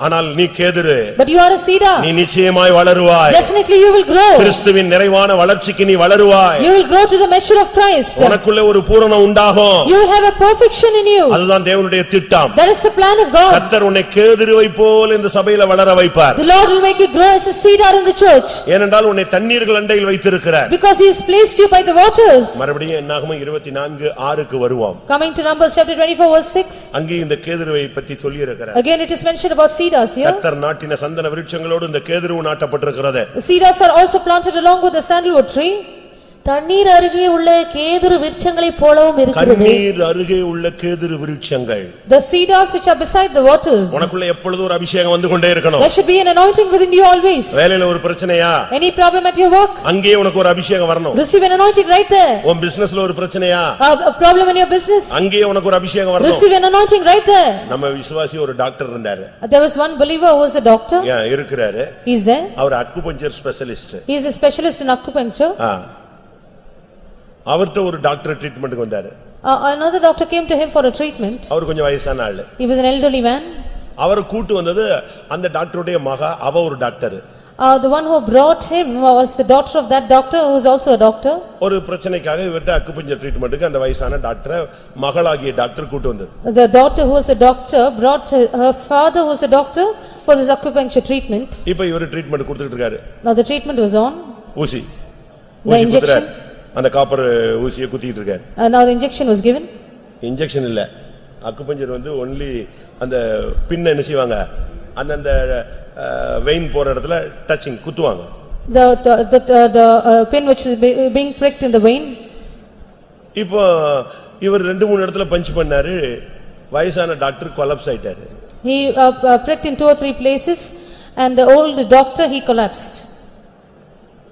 ஆனால் நீ கேதுரு. But you are a cedar. நீ நிச்சயமாய் வளருவாய். Definitely you will grow. கிறிஸ்துவின் நிறைவான வளர்ச்சிக்கு நீ வளருவாய். You will grow to the measure of Christ. உனக்குள்ள ஒரு பூரணம் உண்டாகும். You will have a perfection in you. அதுதான் தேவனுடைய திட்டம். That is the plan of God. கர்த்தர் உன்னை கேதுருவை போல இந்த சபையில வளர வைப்பார். The Lord will make you grow as a cedar in the church. ஏனென்றால் உன்னை தண்ணீர்கள் அண்டையில் வைத்திருக்கிறார். Because he has placed you by the waters. மறுபடியும் என்னாகும் 24:6க்கு வருவோம். Coming to Numbers chapter 24 verse 6. அங்கே இந்த கேதுருவை பற்றி சொல்லி இருக்கிறார். Again it is mentioned about cedars here. கர்த்தர் நாட்டின சந்தன விருட்சங்களோடு இந்த கேதுரு நாட்டப்பட்டிருக்கிறது. The cedars are also planted along with the sandalwood tree. தண்ணீர் அருகே உள்ள கேதுரு விருட்சங்களைப் போலவும் இருக்கிறது. தண்ணீர் அருகே உள்ள கேதுரு விருட்சங்கள். The cedars which are beside the waters. உனக்குள்ள எப்பொழுதும் ஒரு அபிஷேகம் வந்து கொண்டே இருக்கணும். There should be an anointing within you always. வேலையில ஒரு பிரச்சனையா? Any problem at your work? அங்கே உனக்கு ஒரு அபிஷேகம் வரணும். Receive an anointing right there. உன் பிசினஸ்ல ஒரு பிரச்சனையா? A problem in your business? அங்கே உனக்கு ஒரு அபிஷேகம் வரணும். Receive an anointing right there. நம்ம விசுவாசி ஒரு டாக்டர் இருந்தாரு. There was one believer who was a doctor. இருக்கிறாரு. He is there. அவர் acupuncture specialist. He is a specialist in acupuncture. அவர்ட்ட ஒரு டாக்டர் ட்ரீட்மென்ட்க்கு வந்தாரு. Another doctor came to him for a treatment. அவர் கொஞ்சம் வயசான ஆளு. He was an elderly man. அவர் கூட்டி வந்தது அந்த டாக்டருடைய மகா, அவ ஒரு doctor. The one who brought him was the daughter of that doctor who is also a doctor. ஒரு பிரச்சனைக்காக இவர்ட்ட அக்குபஞ்சர் ட்ரீட்மென்ட்க்கு அந்த வயசான டாக்டர் மகளாகிய டாக்டர் கூட்டி வந்தது. The daughter who was a doctor brought her father who was a doctor for this acupuncture treatment. இப்போ இவர் treatment கொடுத்துட்டு இருக்காரு. Now the treatment was on. ஊசி. The injection. அந்த காப்பர் ஊசியை குத்திட்டு இருக்காரு. Now the injection was given. Injection இல்ல. அக்குபஞ்சர் வந்து only அந்த பின்ன என்ன செய்வாங்க? அந்த வெயின் போற இடத்துல டச்சிங் குத்துவாங்க. The pin which is being pricked in the vein. இப்போ இவர் 2-3 இடத்துல பஞ்ச் பண்ணாரு, வயசான டாக்டர் கொலாப்ஸ் ஆயிட்டாரு. He pricked in 2 or 3 places and the old doctor, he collapsed.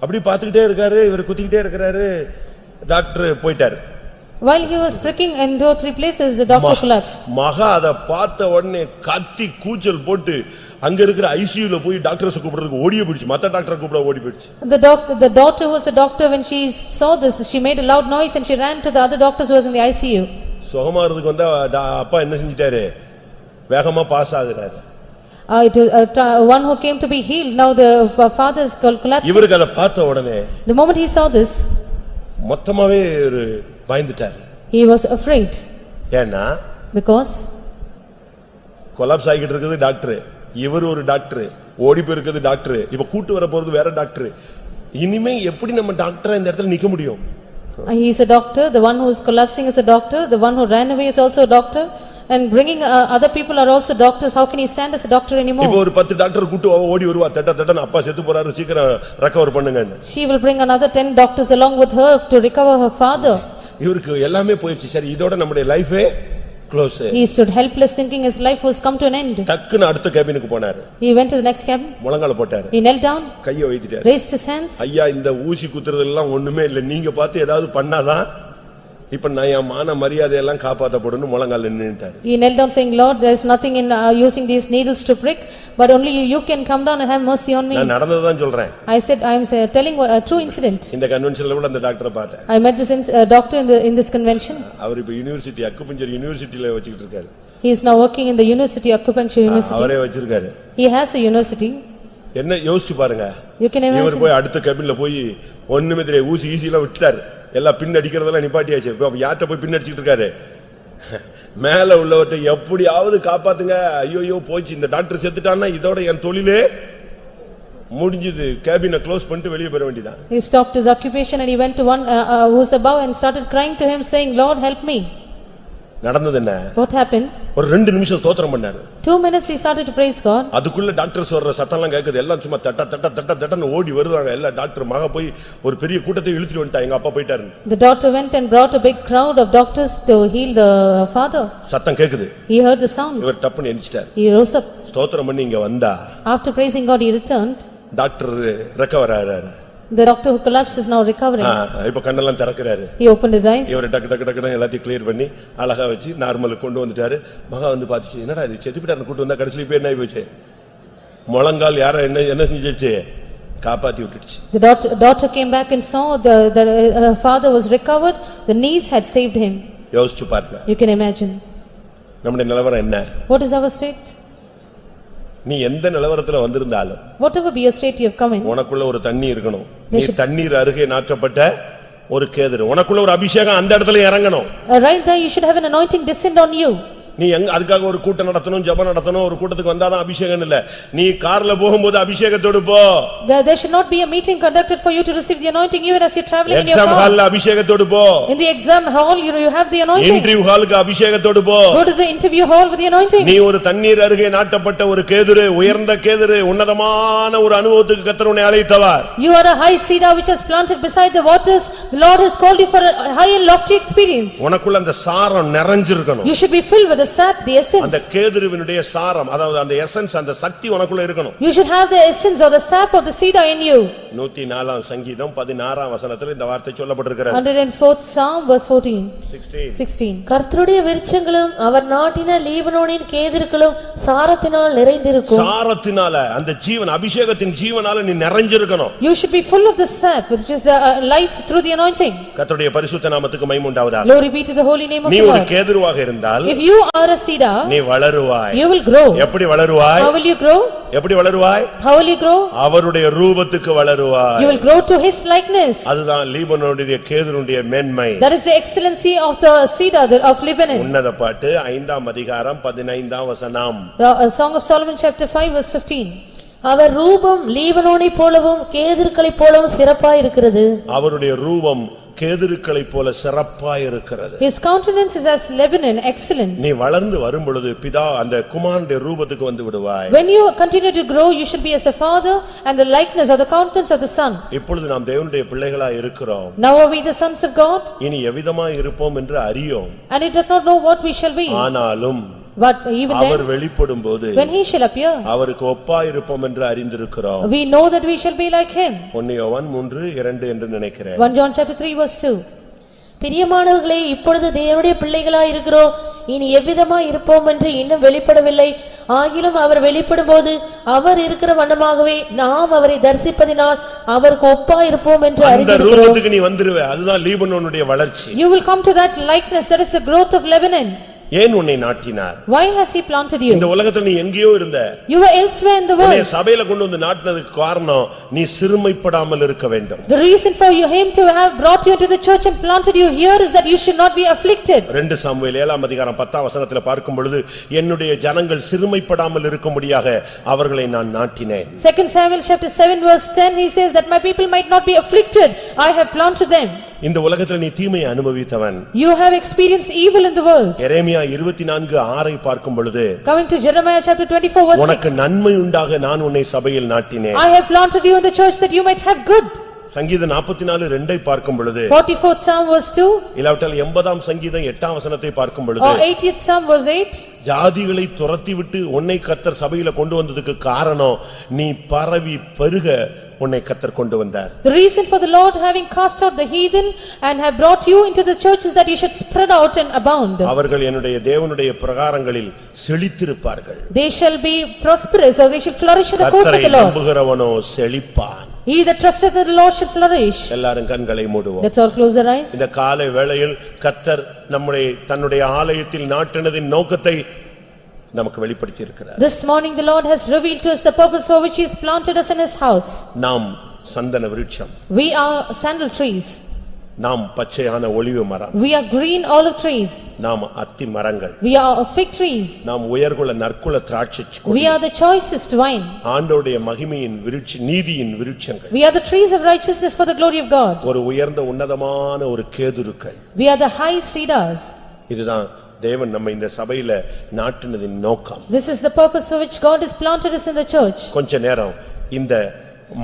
அப்படி பார்த்துக்கிட்டே இருக்காரு, இவர் குத்திக்கிட்டே இருக்கிறாரு, டாக்டர் போயிட்டாரு. While he was pricking in 2 or 3 places, the doctor collapsed. மகா அத பார்த்த உடனே கத்தி கூச்சல் போட்டு அங்க இருக்கிற ஐசியூல போய் டாக்டர்ஸ் கூப்பிடுறதுக்கு ஓடியே போயிடுச்சு, மத்த டாக்டரை கூப்பிட ஓடி போயிடுச்சு. The daughter who was a doctor, when she saw this, she made a loud noise and she ran to the other doctors who was in the ICU. சுகமாறதுக்கு வந்தா அப்பா என்ன செஞ்சிட்டாரு, வேகமா பாஸ் ஆகுறாரு. It was one who came to be healed, now the father is collapsed. இவருக்கு அத பார்த்த உடனே The moment he saw this, மொத்தமாவே பயந்துட்டாரு. he was afraid ஏன்னா because கொலாப்ஸ் ஆகிட்டு இருக்குது டாக்டர், இவர் ஒரு டாக்டர், ஓடி போயிருக்கிறது டாக்டர், இப்ப கூட்டு வர போறது வேற டாக்டர். இனிமே எப்படி நம்ம டாக்டரா இந்த இடத்துல நிக்க முடியும்? he is a doctor, the one who is collapsing is a doctor, the one who ran away is also a doctor, and bringing other people are also doctors. How can he stand as a doctor anymore? இப்போ ஒரு 10 doctor கூட்டு ஓடி வருவா, தட்டன்னு அப்பா செத்து போறாரு, சீக்கிரம் recover பண்ணுங்கன்னு. She will bring another 10 doctors along with her to recover her father. இவருக்கு எல்லாமே போயிடுச்சு, சரி இதோட நம்முடைய லைஃபே close. He stood helpless thinking his life was come to an end. டக்குன்னு அடுத்த கேபினுக்கு போனாரு. He went to the next cabin. முழங்கால போட்டாரு. He knelt down, கையை வைத்திட்டாரு. raised his hands. ஐயா இந்த ஊசி குத்துறதெல்லாம் ஒண்ணுமே இல்ல, நீங்க பார்த்து ஏதாவது பண்ணாதான் இப்ப நான் என் மான மரியாதை எல்லாம் காப்பாத்தப்படணும், முழங்கால நின்னுட்டாரு. He knelt down saying, Lord, there is nothing in using these needles to prick, but only you can come down and have mercy on me. நான் நடந்ததுதான் சொல்றேன். I said, I am telling a true incident. இந்த கன்வென்ஷன்ல கூட அந்த டாக்டரை பார்த்தேன். I met this doctor in this convention. அவர் இப்ப university acupuncture யுனிவர்சிட்டில வச்சிட்டு இருக்காரு. He is now working in the university, Acupuncture University. அவரே வச்சிருக்காரு. He has a university. என்ன யோசிச்சு பாருங்க, You can இவர் imagine. போய் அடுத்த கேபின்ல போய் ஒண்ணுமே தெரியல, ஊசி ஈஸியெல்லாம் விட்டாரு, எல்லாம் பின் அடிக்கிறதெல்லாம் நிப்பாட்டியாச்சு. இப்ப யார்கிட்ட போய் பின் அடிச்சுட்டு இருக்காரு, மேல உள்ளவர்கிட்ட எப்படியாவது காப்பாத்துங்க, ஐயோ போச்சு இந்த டாக்டர் செத்துட்டான்னா இதோட என் தொழிலே முடிஞ்சது, கேபினை க்ளோஸ் பண்ணிட்டு வெளியே போற வேண்டியதான். He stopped his occupation and he went to one who was above and started crying to him saying, Lord, help me. நடந்தது என்ன, What happened? ஒரு 2 நிமிஷம் ஸ்தோத்திரம் பண்ணாரு. 2 minutes he started to praise God. அதுக்குள்ள டாக்டர்ஸ் வர்ற சத்தம்லாம் கேக்குது, எல்லாம் சும்மா தட்டன்னு ஓடி வருவாங்க. எல்லா டாக்டர் மக போய் ஒரு பெரிய கூட்டத்தை இழுத்துட்டு வந்துட்டா, எங்க அப்பா போயிட்டாரு. The doctor went and brought a big crowd of doctors to heal the father. சத்தம் கேக்குது, He heard the sound. இவர் டப்புன்னு எந்திரிச்சிட்டாரு. He rose up. ஸ்தோத்திரம் பண்ணி இங்க வந்தா After praising God, he returned. Doctor recover ஆறாரு. The doctor who collapsed is now recovering. இப்ப கண்ணெல்லாம் திறக்கிறாரு. He opened his eyes. இவர் டக்கு எல்லாத்தையும் கிளியர் பண்ணி அழகா வச்சு நார்மலுக்கு கொண்டு வந்துட்டாரு. மகா வந்து பாத்துச்சு, என்னடா இது செத்துப்பிட்டாரு கூட்டு வந்தா, கடைசியில இப்ப என்ன ஆகி போச்சு, முழங்கால் யார என்ன செஞ்சிருச்சு, காப்பாத்தி விட்டுடுச்சு. The daughter came back and saw the father was recovered. The knees had saved him. யோசிச்சு பாருங்க, You can imagine. நம்முடைய நிலவரம் என்ன. What is our state? நீ எந்த நிலவரத்துல வந்திருந்தாலும் Whatever be your state you have come in. உனக்குள்ள ஒரு தண்ணி இருக்கணும். நீ தண்ணீர் அருகே நாற்றப்பட்ட ஒரு கேதுரு, உனக்குள்ள ஒரு அபிஷேகம் அந்த இடத்துல இறங்கணும். Right there you should have an anointing descend on you. நீ அதுக்காக ஒரு கூட்டம் நடத்தணும், ஜெபம் நடத்தணும், ஒரு கூட்டத்துக்கு வந்தாதான் அபிஷேகம் இல்ல. நீ கார்ல போகும்போது அபிஷேகத்தோடு போ. There should not be a meeting conducted for you to receive the anointing even as you are traveling in your exam car. ஹால்ல அபிஷேகத்தோடு போ. In the exam hall you have the anointing. Interview ஹாலுக்கு அபிஷேகத்தோடு போ. Go to the interview hall with the anointing. நீ ஒரு தண்ணீர் அருகே நாட்டப்பட்ட ஒரு கேதுரு, உயர்ந்த கேதுரு, உன்னதமான ஒரு அனுபவத்துக்கு கர்த்தர் உன்னை அழைத்தவர். You are a high cedar which has planted beside the waters. The Lord has called you for a high and lofty experience. உனக்குள்ள அந்த சாரம் நிறைஞ்சிருக்கணும். You should be filled with the sap, the essence. அந்த கேதுருவினுடைய சாரம், அதாவது அந்த essence, அந்த சக்தி உனக்குள்ள இருக்கணும். You should have the essence or the sap of the cedar in you. 104 சங்கீதம் 16 வசனத்தில் இந்த வார்த்தை சொல்லப்பட்டிருக்கிறது. 104th Psalm verse 14. 16. கர்த்தருடைய விருட்சங்களும் அவர் நாட்டின லீபனோனின் கேதிர்களும் சாரத்தினால் நிறைந்திருக்கும். சாரத்தினால, அந்த ஜீவன், அபிஷேகத்தின் ஜீவனால நீ நிறைஞ்சிருக்கணும். You should be full of the sap which is life through the anointing. கர்த்தருடைய பரிசுத்த நாமத்துக்கு மகிமை உண்டாவதாக. Glory be to the holy name of நீ the ஒரு Lord. கேதுருவாக இருந்தால், If you are a cedar, நீ வளருவாய். you will grow. எப்படி வளருவாய்? How will you grow? எப்படி வளருவாய்? How will you grow? அவருடைய ரூபத்துக்கு வளருவாய். You will grow to his likeness. அதுதான் லீபனோனுடைய கேதுருடைய மேன்மை. That is the excellency of the cedar of Lebanon. உன்னத பாட்டு 5ஆம் அதிகாரம் 15ஆம் வசனம். A Song of Solomon chapter 5 verse 15. அவர் ரூபம் லீபனோனை போலவும் கேதிர்களைப் போலவும் சிறப்பாய் இருக்கிறது. அவருடைய ரூபம் கேதுருக்களைப் போல சிறப்பாய் இருக்கிறது. His countenance is as Lebanon, excellent. நீ வளர்ந்து வரும் பொழுது பிதா அந்த குமாரனுடைய ரூபத்துக்கு வந்து விடுவாய். When you continue to grow, you should be as a father and the likeness or the countenance of the son. இப்பொழுது நாம் தேவனுடைய பிள்ளைகளாய் இருக்கிறோம். Now are we the sons of God? இனி எவ்விதமாய் இருப்போம் என்று அறியோம். And it does not know what we shall be. ஆனாலும் But even our then, வெளிப்படும்போது when he shall appear, அவருக்கு ஒப்பாய் இருப்போம் என்று அறிந்திருக்கிறோம். we know that we shall be like him. 1 யோவான் 3:2 என்று நினைக்கிறேன். 1 John chapter 3 verse 2. பிரியமானவர்களே, இப்பொழுது தேவனுடைய பிள்ளைகளாய் இருக்கிறோம், இனி எவ்விதமாய் இருப்போம் என்று இன்னும் வெளிப்படவில்லை. ஆகிலும் அவர் வெளிப்படும்போது அவர் இருக்கிற வண்ணமாகவே நாம் அவரை தரிசிப்பதினால் அவருக்கு ஒப்பாய் இருப்போம் என்று அந்த அறிந்திருக்கிறோம். ரூபத்துக்கு நீ வந்துருவே, அதுதான் லீபனோனுடைய வளர்ச்சி. You will come to that likeness, that is the growth of Lebanon. ஏன் உன்னை நாட்டினார்? Why has he planted இந்த you? உலகத்துல நீ எங்கேயோ இருந்த, You were elsewhere in the உன்னை world. சபையில கொண்டு வந்து நாட்டினதுக்கு காரணம் நீ சிறுமைப்படாமல் இருக்க வேண்டும். The reason for him to have brought you into the church and planted you here is that you should not be afflicted. 2 Samuel 7:10 பார்க்கும் பொழுது என்னுடைய ஜனங்கள் சிறுமைப்படாமல் இருக்கும்படியாக அவர்களை நான் நாட்டினேன். 2 Samuel chapter 7 verse 10, he says that my people might not be afflicted, I have planted them. இந்த உலகத்துல நீ தீமையை அனுபவித்தவன். You have experienced evil in the world. எரேமியா 24:6 பார்க்கும் பொழுது Coming to Jeremiah chapter 24 verse 6. உனக்கு நன்மை உண்டாக நான் உன்னை சபையில் நாட்டினேன். I have planted you in the church that you might have good. சங்கீதம் 44:2 பார்க்கும் பொழுது 44th Psalm verse 2. இல்லாவிட்டால் 80ஆம் சங்கீதம் 8ஆம் வசனத்தை பார்க்கும் பொழுது Or 80th Psalm verse 8. ஜாதிகளை துரத்திவிட்டு உன்னை கர்த்தர் சபையில கொண்டு வந்ததுக்கு காரணம் நீ பரவி பெருக உன்னை கர்த்தர் கொண்டு வந்தார். The reason for the Lord having cast out the heathen and have brought you into the church is that you should spread out and abound. அவர்கள் என்னுடைய தேவனுடைய பிரகாரங்களில் செழித்திருப்பார்கள். They shall be prosperous, or they should flourish in the courts of கர்த்தரை the Lord. நம்புகிறவனோ செழிப்பான். He that trusteth in the Lord should flourish. எல்லாரும் கண்களை மூடுவோம். Let's all close our eyes. இந்த காலை வேளையில் கர்த்தர் தன்னுடைய ஆலயத்தில் நாட்டினதின் நோக்கத்தை நமக்கு வெளிப்படுத்தி இருக்கிறார். This morning the Lord has revealed to us the purpose for which he has planted us in his house. நாம் சந்தன விருட்சம். We are sandal trees. நாம் பச்சையான ஒலிவ மரம். We are green olive trees. நாம் அத்தி மரங்கள். We are fig trees. நாம் உயர்குல நற்குல திராட்சை கொடி. We are the choicest vine. ஆண்டவருடைய மகிமையின் விருட்சம், நீதியின் விருட்சங்கள். We are the trees of righteousness for the glory of God. ஒரு உயர்ந்த உன்னதமான ஒரு கேதுருக்கை. We are the high cedars. இதுதான் தேவன் நம்ம இந்த சபையில நாட்டினதின் நோக்கம். This is the purpose for which God has planted us in the church. கொஞ்ச நேரம் இந்த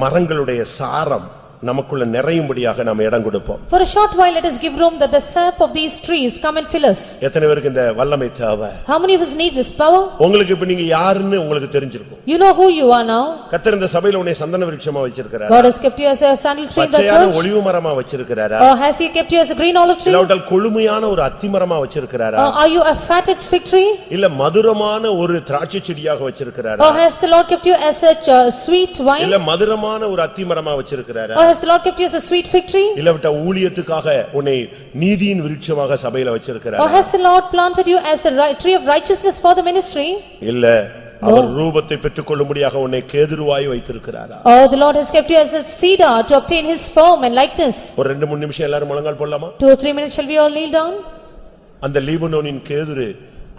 மரங்களுடைய சாரம் நமக்குள்ள நிறையும்படியாக நாம் இடம் கொடுப்போம். For a short while let us give room that the sap of these trees come and fill us. எத்தனை பேருக்கு இந்த வல்லமை தேவை? How many of us need this power? உங்களுக்கு இப்ப நீங்க யாருன்னு உங்களுக்கு தெரிஞ்சிருக்கும். You know who you are now. கர்த்தர் இந்த சபையில உன்னை சந்தன விருட்சமா வச்சிருக்காரா? God has kept you as a sandal tree in the பச்சையான church. ஒலிவ மரமா வச்சிருக்காரா? Or has he kept you as a green olive tree? இல்லாவிட்டால் கொழுமையான ஒரு அத்தி மரமா வச்சிருக்காரா? Are you a fatted fig tree? இல்ல மதுரமான ஒரு திராட்சை செடியாக வச்சிருக்காரா? Or has the Lord kept you as a sweet vine? இல்ல மதுரமான ஒரு அத்தி மரமா வச்சிருக்காரா? Or has the Lord kept you as a sweet fig tree? இல்லாவிட்டா ஊழியத்துக்காக உன்னை நீதியின் விருட்சமாக சபையில வச்சிருக்காரா? Or has the Lord planted you as the tree of righteousness for the ministry? இல்ல அவர் ரூபத்தை பெற்றுக்கொள்ளும்படியாக உன்னை கேதுருவாய் வைத்திருக்கிறாரா? Or the Lord has kept you as a cedar to obtain his form and likeness? ஒரு 2-3 நிமிஷம் எல்லாரும் முழங்கால் போடலாமா? 2 or 3 minutes shall we all kneel down? அந்த லீபனோனின் கேதுரு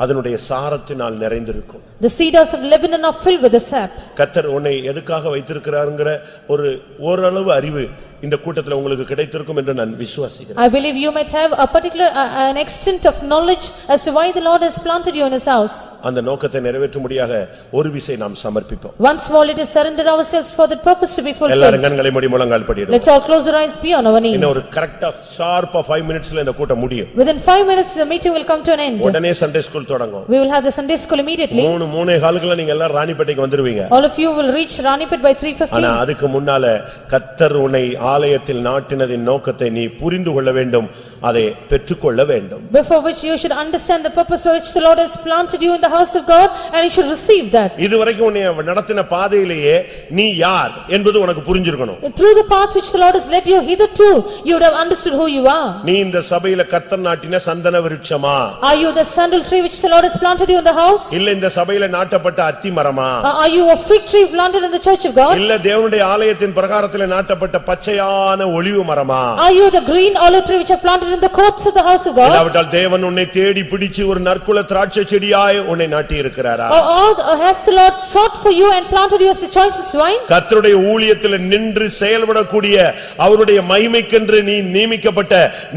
அதனுடைய சாரத்தினால் நிறைந்திருக்கும். The cedars of Lebanon are filled with the sap. கர்த்தர் உன்னை எதுக்காக வைத்திருக்கிறாருங்கற ஒரு ஓரளவு அறிவு இந்த கூட்டத்தில் உங்களுக்கு கிடைத்திருக்கும் என்று நான் விசுவாசிக்கிறேன். I believe you might have a particular an extent of knowledge as to why the Lord has planted you in his house. அந்த நோக்கத்தை நிறைவேற்றும்படியாக ஒரு விசை நாம் சமர்ப்பிப்போம். Once more let us surrender ourselves for that purpose to be fulfilled. எல்லாரும் கண்களை மூடி முழங்கால் படிடுவோம். Let's all close our eyes, be on our knees. இன்னும் ஒரு கரெக்ட்டா ஷார்ப்பா 5 மினிட்ஸ்ல இந்த கூட்டம் முடியும். Within 5 minutes the meeting will come to an end. உடனே சண்டே ஸ்கூல் தொடங்கும். We will have the Sunday school immediately. 3:15 நீங்க எல்லாம் ராணிப்பேட்டைக்கு வந்துருவீங்க. All of you will reach Ranipet by 3:15. ஆனா அதுக்கு முன்னால கர்த்தர் உன்னை ஆலயத்தில் நாட்டினதின் நோக்கத்தை நீ புரிந்து கொள்ள வேண்டும், அதை பெற்றுக்கொள்ள வேண்டும். Before which you should understand the purpose for which the Lord has planted you in the house of God, and you should receive that. இதுவரைக்கும் உன்னை நடத்தின பாதையிலேயே நீ யார் என்பது உனக்கு புரிஞ்சிருக்கணும். Through the path which the Lord has led you hitherto, you would have understood who you are. நீ இந்த சபையில கர்த்தர் நாட்டின சந்தன விருட்சமா? Are you the sandal tree which the Lord has planted you in the house? இல்ல இந்த சபையில நாட்டப்பட்ட அத்தி மரமா? Are you a fig tree planted in the church of God? இல்ல தேவனுடைய ஆலயத்தின் பிரகாரத்திலே நாட்டப்பட்ட பச்சையான ஒலிவ மரமா? Are you the green olive tree which are planted in in the courts of the house of God? இல்லாவிட்டால் தேவன் உன்னை தேடி பிடிச்சு ஒரு நற்குல திராட்சை செடியாய் உன்னை நாட்டி இருக்கிறாரா? Or has the Lord sought for you and planted you as the choicest vine? கர்த்தருடைய ஊழியத்தில் நின்று செயல்படக்கூடிய அவருடைய மகிமைக்கென்று நீ நியமிக்கப்பட்ட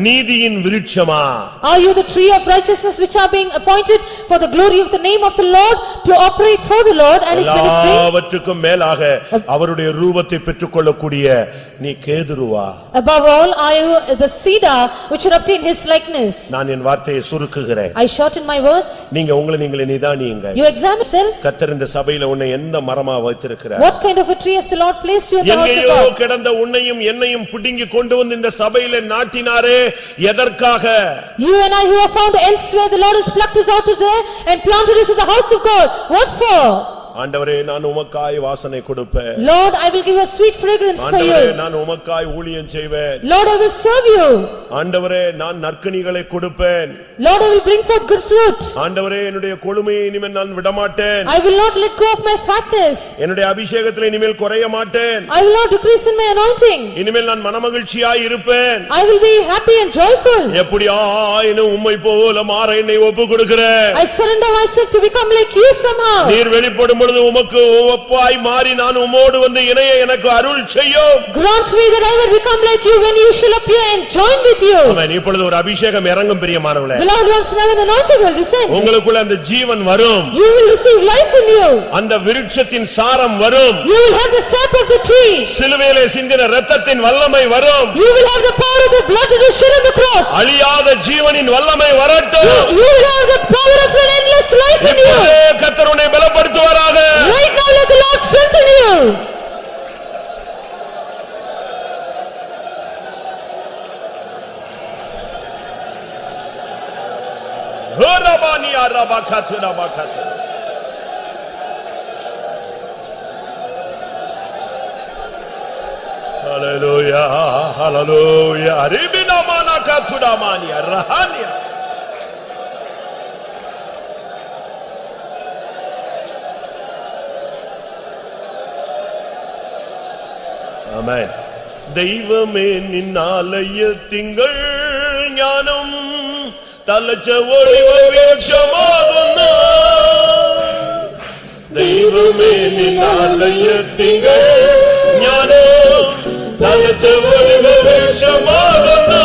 நீதியின் விருட்சமா? Are you the tree of righteousness which are being appointed for the glory of the name of the Lord to operate for the Lord and his ministry? எல்லாவற்றுக்கும் மேலாக அவருடைய ரூபத்தை பெற்றுக்கொள்ளக்கூடிய நீ கேதுருவா? Above all, are you the cedar which should obtain his likeness? நான் என் வார்த்தையை சுருக்குகிறேன். I shorten my words. நீங்க உங்களை நீங்களே நிதானியுங்கள். You examine yourself. கர்த்தர் இந்த சபையில உன்னை எந்த மரமா வைத்திருக்கிறார்? What kind of a tree has the Lord placed you in the house of எங்கேயோ God? கிடந்த உன்னையும் என்னையும் பிடுங்கி கொண்டு வந்து இந்த சபையில நாட்டினாரே எதற்காக? You and I who are found elsewhere, the Lord has plucked us out of there and planted us in the house of God. What for? ஆண்டவரே நான் உமக்காய் வாசனை கொடுப்பேன். Lord, I will give a sweet fragrance for ஆண்டவரே you. நான் உமக்காய் ஊழியம் செய்வேன். Lord, I will serve you. ஆண்டவரே நான் நற்கனிகளை கொடுப்பேன். Lord, I will bring forth good fruit. ஆண்டவரே என்னுடைய கொழுமையை இனிமேல் நான் விடமாட்டேன். I will not let go of my fatness. என்னுடைய அபிஷேகத்தில் இனிமேல் குறைய மாட்டேன். I will not decrease in my anointing. இனிமேல் நான் மனமகிழ்ச்சியாய் இருப்பேன். I will be happy and joyful. எப்படியாயினும் உம்மை போல மாற என்னை ஒப்புக் கொடுக்கிறேன். I surrender myself to become like you somehow. நீர் வெளிப்படும் பொழுது உமக்கு ஒப்பாய் மாறி நான் உம்மோடு வந்து இணைய எனக்கு அருள் செய்யும். Grant me that I will become like you when you shall appear and join with you. ஆமென். இப்பொழுது ஒரு அபிஷேகம் இறங்கும் பிரியமானவர்களே. Beloved ones, now an anointing will descend. உங்களுக்குள்ள அந்த ஜீவன் வரும். You will receive life in you. அந்த விருட்சத்தின் சாரம் வரும். You will have the sap of the tree. சிலுவையிலே சிந்தின இரத்தத்தின் வல்லமை வரும். You will have the power of the blood that was shed on the cross. அழியாத ஜீவனின் வல்லமை வரட்டும். You will have the power of an endless life in you. இப்பொழுதே கர்த்தர் உன்னை பலப்படுத்துவாராக. Right now let the Lord strengthen you. ஹரபானி அரபகத்னா Bhagat. Hallelujah hallelujah ribina manakatuna mani rahania. ஆமென். தெய்வமே நின் ஆலயத்திங்கள் ஞானம் தலச்ச ஒளிவ விருட்சமாகுന്നു. தெய்வமே நின் ஆலயத்திங்கள் ஞானம் தலச்ச ஒளிவ விருட்சமாகுന്നു.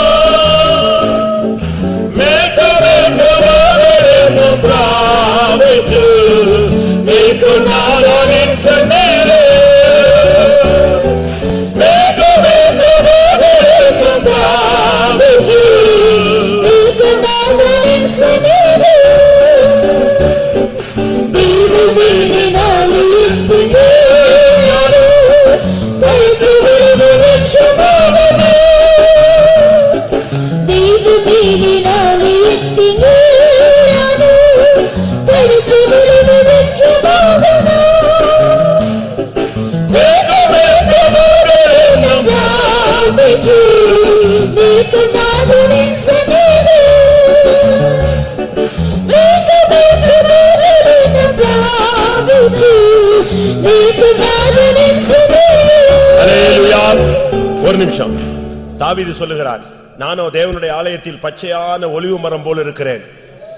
മേഘമേഘവാരേന്നു പ്രാപിച്ചു നിൽക്കുന്നാനിൻ സന്നിധിയിൽ. ஒரு நிமிஷம். தாவீது சொல்லுகிறான், நானோ தேவனுடைய ஆலயத்தில் பச்சையான ஒலிவ மரம் போல இருக்கிறேன்.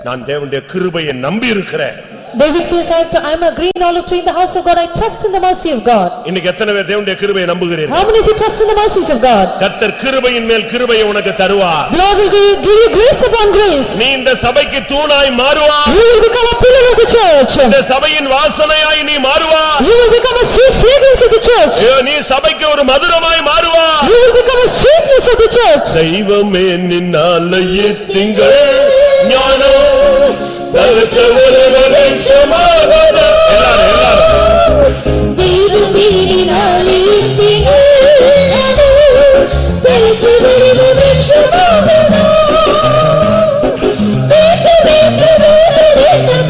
நான் தேவனுடைய கிருபையை நம்பி இருக்கிறேன். David says, I am a green olive tree in the house of God. I trust in the mercy of God. இன்னைக்கு எத்தனை பேர் தேவனுடைய கிருபையை நம்புகிறீர்கள்? How many of you trust in the mercies of God? கர்த்தர் கிருபையின் மேல் கிருபையை உனக்கு தருவார். The Lord will give you grace upon grace. நீ இந்த சபைக்கு தூணாய் மாறுவாய். You will become a pillar of the church. இந்த சபையின் வாசனையாய் நீ மாறுவாய். You will become a sweet fragrance of the church. நீ சபைக்கு ஒரு மதுரமாய் மாறுவாய். You will become a sweetness of the church. தெய்வமே நின் ஆலயத்திங்கள் ஞானம் தலச்ச ஒளிவ விருட்சமாகுന്നു. தெய்வமே நின் ஆலயத்திங்கள் ஞானம் தலச்ச ஒளிவ விருட்சமாகுന്നു.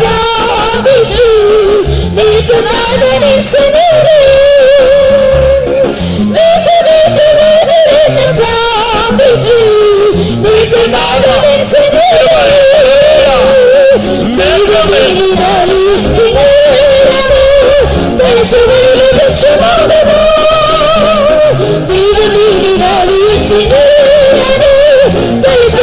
പ്രാപിച്ചു നിൽക്കുന്നാനിൻ സന്നിധിയിൽ. പ്രാപിച്ചു നിൽക്കുന്നാനിൻ സന്നിധിയിൽ. ദൈവമേ നിൻ ആലയത്തിങ്ങൾ തലച്ച ഒളിവ വൃക്ഷമാകുന്നു. ദൈവമേ നിൻ ആലയത്തിങ്ങൾ തലച്ച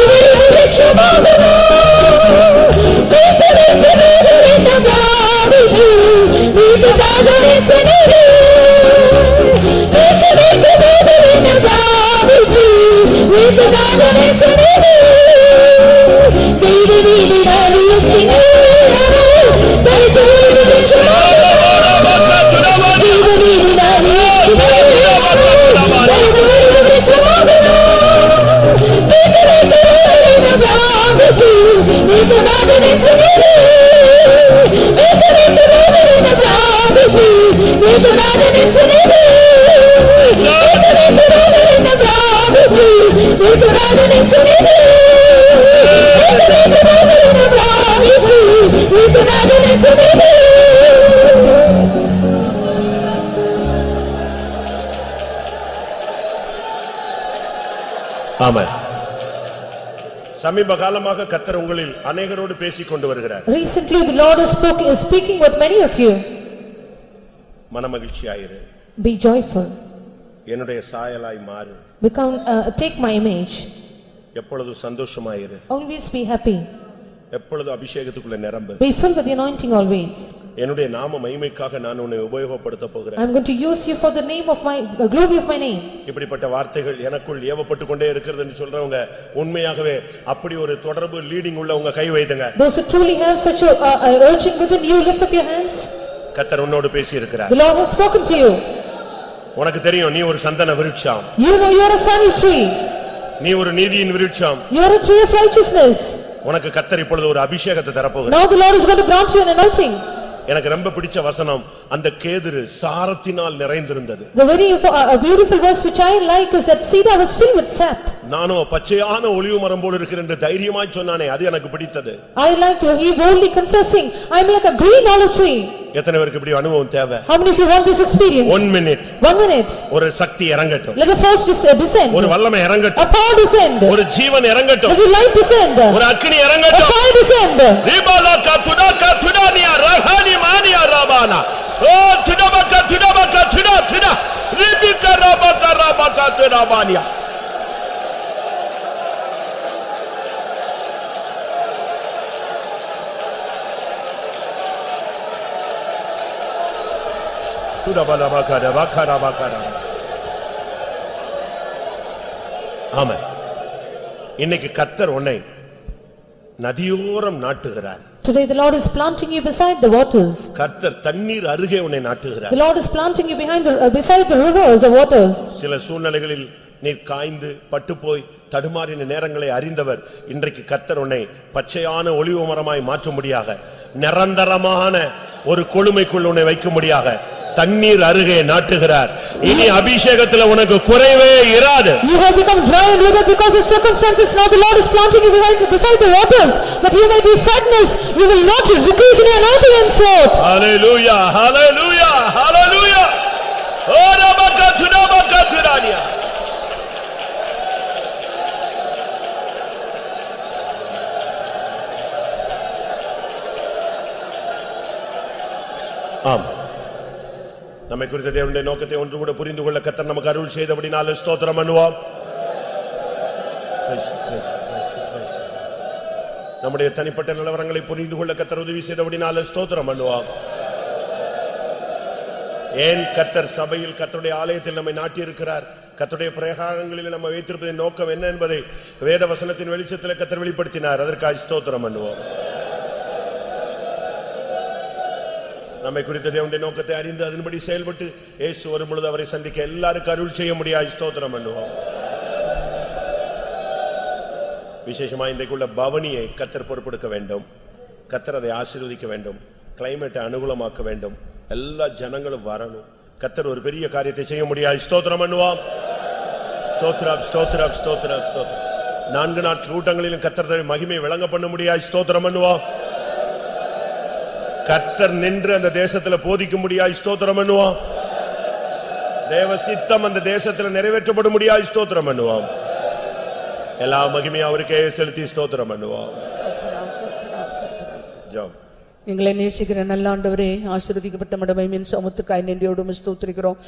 ஆமென். சமீப காலமாக கர்த்தர் உங்களில் அநேகரோடு பேசிக் கொண்டு வருகிறார். Recently the Lord is speaking with many of you. மனமகிழ்ச்சியாயிரு. Be joyful. என்னுடைய சாயலாய் மாறு. Become, take my image. எப்பொழுது சந்தோஷமாயிரு. Always be happy. எப்பொழுது அபிஷேகத்துக்குள்ள நிரம்பு. Be filled with the anointing always. என்னுடைய நாம மகிமைக்காக நான் உன்னை உபயோகப்படுத்த போகிறேன். I am going to use you for the name of my glory of my name. இப்படிப்பட்ட வார்த்தைகள் எனக்குள் ஏவப்பட்டு கொண்டே இருக்கிறதுன்னு சொல்றவங்க உண்மையாகவே அப்படி ஒரு தொடர்பு லீடிங் உள்ள உங்க கை வைத்துங்க. Those who truly have such a urging within you, lift up your hands. கர்த்தர் உன்னோடு பேசி இருக்கிறார். The Lord has spoken to you. உனக்கு தெரியும் நீ ஒரு சந்தன விருட்சம். You know you are a sunny tree. நீ ஒரு நீதியின் விருட்சம். You are a tree of righteousness. உனக்கு கர்த்தர் இப்பொழுது ஒரு அபிஷேகத்தை தரப்போகிறார். Now the Lord is going to grant you an anointing. எனக்கு ரொம்ப பிடிச்ச வசனம் அந்த கேதுரு சாரத்தினால் நிறைந்திருந்தது. The very beautiful verse which I like is that cedar was filled with sap. நானோ பச்சையான ஒலிவ மரம் போல இருக்கிறேன் என்று தைரியமாய் சொன்னானே அது எனக்கு பிடித்தது. I like to he boldly confessing I am like a green olive tree. எத்தனை பேருக்கு இப்படி அனுபவம் தேவை? How many of you want this experience? 1 minute. 1 minute. ஒரு சக்தி இறங்கட்டும். Let the force descend. ஒரு வல்லமை இறங்கட்டும். A power descend. ஒரு ஜீவன் இறங்கட்டும். Let the light descend. ஒரு அக்கினி A இறங்கட்டும். fire descend. ரிபாலா கதுடா துடானியா ரஹானி மானியா ரபானா ஓ துடபக துடா ரிபிக ரபக துடாபானியா துடபல பகர ஆமென். இன்னைக்கு கர்த்தர் உன்னை நதியோரம் நாட்டுகிறார். Today the Lord is planting you beside the waters. கர்த்தர் தண்ணீர் அருகே உன்னை நாட்டுகிறார். The Lord is planting you beside the rivers or waters. சில சூழ்நிலைகளில் நீர் காய்ந்து பட்டுப்போய் தடுமாறின நேரங்களை அறிந்தவர் இன்றைக்கு கர்த்தர் உன்னை பச்சையான ஒலிவ மரமாய் மாற்றும்படியாக நிரந்தரமான ஒரு கொழுமைக்குள் உன்னை வைக்கும்படியாக தண்ணீர் அருகே நாட்டுகிறார். இனி அபிஷேகத்துல உனக்கு குறைவே இராது. You have become dry and withered because of circumstances. Now the Lord is planting you beside the waters, that you may be fatness. You will not decrease in your anointing and sweat. Hallelujah, hallelujah, hallelujah. Ora bakatudania. ஆம். நம்மை குறித்த தேவனுடைய நோக்கத்தை ஒன்று கூட புரிந்து கொள்ள கர்த்தர் நமக்கு அருள் செய்தபடினால ஸ்தோத்திரம் பண்ணுவோம். நம்முடைய தனிப்பட்ட நிலவரங்களை புரிந்து கொள்ள கர்த்தர் உதவி செய்தபடினால ஸ்தோத்திரம் பண்ணுவோம். ஏன் கர்த்தர் சபையில் கர்த்தருடைய ஆலயத்தில் நம்மை நாட்டியிருக்கிறார், கர்த்தருடைய பிரகாரங்களில் நம்ம வைத்திருப்பதின் நோக்கம் என்ன என்பதை வேத வசனத்தின் வெளிச்சத்தில் கர்த்தர் வெளிப்படுத்தினார். அதற்காக ஸ்தோத்திரம் பண்ணுவோம். நம்மை குறித்த தேவனுடைய நோக்கத்தை அறிந்து அதன்படி செயல்பட்டு இயேசு வரும் பொழுது அவரை சந்திக்க எல்லாருக்கும் அருள் செய்ய முடியாது. ஸ்தோத்திரம் பண்ணுவோம். விசேஷமா இன்றைக்குள்ள பவனியை கர்த்தர் பொறுப்பெடுக்க வேண்டும். கர்த்தர் அதை ஆசீர்வதிக்க வேண்டும். கிளைமேட்டை அனுகூலமாக்க வேண்டும். எல்லா ஜனங்களும் வரணும். கர்த்தர் ஒரு பெரிய காரியத்தை செய்ய முடியாது. ஸ்தோத்திரம் பண்ணுவோம். ஸ்தோத்திரம் ஸ்தோத்திரம் ஸ்தோத்திரம் ஸ்தோத்திரம். 4 நாள் கூட்டங்களிலும் கர்த்தர் மகிமை விளங்க பண்ண முடியாது. ஸ்தோத்திரம் பண்ணுவோம். கர்த்தர் நின்று அந்த தேசத்துல போதிக்க முடியாது. ஸ்தோத்திரம் பண்ணுவோம். தேவ சித்தம் அந்த தேசத்துல நிறைவேற்றப்பட முடியாது. ஸ்தோத்திரம் பண்ணுவோம். எல்லா மகிமையும் அவருக்கே செலுத்தி ஸ்தோத்திரம் பண்ணுவோம். ஜெபம். எங்களை நேசிக்கிற நல்ல ஆண்டவரே, ஆசீர்வதிக்கப்பட்ட மடமையின் சமுத்துக்காய் நன்றியோடு ஸ்தோத்திரிக்கிறோம்.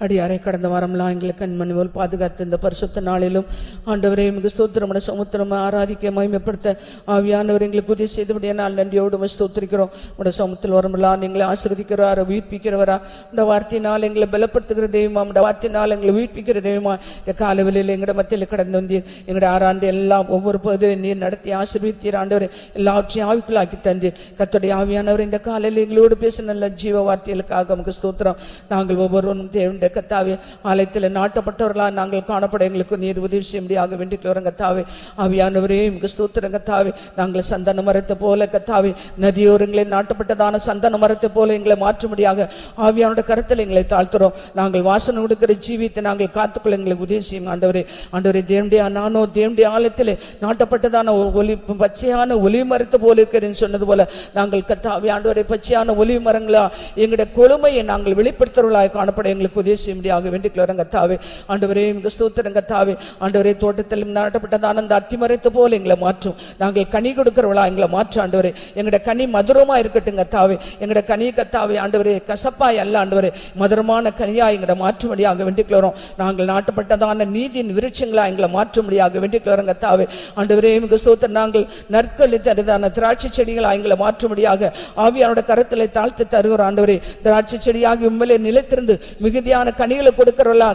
அடியாரை கடந்த வாரம்லாம் எங்களை கண்மணி போல் பாதுகாத்து இந்த பரிசுத்த நாளிலும் ஆண்டவரே மிக ஸ்தோத்திரமான சமுத்திரம் ஆராதிக்க மகிமைப்படுத்த ஆவியானவர் எங்களுக்கு உதவி செய்தபடியால் நன்றியோடு ஸ்தோத்திரிக்கிறோம். உடைய சமுத்திரம் வரும்போலாம் எங்களை ஆசீர்வதிக்கிறவரா, உயிர்ப்பிக்கிறவரா, இந்த வார்த்தையினால் எங்களை பலப்படுத்துகிற தெய்வமா, இந்த வார்த்தையினால் எங்களை உயிர்ப்பிக்கிற தெய்வமா, இந்த காலவெளியில் எங்களோட மத்தியில் கடந்து வந்தீர். எங்களுடைய ஆறாண்டு எல்லாம் ஒவ்வொரு பகுதியும் நீர் நடத்தி ஆசீர்வதித்தீர். ஆண்டவரே எல்லாவற்றையும் ஆவிக்குள்ளாக்கி தந்தீர். கர்த்தருடைய ஆவியானவர் இந்த காலையில் எங்களோடு பேச நல்ல ஜீவ வார்த்தைகளுக்காக உமக்கு ஸ்தோத்திரம். நாங்கள் ஒவ்வொருவரும் தேவனுடைய கத்தாவே ஆலயத்தில் நாட்டப்பட்டவர்களாக நாங்கள் காணப்பட எங்களுக்கு நீர் உதவி செய்யும்படியாக வேண்டிக்கிறோம் கத்தாவே. ஆவியானவரே உமக்கு ஸ்தோத்திரம் கத்தாவே. நாங்கள் சந்தன மரத்தை போல கத்தாவே நதியோரங்களில் நாட்டப்பட்டதான சந்தன மரத்தை போல எங்களை மாற்றும்படியாக ஆவியானுடைய கருத்தில் எங்களை தாழ்த்துறோம். நாங்கள் வாசனை கொடுக்கிற ஜீவித்தை நாங்கள் காத்துக்கொள்ள எங்களுக்கு உதவி செய்யும் ஆண்டவரே. ஆண்டவரே தேவனுடைய நானோ தேவனுடைய ஆலயத்தில் நாட்டப்பட்டதான ஒலி பச்சையான ஒலி மரத்தை போல இருக்கிறேன்னு சொன்னது போல நாங்கள் கத்தாவே ஆண்டவரே பச்சையான ஒலிவு மரங்களா எங்களுடைய கொழுமையை நாங்கள் வெளிப்படுத்துறவர்களாய் காணப்பட எங்களுக்கு உதவி செய்யும்படியாக வேண்டிக்கிறோம் கத்தாவே. ஆண்டவரே உமக்கு ஸ்தோத்திரம் கத்தாவே. ஆண்டவரே தோட்டத்தில் நாட்டப்பட்டதான அந்த அத்திமரத்தை போல எங்களை மாற்றும். நாங்கள் கனி கொடுக்கிறவளா எங்களை மாற்றும் ஆண்டவரே. எங்களுடைய கனி மதுரமா இருக்கட்டும் கத்தாவே. எங்களுடைய கனி கத்தாவே ஆண்டவரே கசப்பாய் அல்ல ஆண்டவரே மதுரமான கனியா எங்களை மாற்றும்படியாக வேண்டிக்கிறோம். நாங்கள் நாட்டப்பட்டதான நீதியின் விருட்சங்களா எங்களை மாற்றும்படியாக வேண்டிக்கிறோம் கத்தாவே. ஆண்டவரே உமக்கு ஸ்தோத்திரம். நாங்கள் நற்கொள்ளி தருதான திராட்சை செடிகள் எங்களை மாற்றும்படியாக ஆவியானோட கரத்திலே தாழ்த்து தருகிற ஆண்டவரே. திராட்சை செடியாகி உண்மையிலே நிலைத்திருந்து மிகுதியான கனிகளை கொடுக்கிறவர்களா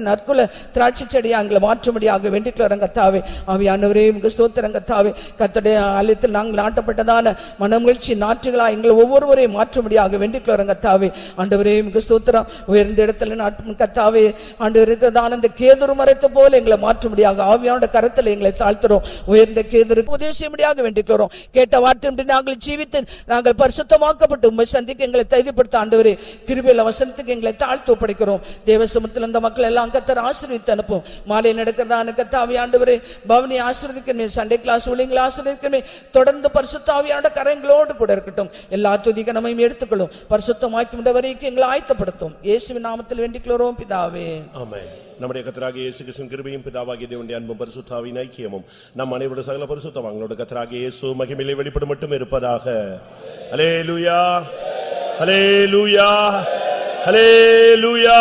நற்குல திராட்சை செடியா எங்களை மாற்றும்படியாக வேண்டிக்கிறோம் கத்தாவே. ஆவியானவரே உமக்கு ஸ்தோத்திரம் கத்தாவே. கர்த்தருடைய ஆலயத்தில் நாங்கள் நாட்டப்பட்டதான மனமகிழ்ச்சி நாற்றுகளா எங்களை ஒவ்வொருவரையும் மாற்றும்படியாக வேண்டிக்கிறோம் கத்தாவே. ஆண்டவரே உமக்கு ஸ்தோத்திரம். உயர்ந்த இடத்துல நாட்டும் கத்தாவே ஆண்டவர் இருக்கிறதான அந்த கேதுரு மரத்தை போல எங்களை மாற்றும்படியாக ஆவியானோட கரத்தில் எங்களை தாழ்த்துறோம். உயர்ந்த கேதுருக்கு உதவி செய்யும்படியாக வேண்டிக்கிறோம். கேட்ட வார்த்தை நாங்கள் ஜீவித்து நாங்கள் பரிசுத்தமாக்கப்பட்டு உம்மை சந்திக்க எங்களை தைரியப்படுத்த ஆண்டவரே கிருபையில வசனத்துக்கு எங்களை தாழ்த்து ஒப்படைக்கிறோம். தேவ சமூகத்தில் இந்த மக்கள் எல்லாம் கர்த்தர் ஆசீர்வதித்து அனுப்பும். மாலை நடக்கிறதான கர்த்தாவே ஆண்டவரே பவனி ஆசீர்வதிக்கணுமே. சண்டே கிளாஸ் ஊழியங்களை ஆசீர்வதிக்கணுமே. தொடர்ந்து பரிசுத்த ஆவியானோட கரங்களோடு கூட இருக்கட்டும். எல்லா துதி கனமையும் எடுத்துக்கொள்ளும். பரிசுத்தமாக்கி வரைக்கும் எங்களை ஆயத்தப்படுத்தும். இயேசுவின் நாமத்தில் வேண்டிக்கிறோம் பிதாவே. ஆமென். நம்முடைய கர்த்தராகிய இயேசு கிறிஸ்துவின் கிருபையும் பிதாவாகிய தேவனுடைய அன்பும் பரிசுத்த ஆவியின் ஐக்கியமும் நம் அனைவருடைய சகல பரிசுத்தவான்களோட கர்த்தராகிய இயேசு மகிமையிலே வெளிப்படும் மட்டும் இருப்பதாக. ஹல்லேலூயா, ஹல்லேலூயா, ஹல்லேலூயா.